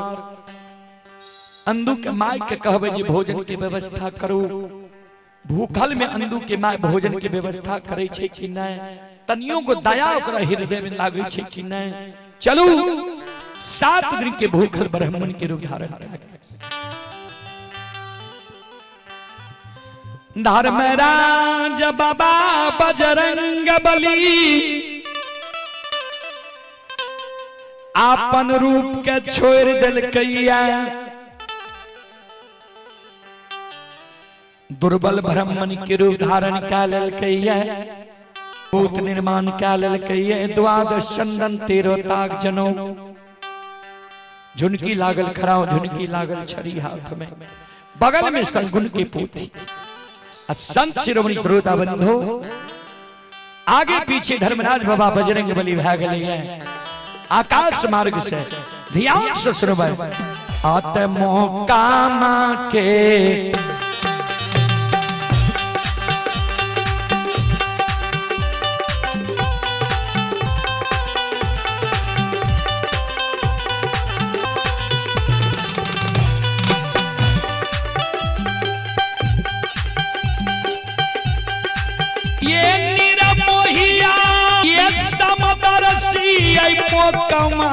अंधु के माय के कहबे जे भोजन के व्यवस्था करो भूखल में अंधु के माय भोजन के व्यवस्था करे छे कि नहीं तनियों को दया ओकरा हृदय में लागे छे कि नहीं चलो 7 दिन के भूखल ब्राह्मण के रूप धारण कर धर्मराज बाबा बजरंग बली आपन रूप के छोड़ दिल कैया दुर्बल ब्राह्मण के रूप धारण कर कैया भूत निर्माण कर कैया 12 चंदन 13 ताक जनो झुनकी लागल खराव झुनकी लागल छड़ी हाथ में बगल में संगुन की पोथी संत शिरोमणि श्रोता बंधु आगे पीछे धर्मराज बाबा बजरंग बली भाग लिए आकाश मार्ग से ध्यान से सुनबे आत्मो कामा के कमा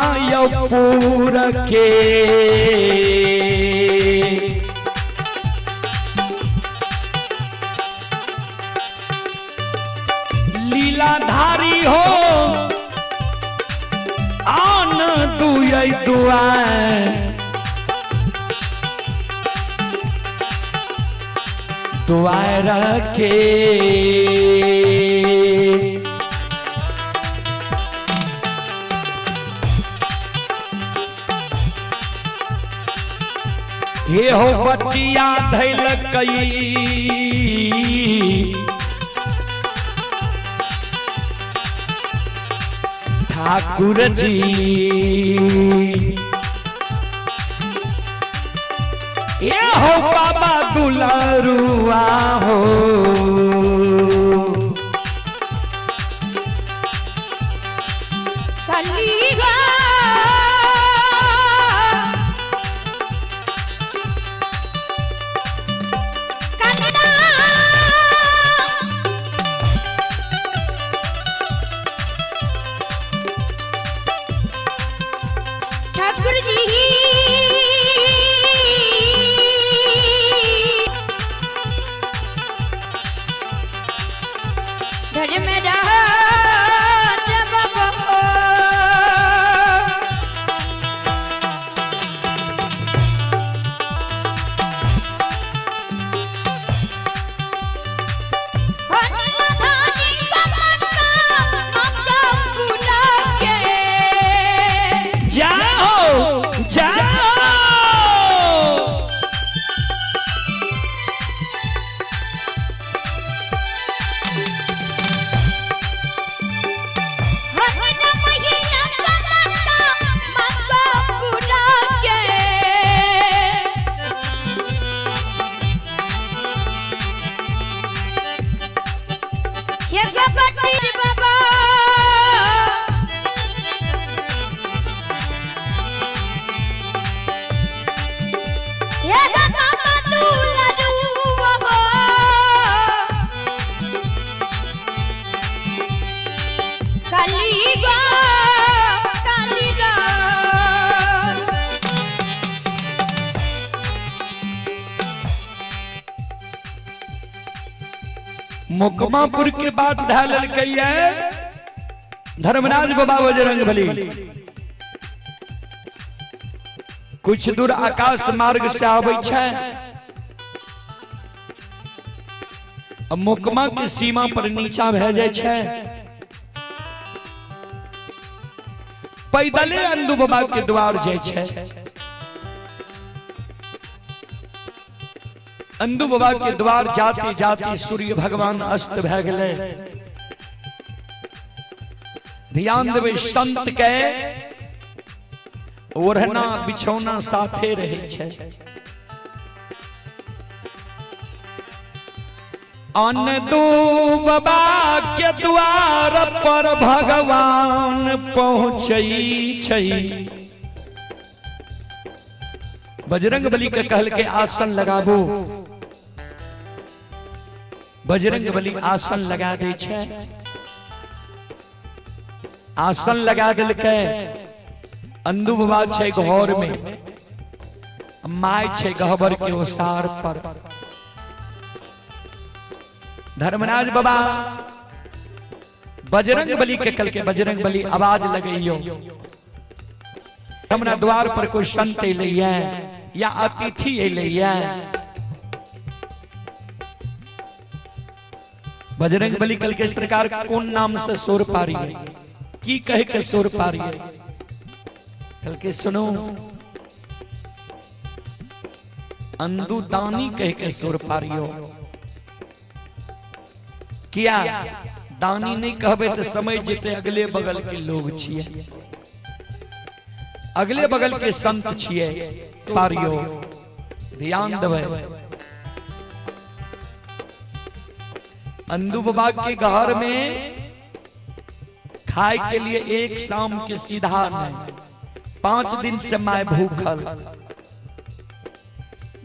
मायापुर के लीलाधारी हो आन दुआ दुआ रखे ये हो बटिया धैल कई ठाकुर जी ये हो बाबा दुलारुआ हो कलिगा कलिना ठाकुर जी मुकमापुर के बाद ढालल कई है धर्मराज बाबा बजरंग बली कुछ दूर आकाश मार्ग से आवे छे मुकमा के सीमा पर नीचा भे जाय छे पैदले अंदू बाबा के द्वार जाय छे अंदू बाबा के द्वार जाते जाते सूर्य भगवान अस्त भे गए ध्यान देवे संत के ओढ़ना बिछौना साथे रहे छे अंदू बाबा के द्वार पर भगवान पहुँचई छई बजरंग बली के कहल के आसन लगाबो। बजरंग बली आसन लगा दे छे। आसन लगा दिल के अंदू बाबा छे घर में, माय छे गहबर के ओसार पर। धर्मराज बाबा बजरंग बली के कल के बजरंग बली आवाज लगइयो, हमरा द्वार पर कोई संत अइलैया या अतिथि अइलैया। बजरंग बली कल के सरकार कौन नाम से सोर पारी है, की कहे के सोर पारी है? कल के सुनो, अंदू दानी कहे के सोर पारियो। किया दानी नहीं कहबे तो समझ जेते अगले बगल के लोग छिए, अगले बगल के संत छिए। पारियो ध्यान देवे। अंदू बाबा के घर में खाए के लिए एक शाम के सीधा नहीं, 5 दिन से मैं भूखल।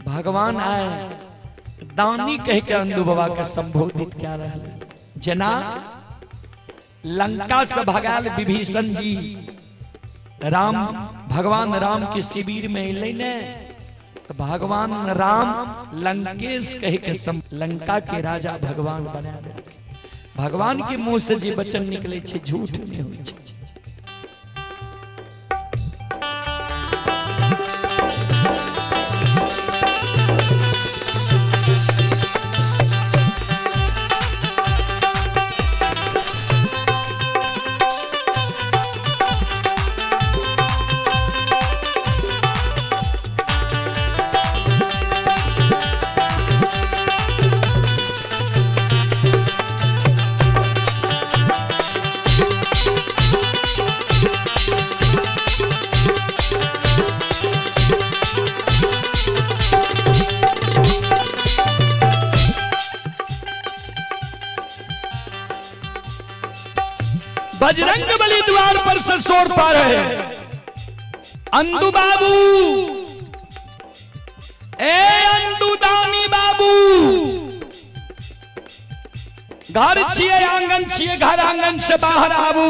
भगवान आए दानी कह के अंदू बाबा के संबोधित क्या रहे। जना लंका से भगाल विभीषण जी राम, भगवान राम के शिविर में अइले ने, तो भगवान राम लंकेश कह के लंका के राजा भगवान बना दे। भगवान के मुंह से जी वचन निकले छे झूठ नहीं होई छे। बजरंग बली द्वार पर से सोर पा रहे। अंदू बाबू, ए अंदू दानी बाबू, घर छिए आंगन छिए, घर आंगन से बाहर आबू,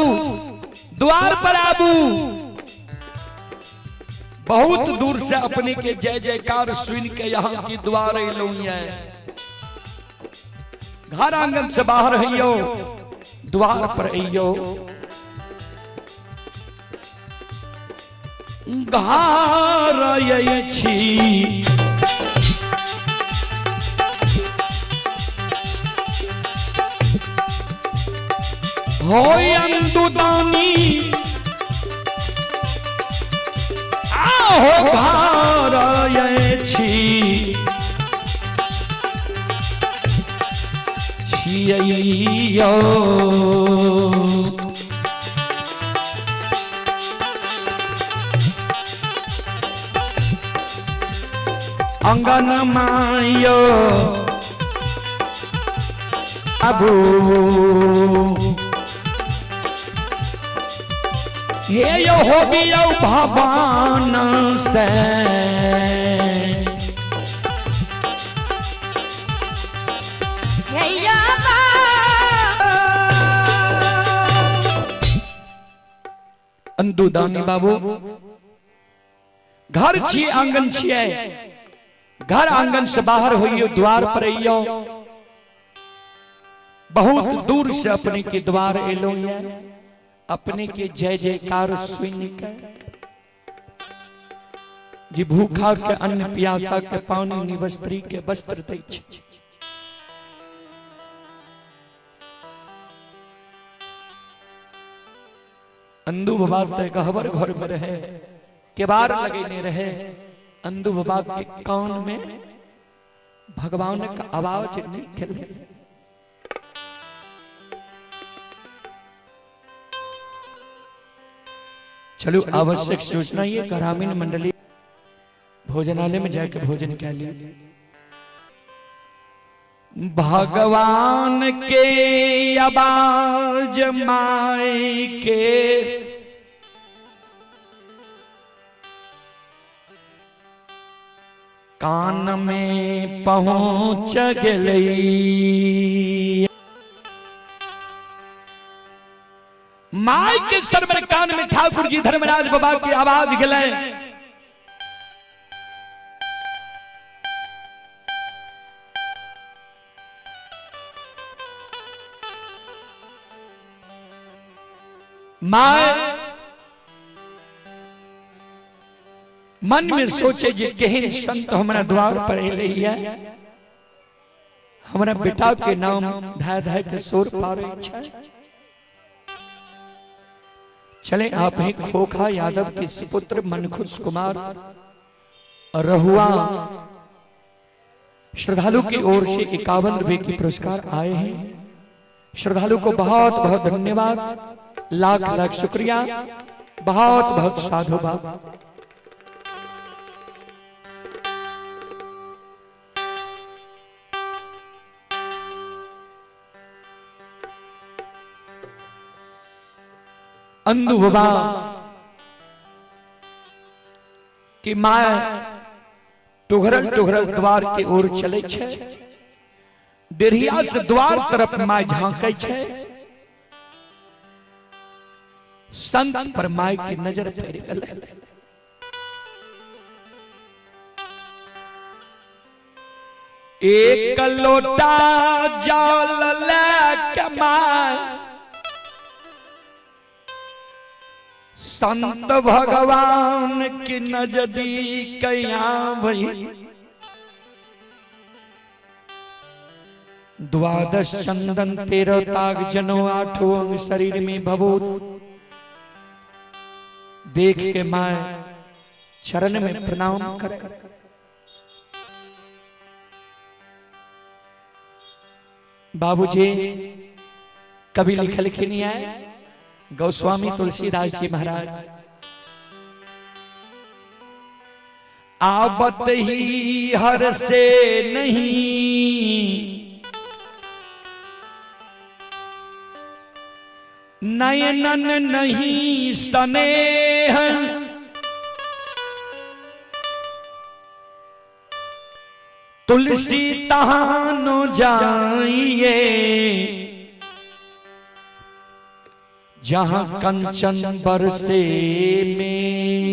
द्वार पर आबू। बहुत दूर से अपने के जय जयकार सुन के यहाँ की द्वार अइलौं। घर आंगन से बाहर हइयो, द्वार पर अइयो। घर आयै छी होय अंदू दानी, आहो घर आयै छी। छियैयो अंगन मायो अबू, हे यो हो बियो भगवान से। अंदू दानी बाबू, घर छिए आंगन छिए, घर आंगन से बाहर होइयो, द्वार पर अइयो। बहुत दूर से अपने के द्वार एलो, अपने के जय जयकार सुन के। जी भूखा के अन्न, प्यासा के पानी, निवस्त्री के वस्त्र दै छै। अंदू बाबा ते गहबर घर में रहे, केबार लगेने रहे। अंदू बाबा के कान में भगवान का आवाज नहीं खेले। चलो आवश्यक सूचना ये ग्रामीण मंडली भोजनालय में जाकर भोजन कर लिए। भगवान के आवाज माई के कान में पहुंच गई। माय के सरवर कान में ठाकुर जी धर्मराज बाबा की आवाज गले। माय मन में सोचे जे केहन संत हमारा द्वार पर रही है, हमारा बेटा के नाम धाय धाय के शोर पारे छै। चले आप हैं खोखा यादव के सुपुत्र मनखुश कुमार रहुआ श्रद्धालु की ओर से 51 रुपए की पुरस्कार आए हैं। श्रद्धालु को बहुत बहुत धन्यवाद, लाख लाख शुक्रिया, बहुत बहुत साधुवाद। अंधु बाबा की माय टुघरल टुघरल द्वार की ओर चले छे। डेढ़िया से द्वार तरफ माय झांके छे। संत पर माय की नजर पड़ गई। एक लोटा जल लेके माय संत भगवान की नजदीक भई। द्वादश चंदन 13 ताग जनो 8 अंग शरीर में भभूत देख के मां चरण में प्रणाम करे। बाबूजी कभी लिखा लिखी नहीं आए। गोस्वामी तुलसीदास जी महाराज आबत ही हर से नहीं, नयनन नहीं स्नेह, तुलसी तहानो जाइए, जहां कंचन बरसे में।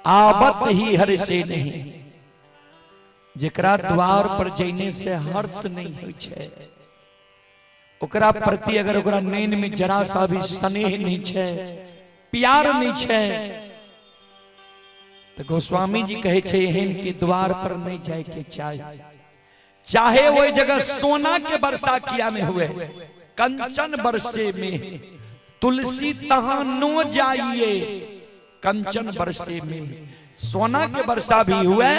आबत ही हर से नहीं, जेकरा द्वार पर जैने से हर्ष नहीं होइ छे, ओकरा प्रति अगर ओकरा नैन में जरा सा भी स्नेह नहीं छे, प्यार नहीं छे, तो गोस्वामी जी कहे छे एहन के द्वार पर नहीं जाए के चाहिए। चाहे वो जगह सोना के वर्षा किया में हुए, कंचन बरसे में, तुलसी तहां नो जाइए, कंचन बरसे में सोना के वर्षा भी हुए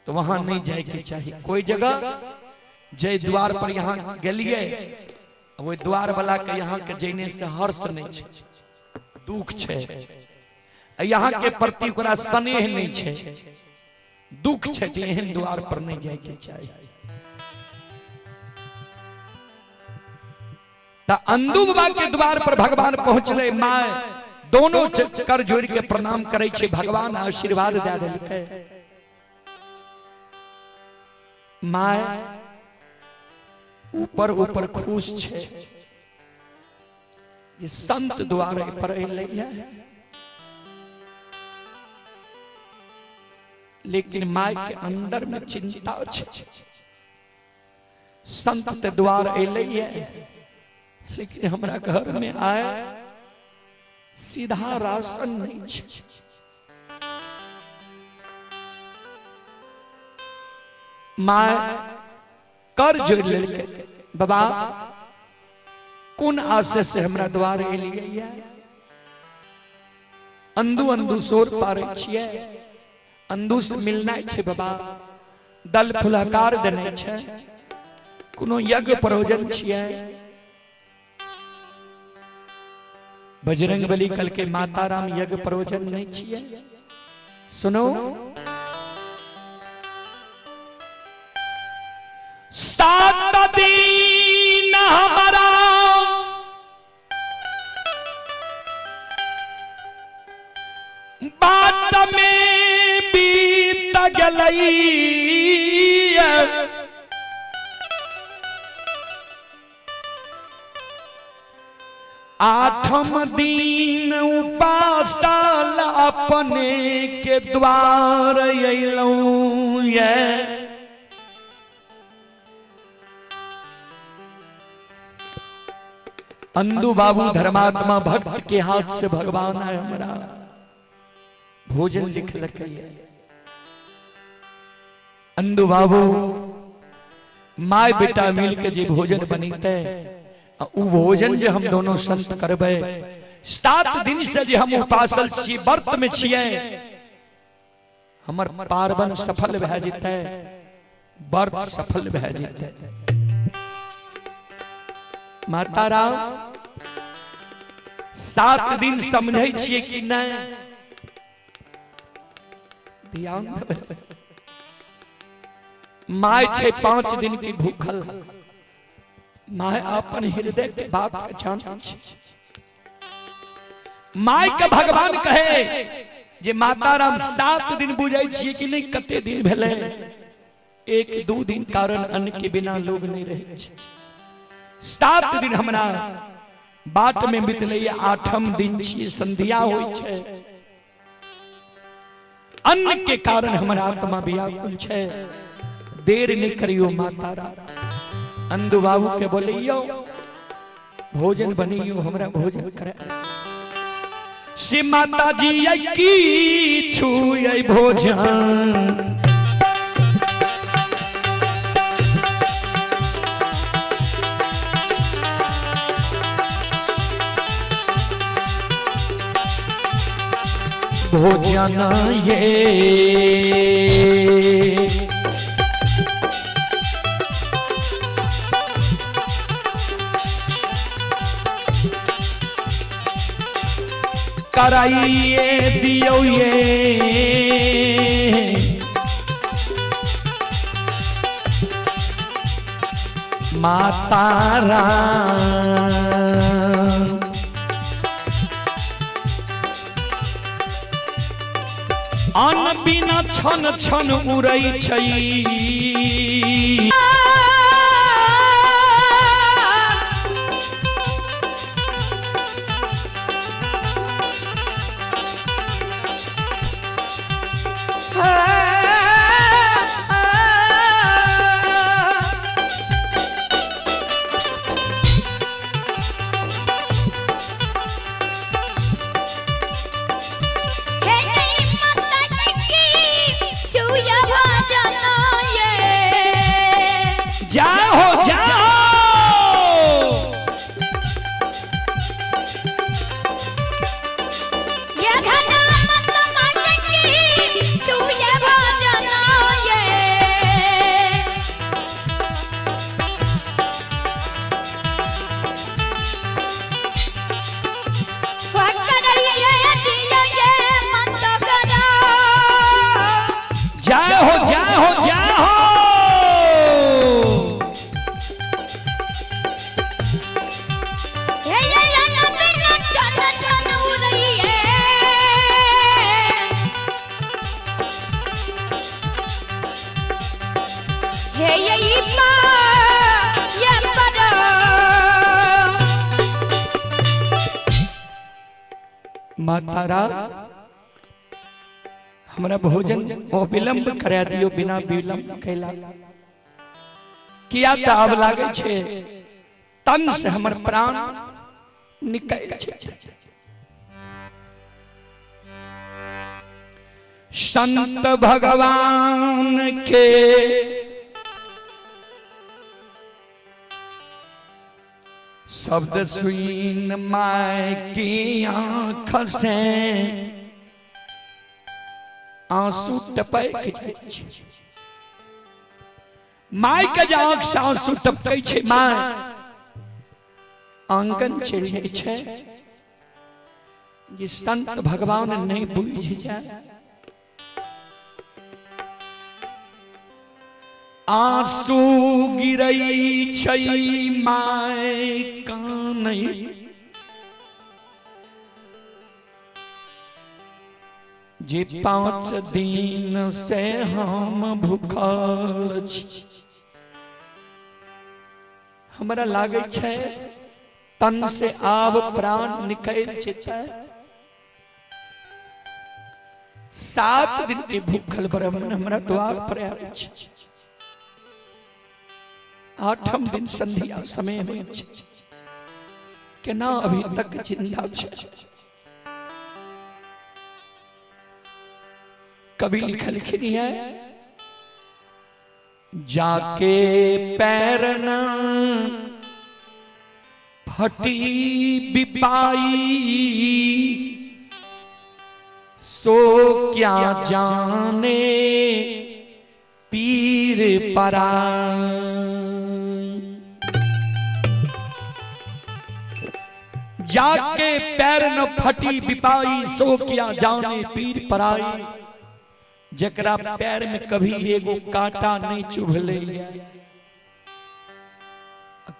तो वहां नहीं जाए के चाहिए। कोई जगह जय द्वार पर यहाँ गलिए, वो द्वार वाला के यहाँ के जैने से हर्ष नहीं छे, दुख छे, यहाँ के प्रति ओकरा स्नेह नहीं छे, दुख छे, एहन द्वार पर नहीं जाए के चाहिए। अंधु बाबा के द्वार पर भगवान पहुंचले। मां दोनों कर जोड़ के प्रणाम करे छे, भगवान आशीर्वाद दे देलकै। मां ऊपर ऊपर खुश छे, ये संत द्वार पर अइलै, लेकिन माय के अंदर में चिंता छे। संत ते द्वार अइलै, लेकिन हमरा घर में आए सीधा राशन नहीं छे। माय कर जोड़ लेलकै, बाबा कोन आशय से हमरा द्वार एलियै, अंधु अंधु शोर पारे छियै, अंधु से मिलना छे बाबा, दल फुलकार देने छे, कोनो यज्ञ प्रयोजन छियै। बजरंग बली कल के माता राम यज्ञ प्रयोजन नहीं छियै। सुनो, सात दिन हमारा बाट में बीत गलई आठम दिन उपासल अपने के द्वार अइलौं ये अंदू बाबू धर्मात्मा भक्त के हाथ से भगवान है हमारा भोजन लिख लगे। अंदू बाबू माय बेटा मिल के जे भोजन बनीते उ भोजन जे हम दोनों संत करबे 7 दिन से जे हम उपासल छी व्रत में छिए हमर पार्वन सफल भए जेते व्रत सफल भए जेते। माता राम 7 दिन समझे छिए कि नहीं ध्यान माय छे 5 दिन की भूखल माय अपन हृदय के बात के जान माय के भगवान कहे जे माता राम 7 दिन बुझे छिए कि नहीं कते दिन भेले 1-2 दिन कारण अन्न के बिना लोग नहीं रहे छे 7 दिन हमरा बाट में बितले 8म दिन छिए संध्या होय छे अन्न के कारण हमारा आत्मा व्याकुल छे देर नहीं करियो माता राम। अंदू बाबू के बोलियो भोजन बनियो हमरा भोजन करे से माता जी की छुए भोजन भोजन ये कराइए दियो ये माता राम अन्न बिना छन छन उड़ै छै माता राम हमरा भोजन ओ विलंब करा दियो बिना विलंब कैला किया त आब लागे छे तन से हमर प्राण निकल छे। संत भगवान के शब्द सुन माय की आंख से आंसू टपक माय के आंख से आंसू टपकै छै माय आंगन चल जाय छै ये संत भगवान नहीं बुझ जाए आंसू गिरई छै माय कानै जे 5 दिन से हम भूखल छी, हमरा लागे छे तन से आब प्राण निकल जेतै। 7 दिन के भूखल ब्राह्मण हमरा द्वार पर आयल छे। 8म दिन संध्या समय में छे, केना अभी तक जिंदा छे। कवि लिखलखिन है, जाके पैरन फटी बिपाई, सो क्या जाने पीर पराई। जाके पैरन फटी बिपाई, सो क्या जाने पीर पराई। जकरा पैर में कभी एगो कांटा नहीं चुभले,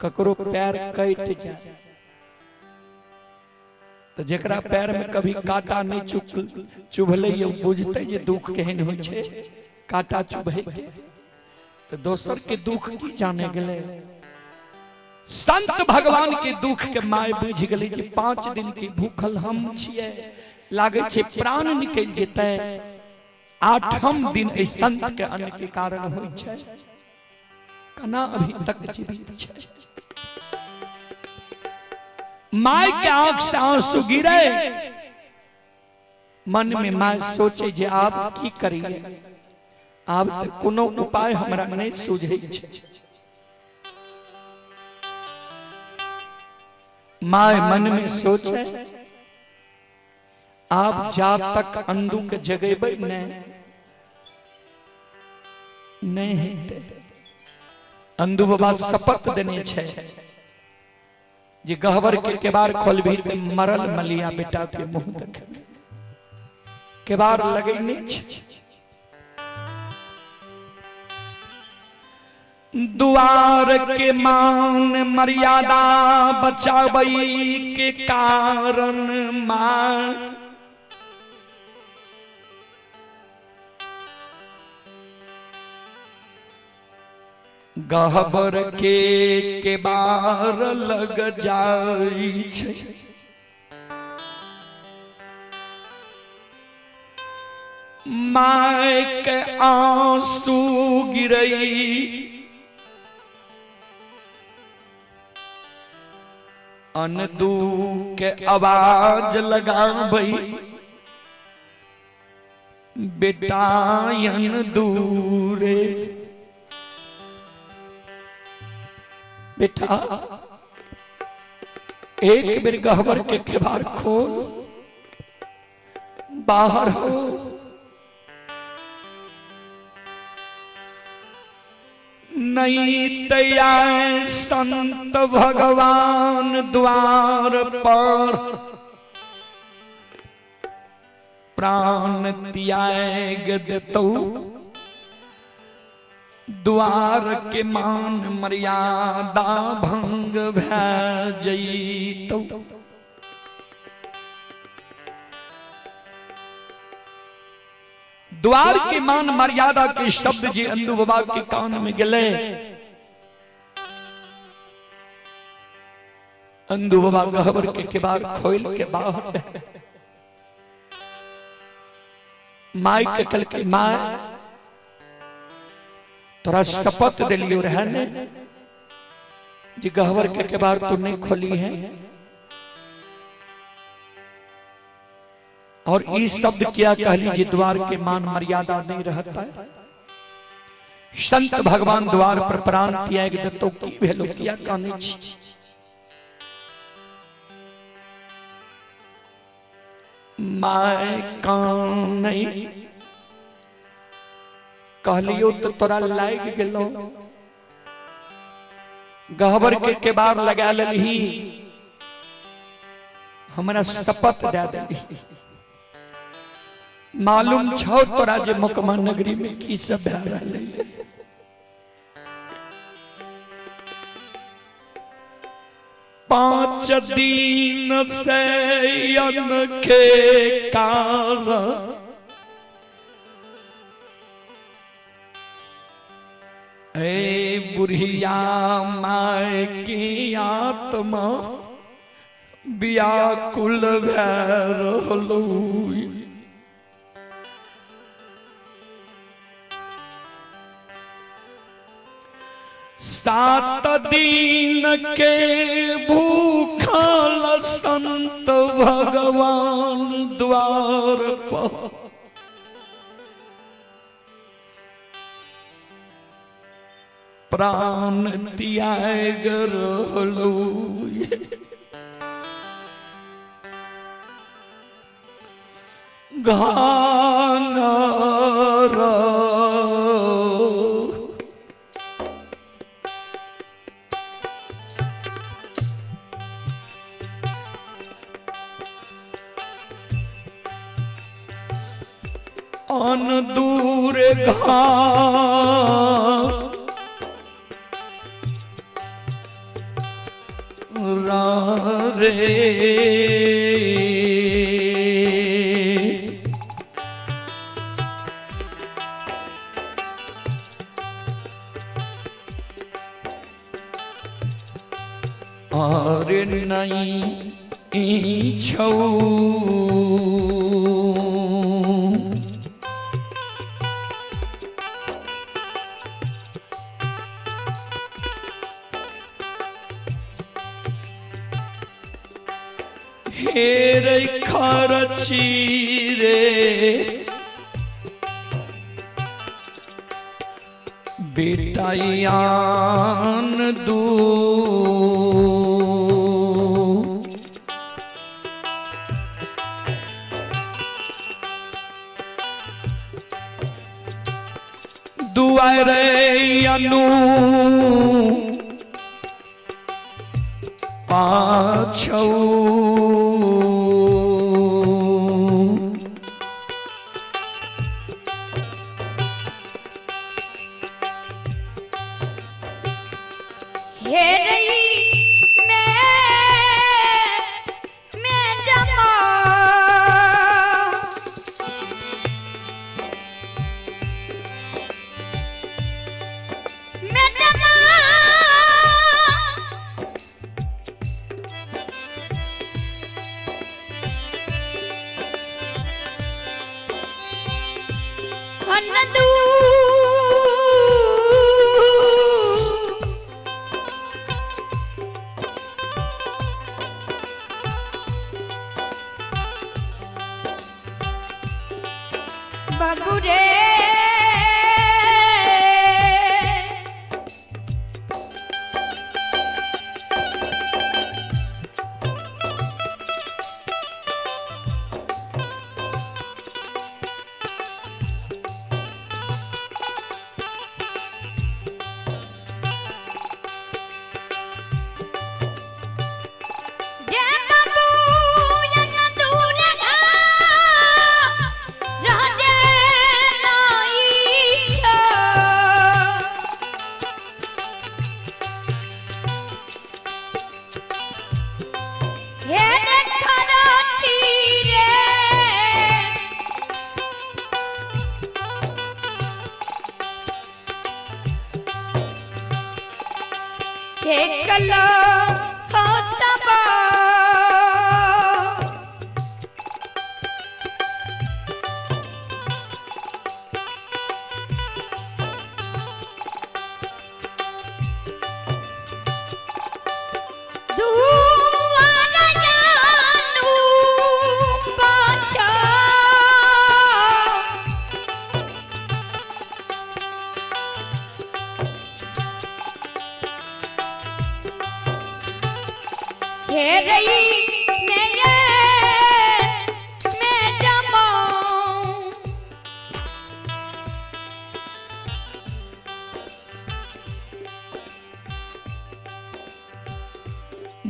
ककरो पैर कट जाए तो जकरा पैर में कभी कांटा नहीं चुभले बुझते जे दुख केहन होइ छे। कांटा चुभे के तो दोसर के दुख की जाने गेले। संत भगवान के दुख के माय बुझ गेले कि 5 दिन के भूखल हम छिए, लागे छे प्राण निकल जेतै। 8म दिन इस संत के अन्न के कारण होइ छे, कना अभी तक जीवित छे। माय के आंख से आंसू गिरे, मन में माय सोचे जे आब की करिए, आब तो कोनो उपाय हमरा नहीं सूझे छे। माय मन में सोचे आप जाब तक अंधु के जगेबै नहीं हेतै। अंधु बाबा शपथ देने छे जे गहवर के केबार खोलबी त मरल मलिया बेटा के मुंह देखबी। केबार लगैने छे, दुआर के मान मर्यादा बचावई के कारण मां गहबर के बार लग जाई छे। माय के आंसू गिरई, अनदू के आवाज लगाबई, बेटायन दूरे। बेटा एक बेर गहवर के केबार खोल, बाहर हो। नहीं तया संत भगवान द्वार पर, प्राण त्याग देतो। द्वार के मान मर्यादा भंग भै जइतो। द्वार के मान मर्यादा के शब्द जे अंधु बाबा के कान में गले, अंधु बाबा गहवर के केबार खोल के बाहर माय के कल के माय तोरा शपथ दिलियो रहने जी गहवर के केबार तू नहीं खोली है। और इस शब्द क्या कहली जी द्वार के मान मर्यादा नहीं रहता है। संत भगवान द्वार पर प्राण त्याग देतो की भेलो किया काने छी। माय कान नहीं कहलियो तो तोरा लाग गेलो, गहवर के केबार लगा लेली, हमरा शपथ दे देली। मालूम छो तोरा जे मुकमा नगरी में की सब भै रहले। पांच दिन से अनखे कारण बुढ़िया माय की आत्मा व्याकुल भैरलू। सात दिन के भूखल संत भगवान द्वार पर प्राण त्याग रहलू। घानर अन दूर रे और नहीं छौ हेरे खरची रे बेटायान दू दुआरे अनु पाछौ बाबू रे कलो होता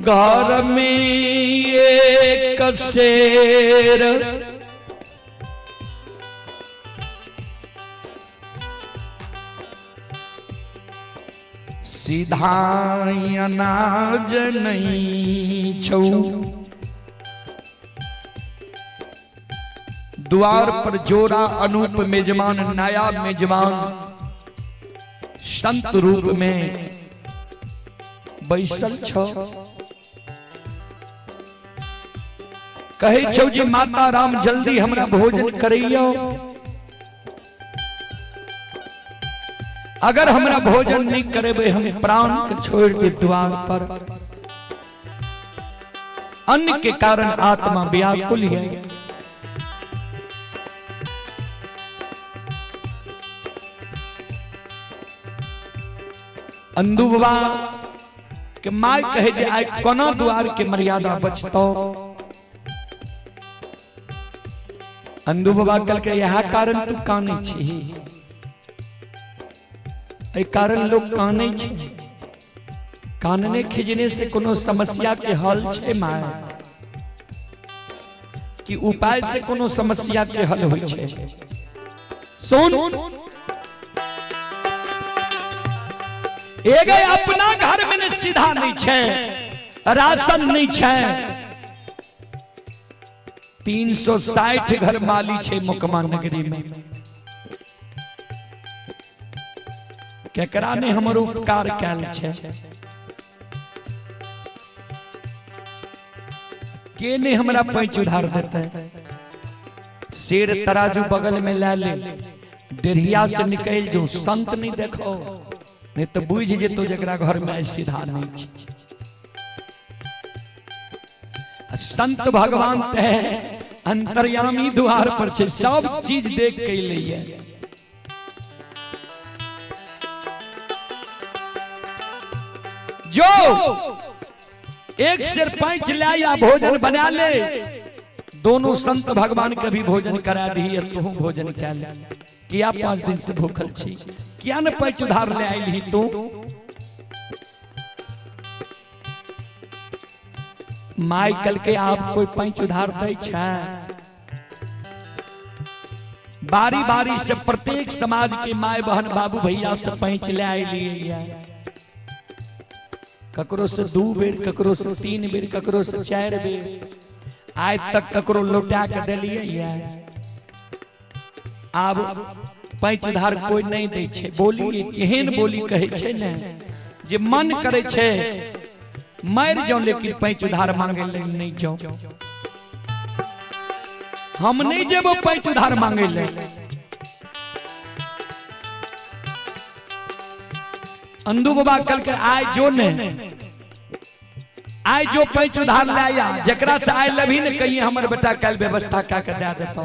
घर में एक शेर सीधा अनाज नहीं छौ। द्वार पर जोड़ा अनूप मेजबान नायाब मेजबान संत रूप में बैसल छो। कहे छो जी माता राम जल्दी हमरा भोजन करियो। अगर हमरा भोजन नहीं करेबे हम प्राण के छोड़ दे द्वार पर। अन्न के कारण आत्मा व्याकुल है। अंदू बाबा के माय कहे जे आइ कोना द्वार के मर्यादा बचतो। अंदू बाबा कल के यह कारण तू काने छी। ए कारण लोग काने छी। कानने खिजने से कोनो समस्या के हल छे माय कि उपाय से कोनो समस्या के हल होय छे। सुन एगे अपना घर में ने सीधा नहीं छे, राशन नहीं छे। 360 घर माली छे मुकमा नगरी में। केकरा ने हमर उपकार कैल छे। के ने हमरा पैंच उधार देते। शेर तराजू बगल में ला ले, डेढ़िया से निकल जो संत नहीं देखो, नहीं तो बुझ जे तो जकरा घर में सीधा नहीं छी। संत भगवान ते अंतर्यामी द्वार पर छे, सब चीज देख के लिए। जो एक सिर पैंच ले या भोजन बना ले, दोनों संत भगवान के भी भोजन करा दी। तू भोजन क्या ले किया 5 दिन से भूखल छी, क्या न पैंच उधार ले आई तू। माई कल के आप कोई पैंच उधार दे छा। बारी बारी से प्रत्येक समाज के माय बहन बाबू भैया से पैंच ले आई लिए। ककरो से 2 बेर, ककरो से 3 बेर, ककरो से 4 बेर, आज तक ककरो लौटा के दिलिए। आब पैंच उधार कोई नहीं दे छे। बोली एहन बोली कहे छे ने जे मन करे छे मर जाओ, लेकिन पैंच उधार मांगे ले नहीं जाओ। हम नहीं जेबो पैंच उधार मांगे ले। अंदू बाबा कल के आय जो ने आय जो पैंच उधार लाया, जकरा से आय लभी ने कहिए हमर बेटा कल व्यवस्था का के दे देता।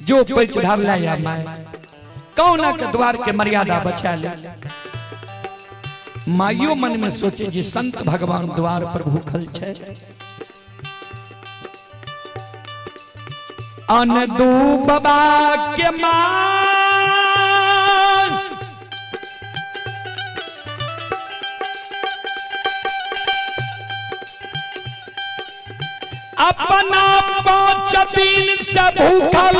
जो पैंच उधार लाया माय कौना के द्वार के मर्यादा बचा ले। माइयो मन में सोचे जी संत भगवान द्वार पर भूखल छे। अनदू बाबा के मां अपना 5 दिन से भूखल,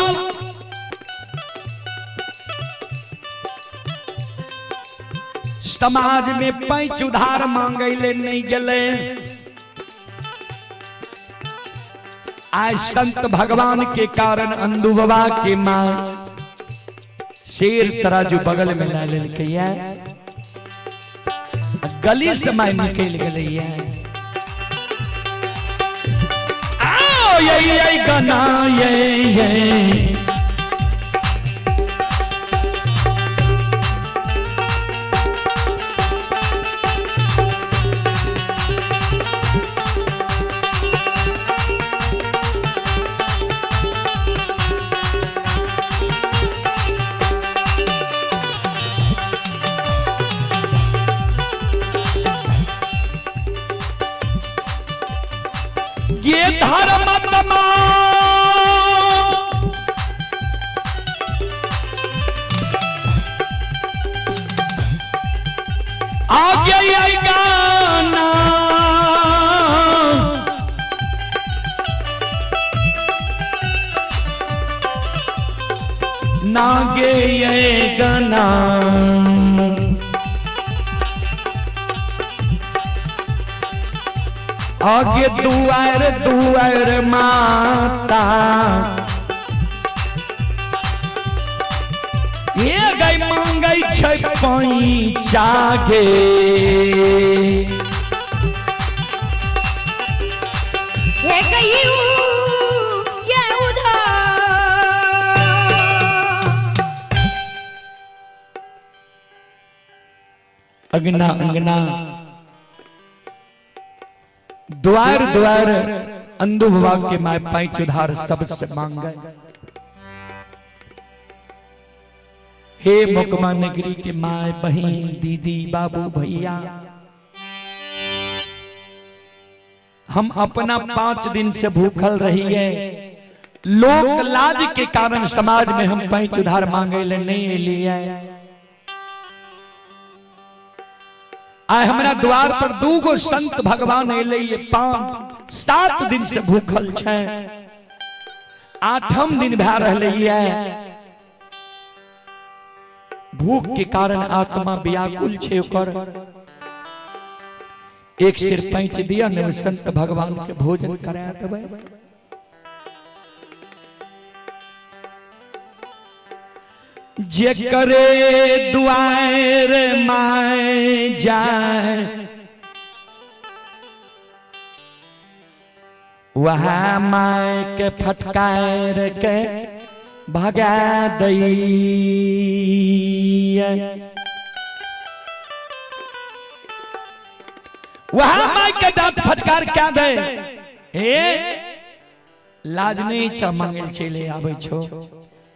समाज में पैंच उधार मांगे ले नहीं गले। आज संत भगवान के कारण अंदू बाबा के मां शेर तराजू बगल में ला ले के गली से मां निकल गई। ये गाना ये धर्म आगे आई गाना नागे ये गाना आगे दुआर दुआर माता ये गई मांग पाई जागे हे कहियो ये उधार अंगना अंगना द्वार द्वार अंधु बाबा के माय पैंच उधार सबसे मांगे। हे मुकमा नगरी के माय बहन दीदी बाबू भैया, हम अपना 5 दिन से भूखल रही है, लोक लाज के कारण समाज में हम पैंच उधार मांगे ले नहीं लिए। आए हमारा द्वार पर 2 संत भगवान एले 5-7 दिन से भूखल छे, 8म दिन भा रहले है। भूख के कारण आत्मा व्याकुल छे ओकर। एक सिर पैंच दिया ने संत भगवान के भोजन करा देबै। जे करे दुआर माय जाए वह माय के फटकार के भगा दई। वह माय के दांत फटकार क्या दे। हे लाज नहीं छ मांगल चले आबै छो,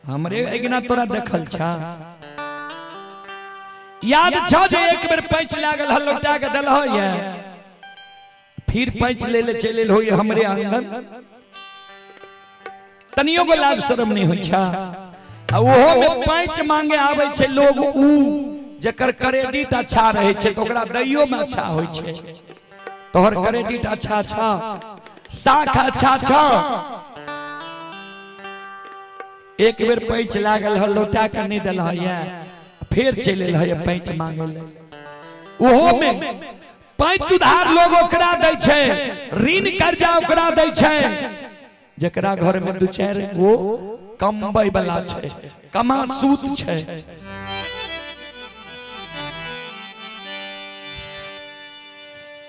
हमरे एकना तोरा देखल छा। याद छ जे एक बेर पैंच लागल ह लौटा के देल हो ये, फिर पैंच ले ले चले हो हमरे आंगन। तनियो को लाज शर्म नहीं होइ छा। आ ओहो में पैंच मांगे आबै छे लोग, ऊ जेकर क्रेडिट अच्छा रहे छे तो ओकरा दैयो में अच्छा होइ छे। तोहर क्रेडिट अच्छा छ, साख अच्छा छ। एक बेर पैंच लागल ह लौटा के नहीं देल है, फिर चले है पैंच मांगे ले। ओहो में पैंच उधार लोग ओकरा दै छे, ऋण कर्जा ओकरा दै छे जेकरा घर में 2-4 गो कमबै वाला छे, कमा सूत छे।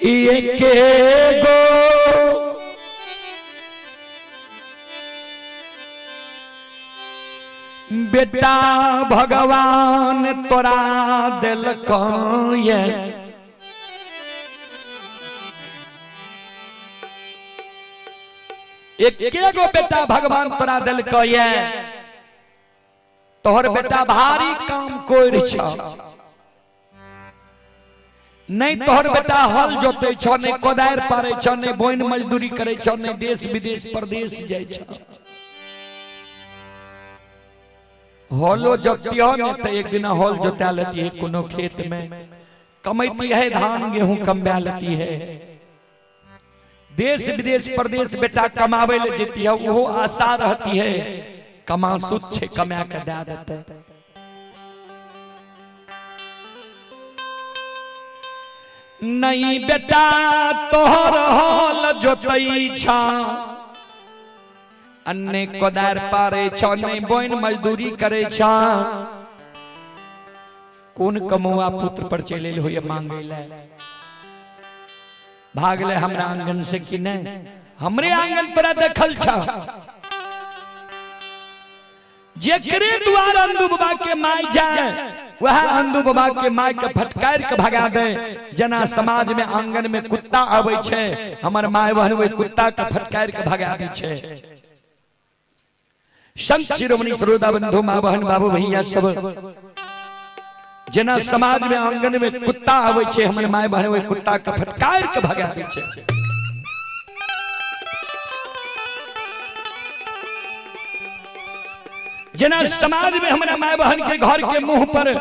एके गो बेटा भगवान तोरा दिलको ये, एके गो बेटा भगवान तोरा दिलको ये। तोहर बेटा भारी काम कोइर छ, नहीं तोहर बेटा हल जोते छ, नहीं कोदार पारे छ, नहीं बोइन मजदूरी करे छ, नहीं देश विदेश परदेश जाय छ। हॉलो जोती हो ने तो एक दिन हॉल जोता लेती है, कोनो खेत में कमाती है, धान गेहूं कमा लेती है। देश विदेश परदेश बेटा कमावे ले जेती है, वो आशा रहती है कमा सुत छे कमा के दे देते। नहीं बेटा तोहर हॉल जोतई छा, अन्ने कोदार पारे छ, नहीं बोइन मजदूरी करे छ। कौन कमुआ पुत्र पर चले हो ये मांगे ले। भागले हमरा आंगन से कि नहीं, हमरे आंगन तोरा देखल छ। जेकरे द्वार अंधु बाबा के माय जाए वह अंधु बाबा के माय के फटकार के भगा दे। जना समाज में आंगन में कुत्ता आवे छे, हमर माय बहन वे कुत्ता के फटकार के भगा दी छे। संत शिरोमणि श्रोता बंधु मां बहन बाबू भैया सब जना समाज में आंगन में कुत्ता आवे छे, हमर माय बहन वे कुत्ता के फटकार के भगा दी छे। जना समाज में हमारा माय बहन के घर के मुंह पर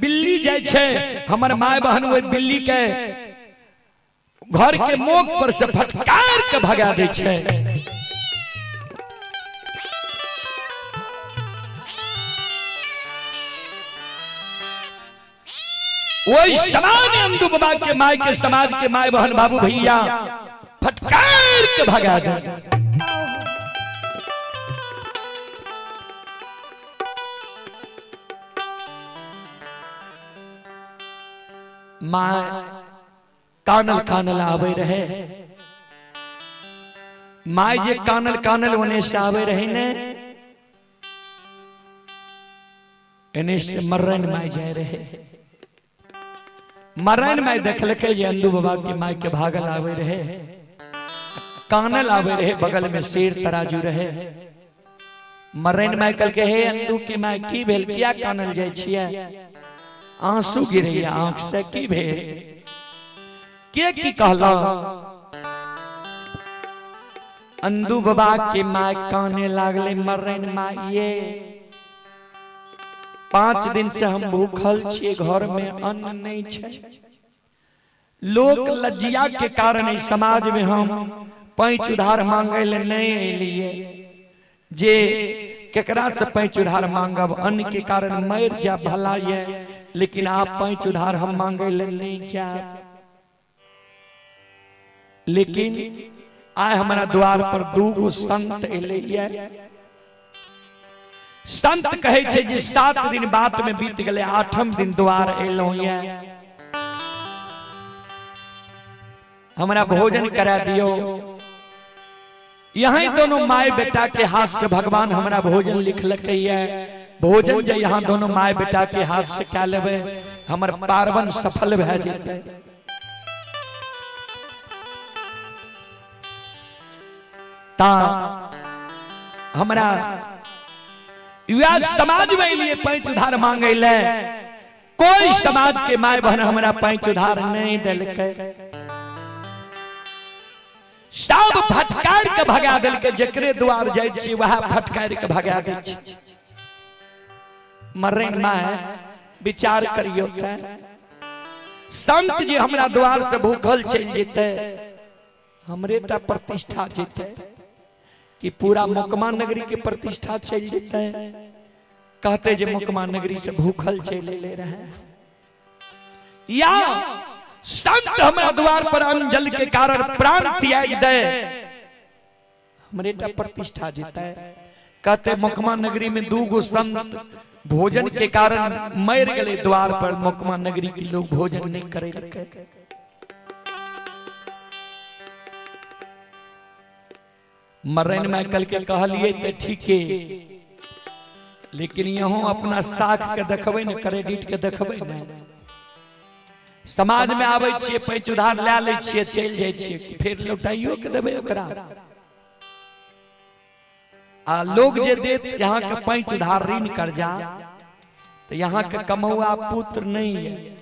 बिल्ली जाय छे, हमर माय बहन वे बिल्ली के घर के मुंह पर से फटकार के भगा दे छे। वही समाज अंधु बाबा के माय के समाज के माय बहन बाबू भैया फटकार के भगा दे। माँ कानल कानल आवे रहे, माँ जे कानल कानल होने से आवे रहे ने एने से मर्रन माँ जाए रहे। मर्रन माँ देखल के जे अंदू बाबा की माँ के भागल आवे रहे, कानल आवे रहे, बगल में शेर तराजू रहे। मर्रन माँ कल के हे अंदू की माँ की भेल, क्या कानल जाय छियै, आंसू गिरैया आंख से, की भेल के की कहला। अंदू बाबा के माँ काने लागले, मर्रन माँ ये 5 दिन से हम भूखल छिए, घर में अन्न नहीं छे। लोक लज्जिया के कारण समाज में हम पैंच उधार मांगे ले नहीं एलिए, जे केकरा से पैंच उधार मांगब, अन्न के कारण मर जा भला ये, लेकिन आप पैंच उधार हम मांगे ले नहीं जा। लेकिन आय हमारा द्वार पर 2 संत एलिए। संत कहे छे जे 7 दिन बात में बीत गए, 8म दिन द्वार एलो ये, हमरा भोजन करा दियो। यही दोनों माय बेटा के हाथ से भगवान हमरा भोजन लिखलकै ये। भोजन जे यहाँ दोनों माय बेटा के हाथ से क्या लेबे, हमर पार्वन सफल भए जेतै। ता हमरा युवा समाज में लिए पैंच उधार मांगे ले, कोई समाज के माय बहन हमरा पैंच उधार नहीं दिलकै। सब फटकार के भगा दिल के, जकरे द्वार जाय छी वह फटकार के भगा दै छी। मर्रन माय विचार करियो त, संत जी हमरा द्वार से भूखल चल जेते, हमरे ता प्रतिष्ठा जेते कि पूरा मुकमा नगरी के प्रतिष्ठा चल जेते। कहते जे मुकमा नगरी से भूखल चले ले रहे, या संत हमरा द्वार पर अंजल के कारण प्राण त्याग दे, हमरे ता प्रतिष्ठा जेते। कहते मुकमा नगरी में 2 संत भोजन के कारण मर गए द्वार पर, मुकमा नगरी के लोग भोजन नहीं करे लगे। मर्रन में कल के कहलिए तो ठीक है, लेकिन यहों अपना साख के देखबे न, क्रेडिट के देखबे न। समाज में आवे छिए, पैंच उधार ले ले छिए, चल जाय छिए, फिर लौटाइयो के देबे ओकरा। आ लोग जे देत यहाँ के पैंच उधार ऋण कर्जा, तो यहाँ के कमौआ पुत्र नहीं है।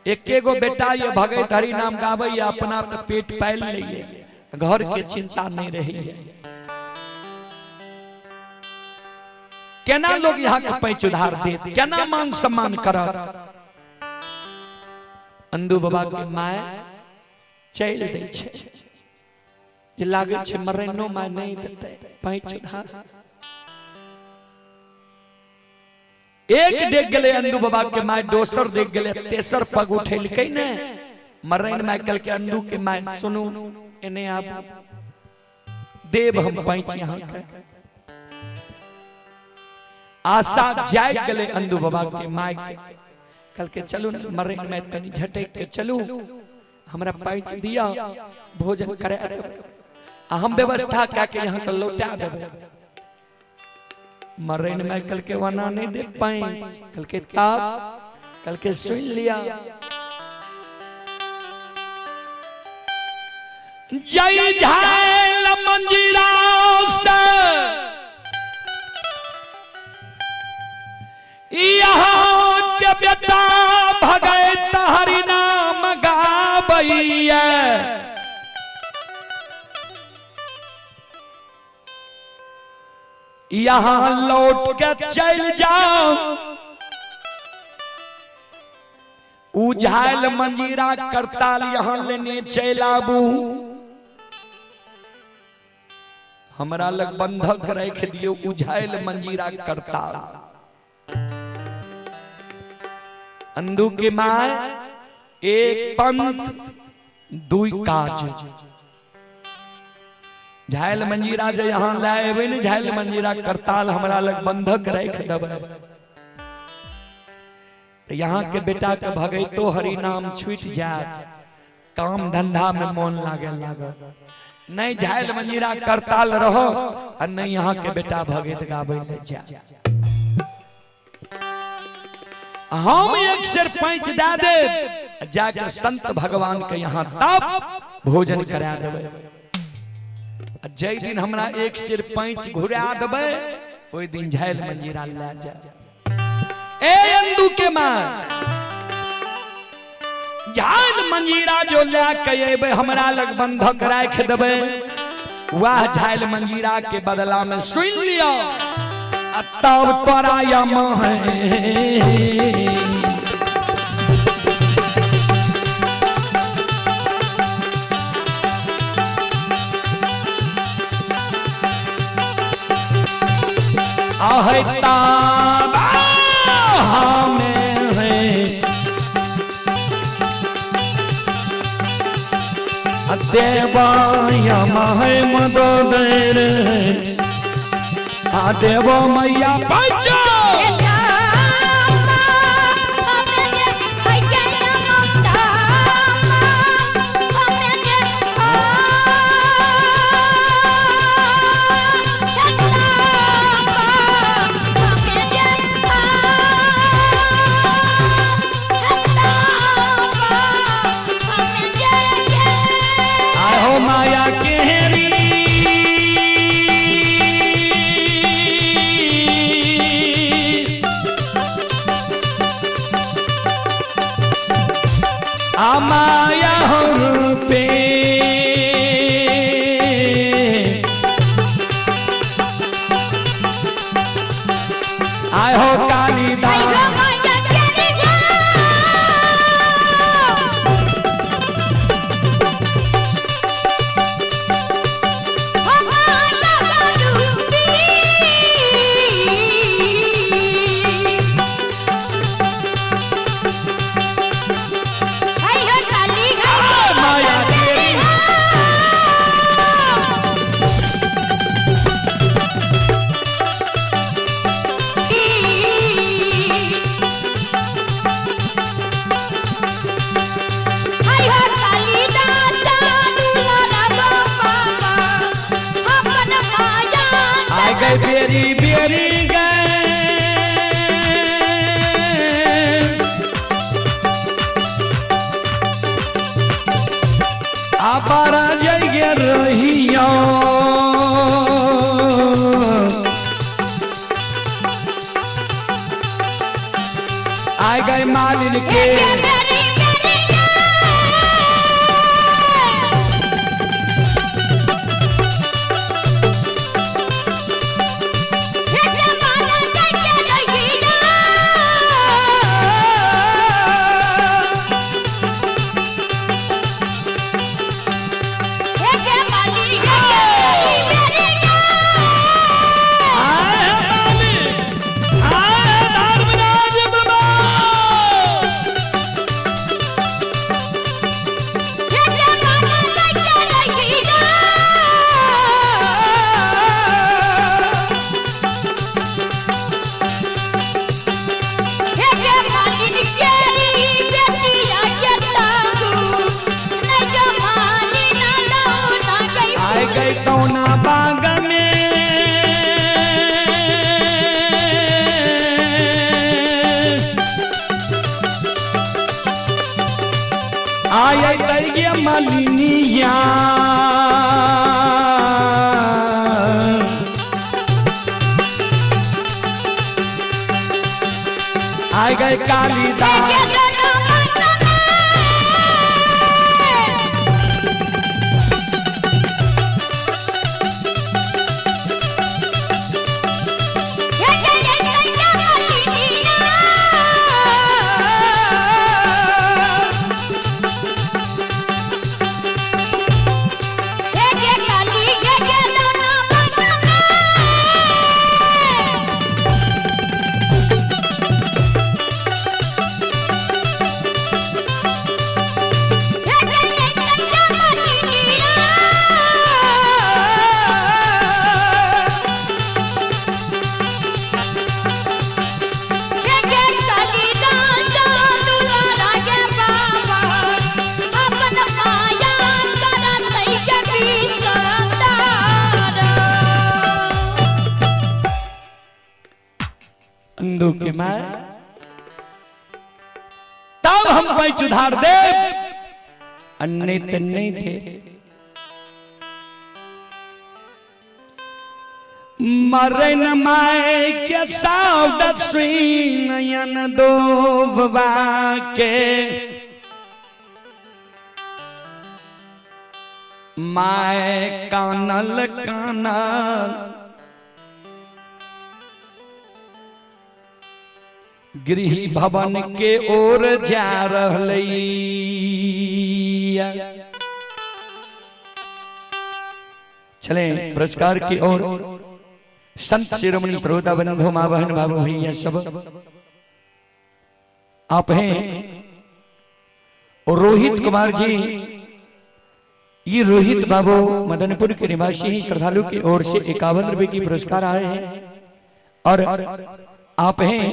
एकेगो बेटा ये भगत हरि नाम गावे, अपना तो पेट पाल लिए, घर के चिंता नहीं रही है। केना लोग यहाँ के पैंच उधार देत, केना मान सम्मान करत। अंदू बाबा के माय चल दै छे, जे लागे छे मर्रनो माय नहीं देते पैंच उधार। एक देख गले अंदू बाबा के माय, दोसर देख गले, तेसर पग उठेलकै ने। मर्रन माय कल के अंदू के माय सुनू, इन्हें आप देव हम पैंच यहाँ के। आशा जाग गले अंदू बाबा के माय के, कल के चलू मर्रन में तनी झटक के चलू, हमरा पैंच दिया, भोजन करे, हम व्यवस्था करके यहाँ के लौटा देबे। मर्रन में कल के वना नहीं दे पैंच, कल के ताप, कल के सुन लिया। जय झाल मंजीरा से यहाँ के बेटा भगत हरि नाम गावैया। यहाँ लौट के चल जाओ, उझाल मंजीरा करताल यहाँ लेने चल आबू। हमरा लग बंधक रख दियो, उझाल मंजीरा करताल। अंदू के माय एक पंथ 2 काज। झायल मंजीरा जे यहाँ लाए ने, झायल मंजीरा करताल हमरा लग बंधक रख देबे। तो यहाँ के बेटा के भगे तो हरि नाम छूट जाए, काम धंधा में मन लागे लागे, नहीं झायल मंजीरा करताल रहो और नहीं यहाँ के बेटा भगत गावे ले जा। हम एक सिर पैंच दे दे जाके संत भगवान के यहाँ तब भोजन करा देवे। जय दिन हमरा एक सिर पैंच घुरा देवे ओई दिन झायल मंजीरा ले जा। ए अंदू के मां झायल मंजीरा जो ले के अबे हमरा लग बंधक राख देवे, वाह झायल मंजीरा के बदला में सुन लियो तब तोरा यम है। आहता हमें है देवा यम है मदद देवो मैया बचो आहो माया केहरी माया पे आय हो कालीदास बेरी बेरी गए आपारा जय रहियो आ गए मालिन के कौना बाग में आए तैया मलिनिया आ गए कालीदास इंदु की माय तब हम पैच उधार दे अन्य नहीं थे। मरन माय क्या साउद नयन दो के माय कानल कानल गृह भवन के ओर जा रहलैया। चले पुरस्कार की ओर। संत शिरोमणि श्रोता बंधु मां बहन बाबू भैया सब आप हैं। और रोहित कुमार जी, ये रोहित बाबू मदनपुर के निवासी ही श्रद्धालु की ओर से 51 रुपए की पुरस्कार आए हैं। और आप हैं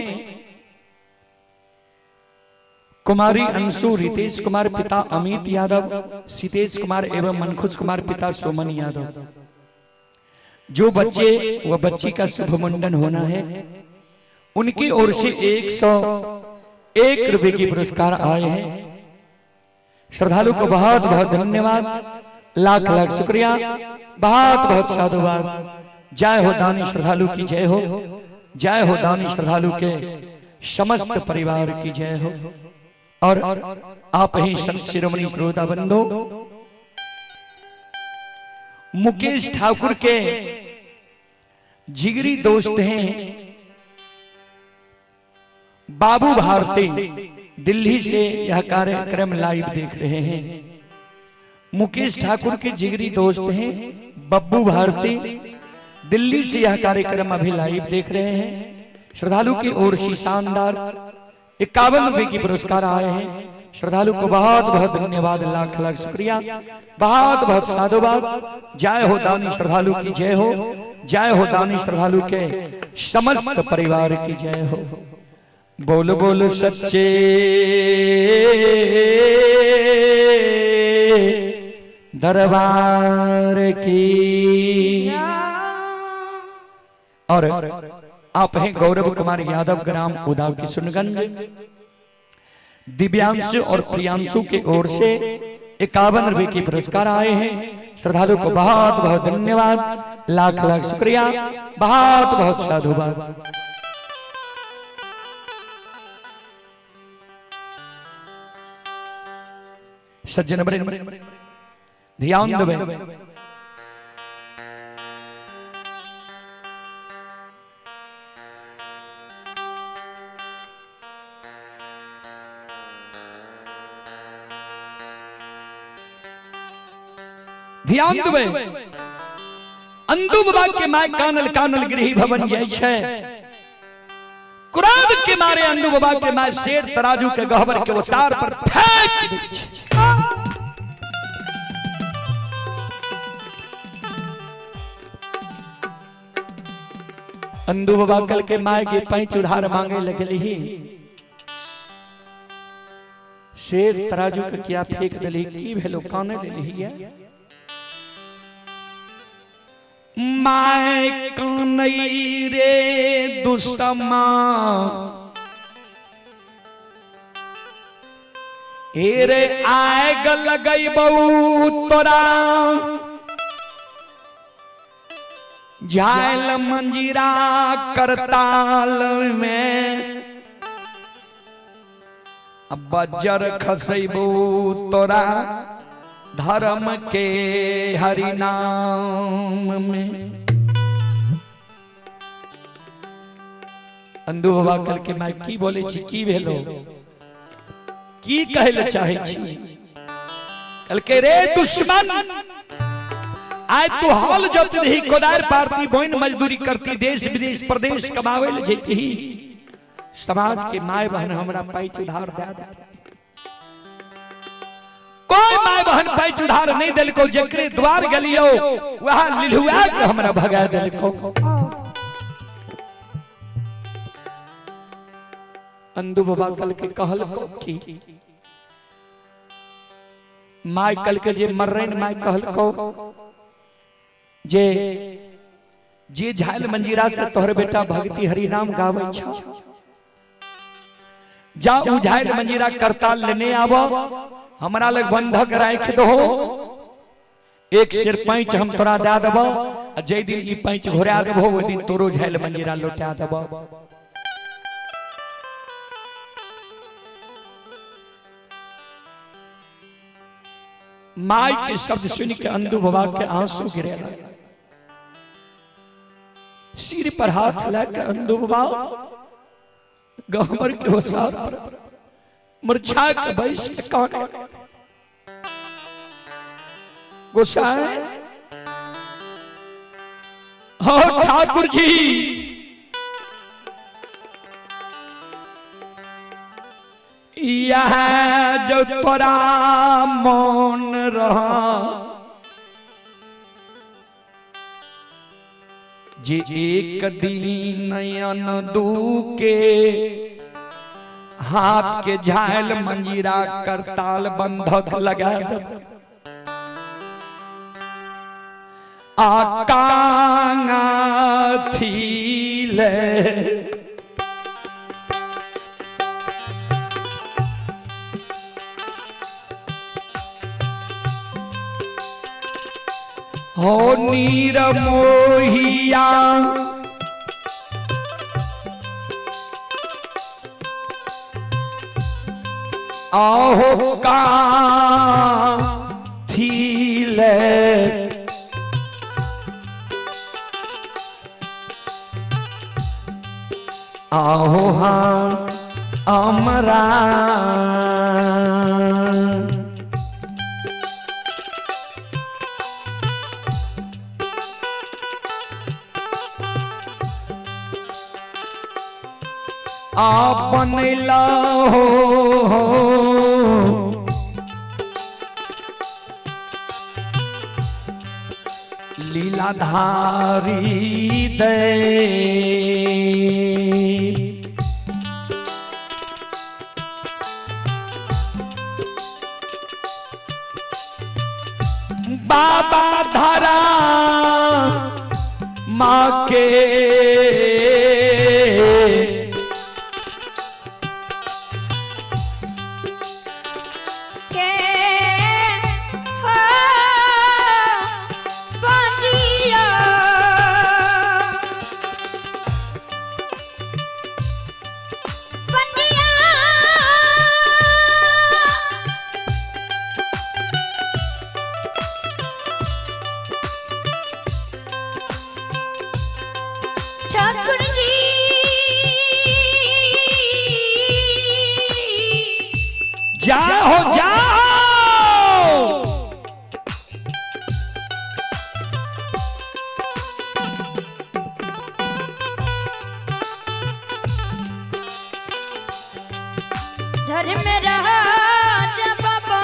कुमारी अंशु रितेश कुमार पिता अमित यादव, सीतेश कुमार एवं मनखुश कुमार पिता सोमन यादव। जो बच्चे व बच्ची का शुभ मुंडन होना है उनकी ओर से 101 रुपए की पुरस्कार आए हैं। श्रद्धालु को बहुत बहुत धन्यवाद, लाख लाख शुक्रिया, बहुत बहुत साधुवाद। जय हो दानी श्रद्धालु की जय हो, जय हो दानी श्रद्धालु के समस्त परिवार की जय हो। और आप ही संत शिरोमणि श्रोता बंधु मुकेश ठाकुर के जिगरी दोस्त हैं बाबू भारती, दिल्ली से यह कार्यक्रम लाइव देख रहे हैं। मुकेश ठाकुर के जिगरी दोस्त हैं बब्बू भारती, दिल्ली से यह कार्यक्रम अभी लाइव देख रहे हैं। श्रद्धालु की ओर से शानदार 51 रुपए की पुरस्कार आए हैं। श्रद्धालु को बहुत बहुत धन्यवाद, लाख लाख शुक्रिया, बहुत बहुत साधुवाद। जय हो दानी श्रद्धालु की जय हो, जय हो दानी श्रद्धालु के समस्त परिवार की जय हो। बोलो बोलो सच्चे दरबार की। और आप हैं गौरव कुमार यादव, ग्राम उदाव किशनगंज। दिव्यांशु और प्रियांशु के ओर से 51 रुपए की पुरस्कार आए हैं। श्रद्धालु को बहुत बहुत धन्यवाद, लाख लाख शुक्रिया, बहुत बहुत साधुवाद। सज्जन ध्यान देवे। ध्यान देवे। अंदु बाबा के माय कानल कानल गृह भवन जय छे। क्रोध के मारे अंदु बाबा के माय शेर तराजू के गहवर के ओसार पर फेंक दै छे। अंदु बाबा कल के माय के पैंच उधार मांगे लगली। शेर तराजू के क्या फेंक दिली, की भेलो काने लेली है। माय कानई रे दुश्मन रे आग लगई बहु तोरा झायल मंजीरा करताल में बजर खसैबू तोरा धर्म के हरि नाम में। अंदु बाबा कल के माय की बोले छी, की भेलो, की कहले चाहे छी। कल के रे दुश्मन आय तू हाल जत रही, कोदार पारती, बोइन मजदूरी करती, देश विदेश प्रदेश कमावे ले जेती। समाज के माय बहन हमरा पैच उधार दे दे। कोई माय बहन पैच उधार नहीं दिलको, जकरे द्वार गलियो वहां लिलुआ के हमरा भगा दिलको। अंदु बाबा कल के कहल को की माय कल के जे मर्रन माय कहल को जे झाल मंजीरा से तोहर बेटा भक्ति हरि नाम गावे छ, जा उझाइल मंजीरा करताल लेने आबो हमरा लग बंधक राख दो एक सिर पैंच हम तोरा दे देबो जे दिन ई पैंच घोरा देबो ओइ दिन तोरो झाइल मंजीरा लौटा देबो। माई के शब्द सुन के अंधु बाबा के आंसू गिरे सिर पर हाथ लगा अंधु बाबा गहमर के वसार पर मूर्छा के बैस के काने गोसाई हो ठाकुर जी यह जो तोरा मौन रहा जे एक दिन नयन दू के हाथ के झाइल मंजीरा करताल बंधक लगा दे आकांगा थीले हो नीर मोहिया आहो का थीले आहो हाँ अमरा आपन हो लीलाधारी दे बाबा धरा माँ के ठाकुर जी जाओ जाओ धर्म राज बाबा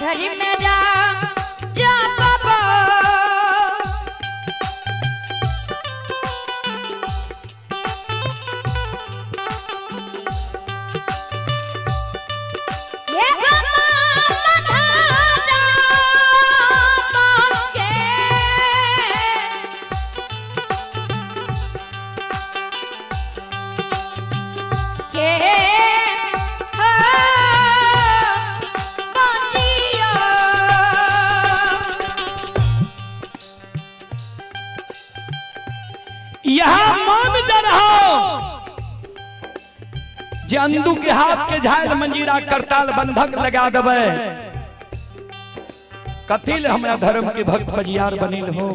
धरी मेरा जा बाबा ये यहाँ मान जा रहा जे अंधु के हाथ के झाइल मंजीरा करताल बंधक लगा देवे कथिल हमरा धर्म के भक्त पजियार बनिल हो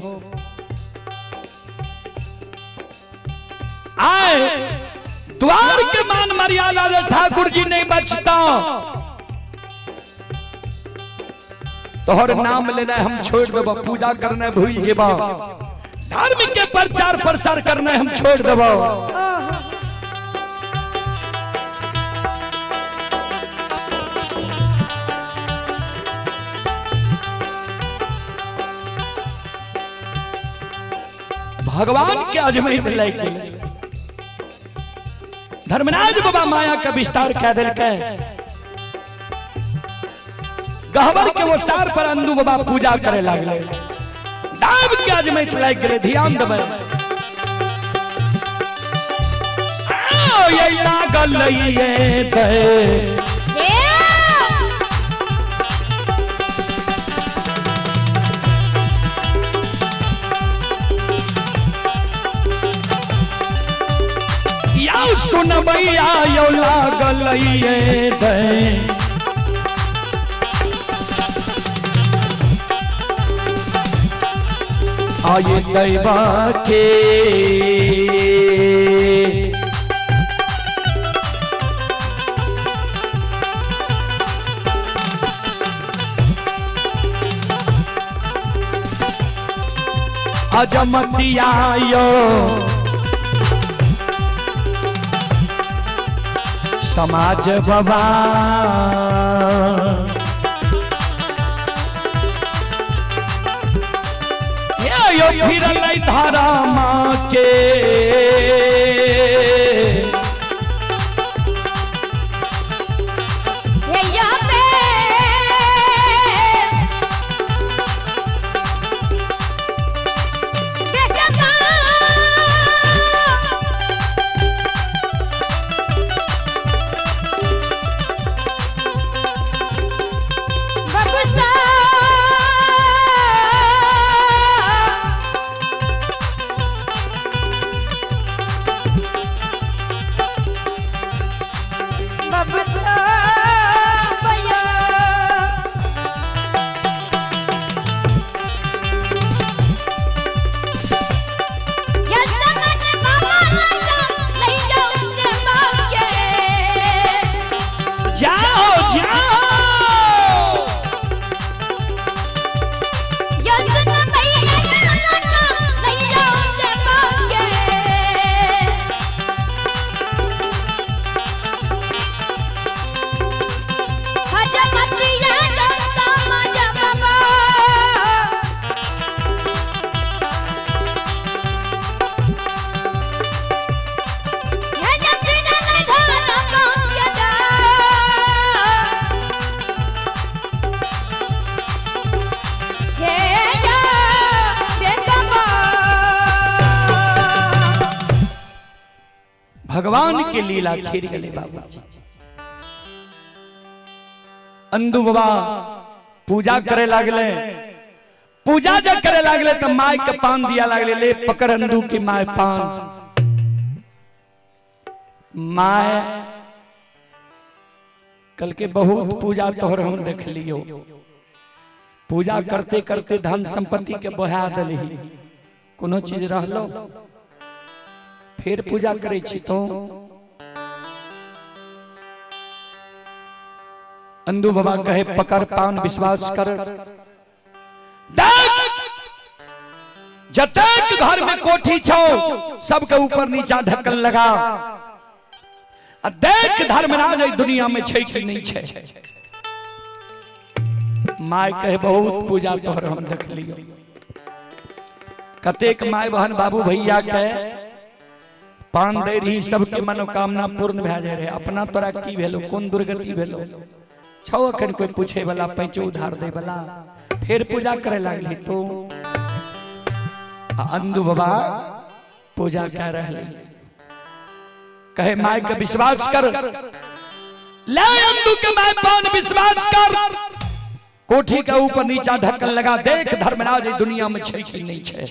आए द्वार के मान मर्यादा रे ठाकुर जी नहीं बचता। तोहर नाम लेना हम छोड़ देबो, पूजा करना भूल जेबा, धर्म के प्रचार प्रसार करना हम छोड़ देबो। भगवान के अजमेर में लेके धर्मराज बाबा माया का विस्तार कह दिल के गहवर के वो सार पर अंदू बाबा पूजा करे लागले। दाब के अजमेर में लेके ध्यान देबे ये लागल ये दे सुन भैया यो लागल ये दे आये दैवा के अजमतिया यो समाज बाबा यो फिर धारा माँ के भगवान के लीला खीर गले बाबा अंदू बाबा पूजा करे लागले। पूजा जब करे लागले तो माय के पान दिया लागले, ले पकड़ अंदू की माय पान। माय कल के बहुत पूजा तोहर हम देख लियो, पूजा करते करते धन संपत्ति के बहा दली, कोनो चीज रहलो फिर पूजा करे छी तो अंदू बाबा कहे पकड़ पान विश्वास कर। जतक घर में कोठी छो सबके ऊपर नीचा ढक्कन लगा, देख धर्मराज दुनिया में छै कि नहीं छै। माय कहे बहुत पूजा तोहर हम देख लियो, कतेक माय बहन बाबू भैया के पान दे रही, सबके मनोकामना पूर्ण भे जाए रहे। अपना तोरा की भेलो, कौन दुर्गति भेलो छौ अखन कोई पूछे वाला, पैंचो उधार दे वाला, फिर पूजा करे लागली। तो अंदू बाबा पूजा कर रहे, कहे माय के विश्वास कर, ले अंदू के माय पान विश्वास कर, कोठी के ऊपर नीचा ढक्कन लगा, देख धर्मराज दुनिया में छै कि नहीं छै।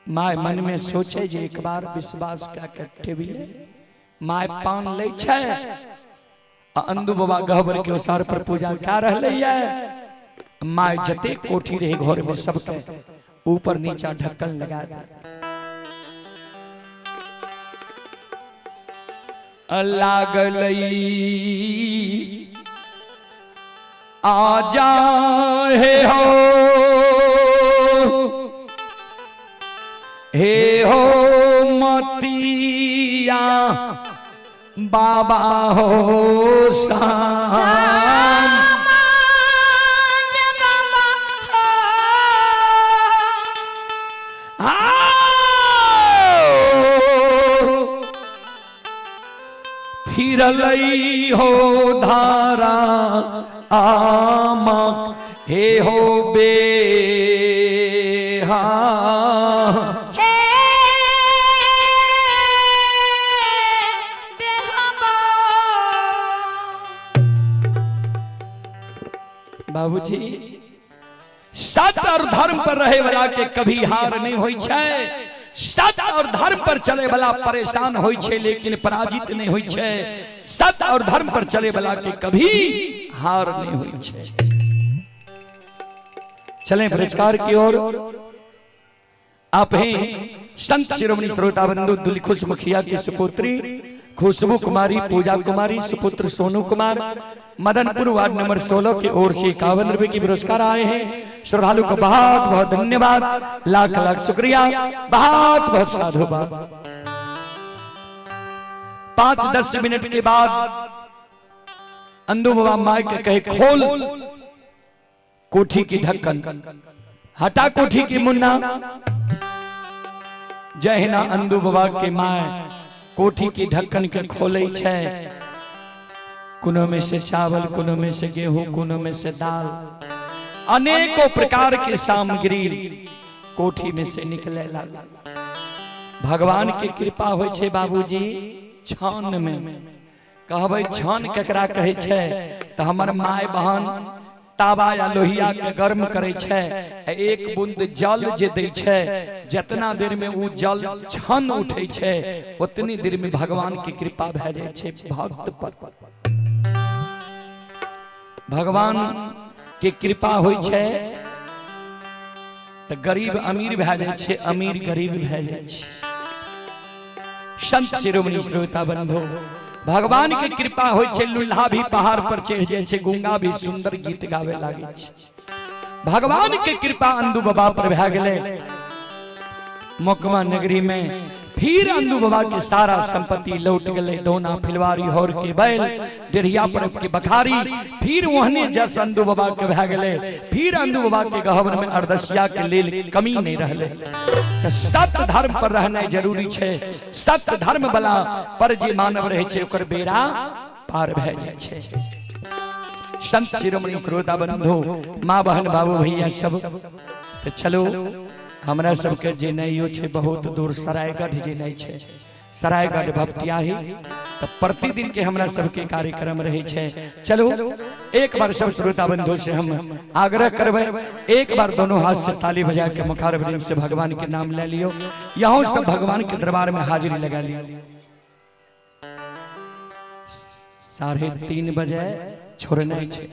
माय मन में सोचे जे एक बार विश्वास क्या माय पान ले छै। अंदू बाबा गहबर के ओसार पर पूजा क्या रहले है। माय जते कोठी रहे घर में सबके ऊपर नीचा ढक्कन लगा दे। लागलई आजा हे हो मतिया बाबा हो साम फिरलई हो धारा आमक हे हो बेहा बाबूजी सत्य और धर्म पर रहे वाला के कभी हार नहीं होई छे। सत्य और धर्म पर चले वाला परेशान होई छे लेकिन पराजित नहीं होई छे। सत्य और धर्म पर चले वाला के कभी हार नहीं होई छे। चलें पुरस्कार की ओर। आप हैं संत शिरोमणि श्रोता बंधु दुलखुश मुखिया की सुपुत्री खुशबू कुमारी, पूजा कुमारी, सुपुत्र सोनू कुमार, मदनपुर वार्ड नंबर 16 की ओर से 51 रुपए की पुरस्कार आए हैं। श्रद्धालु को बहुत बहुत धन्यवाद, लाख लाख शुक्रिया, बहुत बहुत साधुवाद। 5-10 मिनट के बाद अंधु बाबा माइक कहे खोल कोठी की ढक्कन, हटा कोठी की मुन्ना। जय हिना अंधु बाबा के माय कोठी की ढक्कन के खोले छे। कुनो में से चावल, कुनो में से गेहूं, कुनो में से दाल, अनेकों प्रकार की सामग्री कोठी में से निकले लगा। भगवान की कृपा होय छे बाबूजी छान में। कहबै छान केकरा कहे छे तो हमर माय बहन तावा या लोहिया के गर्म करे छे। एक बूंद जल जे दै छे, जितना देर में वो जल छन उठे छे उतनी देर में भगवान की कृपा भे जाय छे भक्त पर। भगवान की कृपा होय छे तो गरीब अमीर भे जाय छे, अमीर गरीब भे जाय छे। संत शिरोमणि श्रोता बंधु भगवान की कृपा होय छे, लुल्हा भी पहाड़ पर चढ़ जाय छे, गूंगा भी सुंदर गीत गावे लागे छे। भगवान की कृपा अंधु बाबा पर भे गेले। मोकमा नगरी में फिर अंधु बाबा के सारा संपत्ति लौट गए। दोना फिलवारी होर के बैल, डेढ़िया पर के बखारी, फिर वहने जस अंधु बाबा के भे गेले। फिर अंधु बाबा के गहवर में अर्दसिया के लेल कमी नहीं रहले। सत्य धर्म पर रहना जरूरी छे। सत्य धर्म वाला पर जे मानव रहे छे ओकर बेड़ा पार भे जाय छे। संत शिरोमणि श्रोता बंधु माँ बहन बाबू भैया सब तो चलो हमरा सबके जे नहीं छे बहुत दूर सरायगढ़ जे नहीं छे, सरायगढ़ भपटियाही तो प्रतिदिन के हमरा सबके कार्यक्रम रहे छे। चलो एक बार सब श्रोता बंधु से हम आग्रह करबे, एक बार दोनों हाथ से ताली बजा के मुखार वृंद से भगवान के नाम ले लियो। यहाँ सब भगवान के दरबार में हाजिरी लगा लियो। 3:30 बजे छोड़ना छे,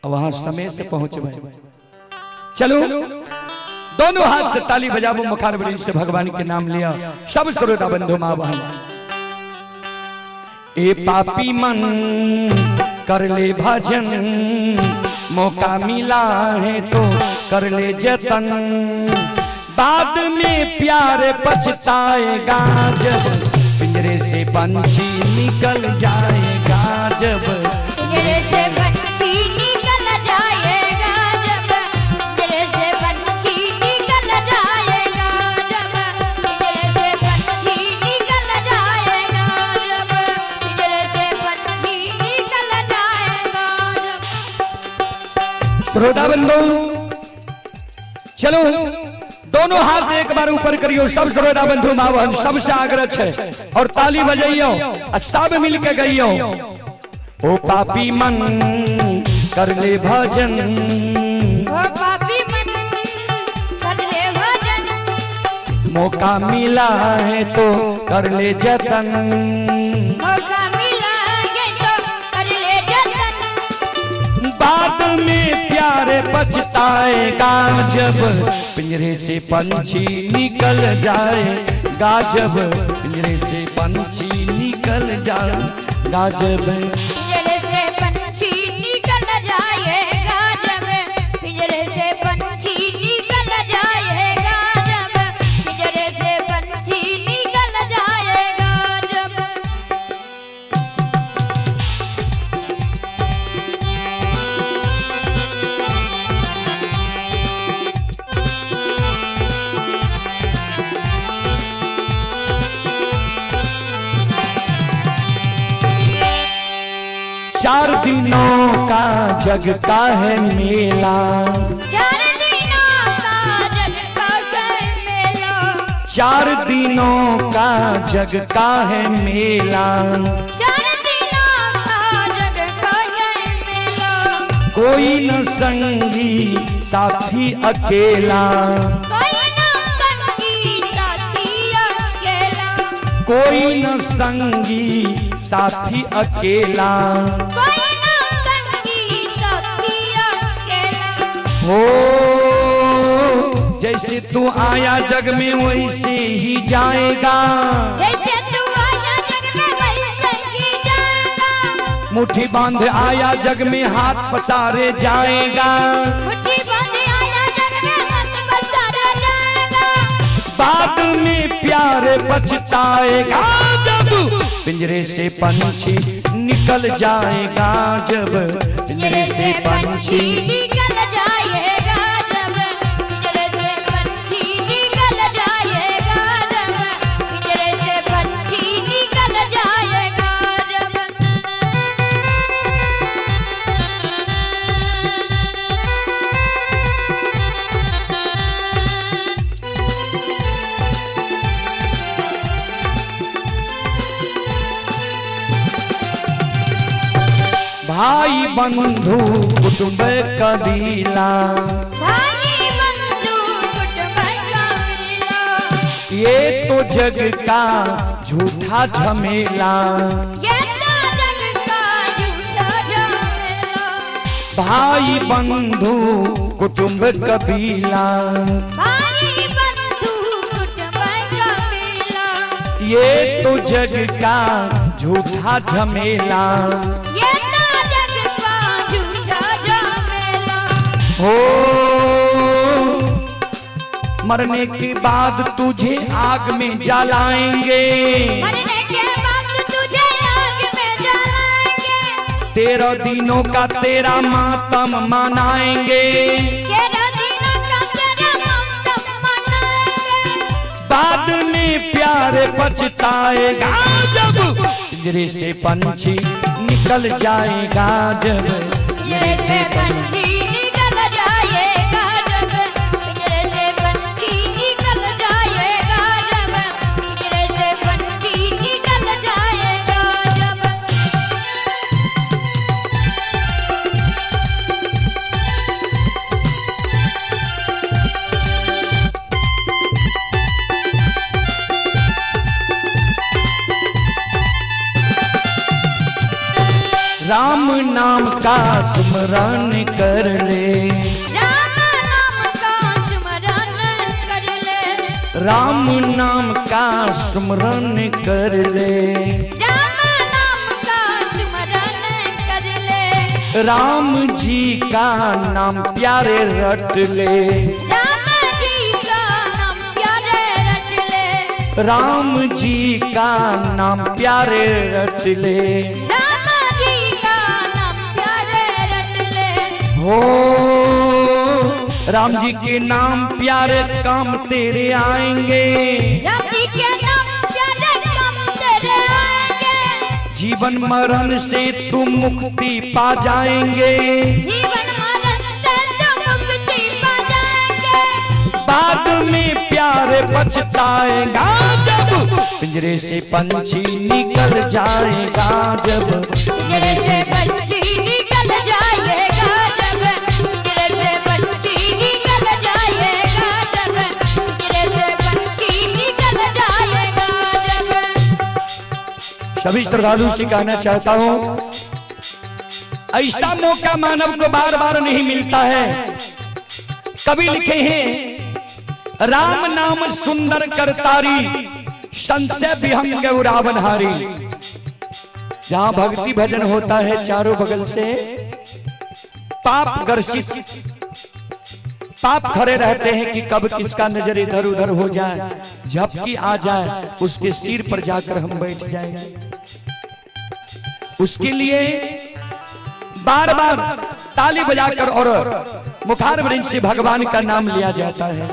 वहां समय से पहुंचबे। चलो दोनों हाथ से ताली बजाबो, मुखार वृंद से भगवान के नाम लिया। सब श्रोता बंधु मां बहन ए पापी मन कर ले भजन, मौका मिला है तो कर ले जतन, बाद में प्यार पछताएगा जब पिंजरे से पंछी निकल जाएगा। जब पिंजरे से पंछी निकल जाएगा, जब पिंजरे से पंछी निकल जाएगा, जब पिंजरे से पंछी निकल जाएगा, जब पिंजरे से पंछी निकल जाएगा। श्रोता बंधु चलो दोनों हाथ एक बार ऊपर करियो। सब श्रोता बंधु मां बहन सबसे आग्रह है और ताली बजाइयो, सब मिल के गइयो। ओ पापी मन कर ले भजन, ओ पापी मन कर ले भजन, मौका मिला है तो कर ले जतन, मौका मिला है तो कर ले जतन, बाद में प्यार पछताएगा जब पिंजरे से पंछी निकल जाएगा। गाजब पिंजरे से पंछी निकल जाएगा जब, पिंजरे से पंछी निकल जाएगा जब, पिंजरे से पंछी निकल जाएगा जब, पिंजरे से पंछी निकल जाएगा जब। चार दिनों का जग का है मेला, 4 दिनों का जग का है मेला, 4 दिनों का जग का है मेला, 4 दिनों का जग का है मेला। कोई न संगी साथी अकेला, कोई ना संगी साथी अकेला, कोई न संगी साथी अकेला, कोई ना संगी साथी अकेला। हो जैसे तू आया जग में वैसे ही जाएगा, जैसे तू आया जग में वैसे ही जाएगा, मुट्ठी बांध आया जग में हाथ पसारे जाएगा, मुट्ठी बांध आया जग में हाथ पसारा जाएगा। बाद में प्यार पछताएगा जब पिंजरे से पंछी निकल जाएगा जब, पिंजरे से पंछी निकल जाएगा जब, पिंजरे से पंछी निकल जाएगा जब, पिंजरे से पंछी निकल जाएगा जब। भाई बंधु कुटुंब कबीला, भाई बंधु कुटुंब का मिला, ये तो जग का झूठा झमेला, ये तो जग का झूठा झमेला। भाई बंधु कुटुंब कबीला, भाई बंधु कुटुंब का मिला, ये तो जग का झूठा झमेला, ये तो जग का झूठा झमेला। हो मरने के बाद तुझे आग में जलाएंगे, मरने के बाद तुझे आग में जलाएंगे, 13 दिनों का तेरा मातम मनाएंगे, 13 दिनों का तेरा मातम मनाएंगे। बाद में प्यार पछताएगा जब पिंजरे से पंछी निकल जाएगा जब, पिंजरे से पंछी निकल जाएगा जब, पिंजरे से पंछी निकल जाएगा जब, पिंजरे से पंछी निकल जाएगा जब। राम नाम का सुमरन कर ले, राम नाम का सुमरन कर ले, राम नाम का सुमरन कर ले, राम नाम का सुमरन कर ले, राम जी का नाम प्यारे रट ले, राम जी का नाम प्यारे रट ले, राम जी का नाम प्यारे रट ले, राम जी का नाम प्यारे रट ले। हो राम जी के नाम प्यारे काम तेरे आएंगे, राम जी के नाम प्यारे काम तेरे आएंगे, जीवन मरण से तुम मुक्ति पा जाएंगे, जीवन मरण से तुम मुक्ति पा जाएंगे। बाद में प्यार पछताएगा जब पिंजरे से पंछी निकल जाएगा जब, पिंजरे से पंछी निकल जाएगा जब, पिंजरे से पंछी निकल जाएगा जब, पिंजरे से पंछी निकल जाएगा जब। सभी श्रद्धालु से कहना चाहता हूँ, ऐसा मौका मानव को बार बार नहीं मिलता है। कवि लिखे हैं, राम नाम सुंदर करतारी, संशय विहंग रावणहारी। जहां भक्ति भजन होता है चारों बगल से पाप ग्रसित पाप खड़े रहते हैं कि कब किसका नजर इधर उधर हो जाए, झपकी आ जाए उसके सिर पर जाकर हम बैठ जाएंगे। उसके लिए बार बार ताली बजाकर और मुखार वृंद से भगवान का नाम लिया जाता है।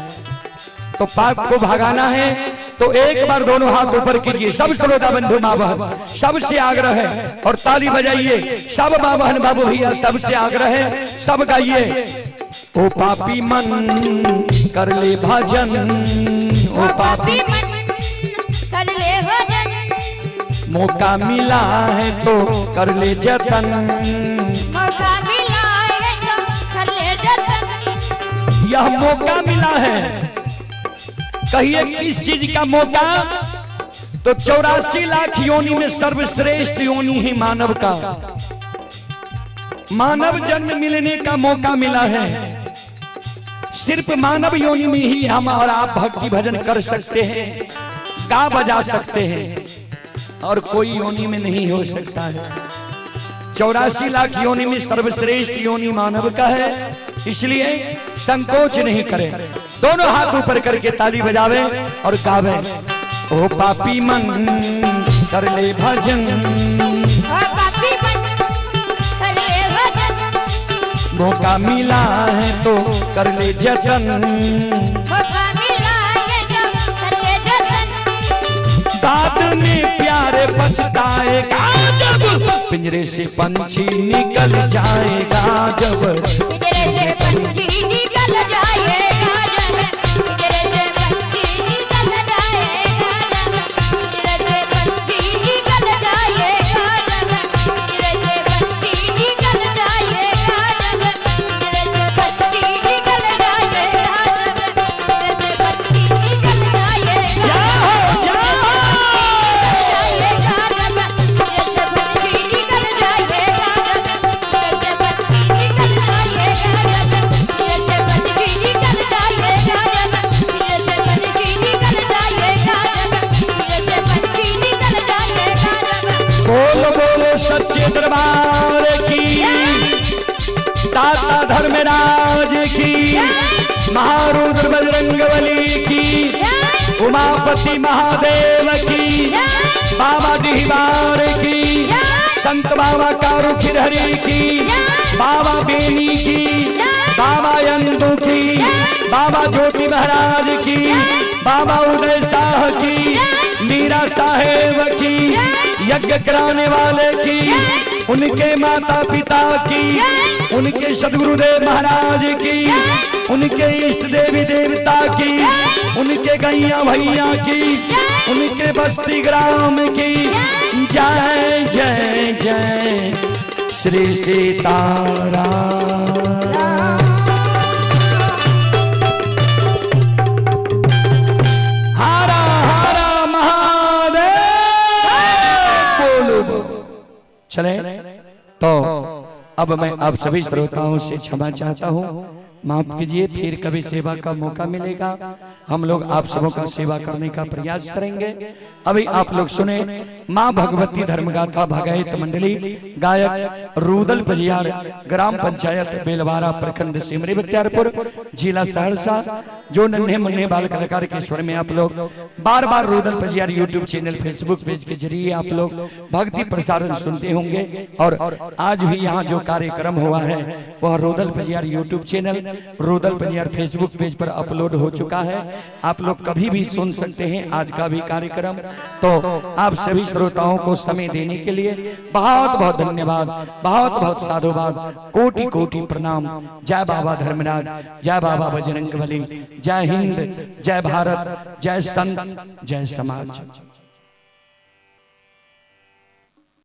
तो पाप को भगाना है तो एक बार दोनों हाथ ऊपर कीजिए, सब श्रोता बंधु माँ बहन सबसे आग्रह है, और ताली बजाइए सब माँ बहन बाबू भैया सबसे आग्रह है, सब गाइए। ओ पापी मन कर ले भजन, ओ पापी मन कर ले भजन, मौका मिला है तो कर ले जतन, मौका मिला है तो कर ले जतन। यह मौका मिला है, कहिए किस चीज का मौका? तो 84 लाख योनि में सर्वश्रेष्ठ योनि है मानव का। मानव जन्म मिलने का मौका मिला है। सिर्फ मानव योनि में ही हम और आप भक्ति भजन कर सकते हैं, गा बजा सकते हैं, और कोई योनि में नहीं हो सकता है। 84 लाख योनि में सर्वश्रेष्ठ योनि मानव का है, इसलिए संकोच नहीं करें, दोनों हाथ ऊपर करके ताली बजावे और गावे। ओ पापी मन कर ले भजन, ओ पापी मन कर ले भजन, मौका मिला है तो कर ले जतन, मौका मिला है तो कर ले जतन। बाद में प्यारे पछताएगा जब पिंजरे से पंछी निकल जाएगा, जब पिंजरे से पंछी निकल जाएगा, जब पिंजरे से पंछी निकल जाएगा, जब पिंजरे से पंछी निकल जाएगा, जब पिंजरे से पंछी निकल जाएगा, जब पिंजरे से पंछी निकल जाएगा, जब पिंजरे से पंछी निकल जाएगा, बोलो बोलो सच्चे दरबार की, दाता धर्मराज की, महारुद्र बजरंगबली की, उमापति महादेव की, बाबा डिहबार की, संत बाबा कारू खिरहरी की, बाबा बेनी की, बाबा यंदू की, बाबा ज्योति महाराज की, बाबा उदय शाह की, मीरा साहेब की, यज्ञ कराने वाले की, उनके माता पिता की, उनके सदगुरुदेव महाराज की, उनके इष्ट देवी देवता की, उनके गैया भैया की, उनके बस्ती ग्राम की। जय जय जय श्री सीताराम। हरा हरा महादेव। बोलो बोलो। चले तो अब मैं आप सभी श्रोताओं से क्षमा चाहता हूँ, माफ कीजिए, फिर कभी सेवा का मौका मिलेगा हम लोग आप सबों का सेवा करने का प्रयास करेंगे। अभी आप लोग सुने माँ भगवती धर्मगाथा भगायत मंडली, गायक रूदल पजियार, ग्राम पंचायत बेलवारा, प्रखंड सिमरी बख्तियारपुर, जिला सहरसा। जो नन्हे मुन्ने बाल कलाकार के स्वर में आप लोग बार बार Rudal Pajiyar YouTube channel, Facebook page के जरिए आप लोग भक्ति प्रसारण सुनते होंगे, और आज भी यहाँ जो कार्यक्रम हुआ है वह Rudal Pajiyar YouTube channel, Rudal Pajiyar Facebook page पर अपलोड हो चुका है। आप लोग कभी भी सुन सकते हैं आज का भी कार्यक्रम। तो आप सभी श्रोताओं को समय देने के लिए बहुत बहुत धन्यवाद, बहुत बहुत साधुवाद, कोटि कोटि प्रणाम। जय बाबा धर्मराज, जय बाबा बजरंगबली, जय हिंद, जय भारत, जय संत, जय समाज।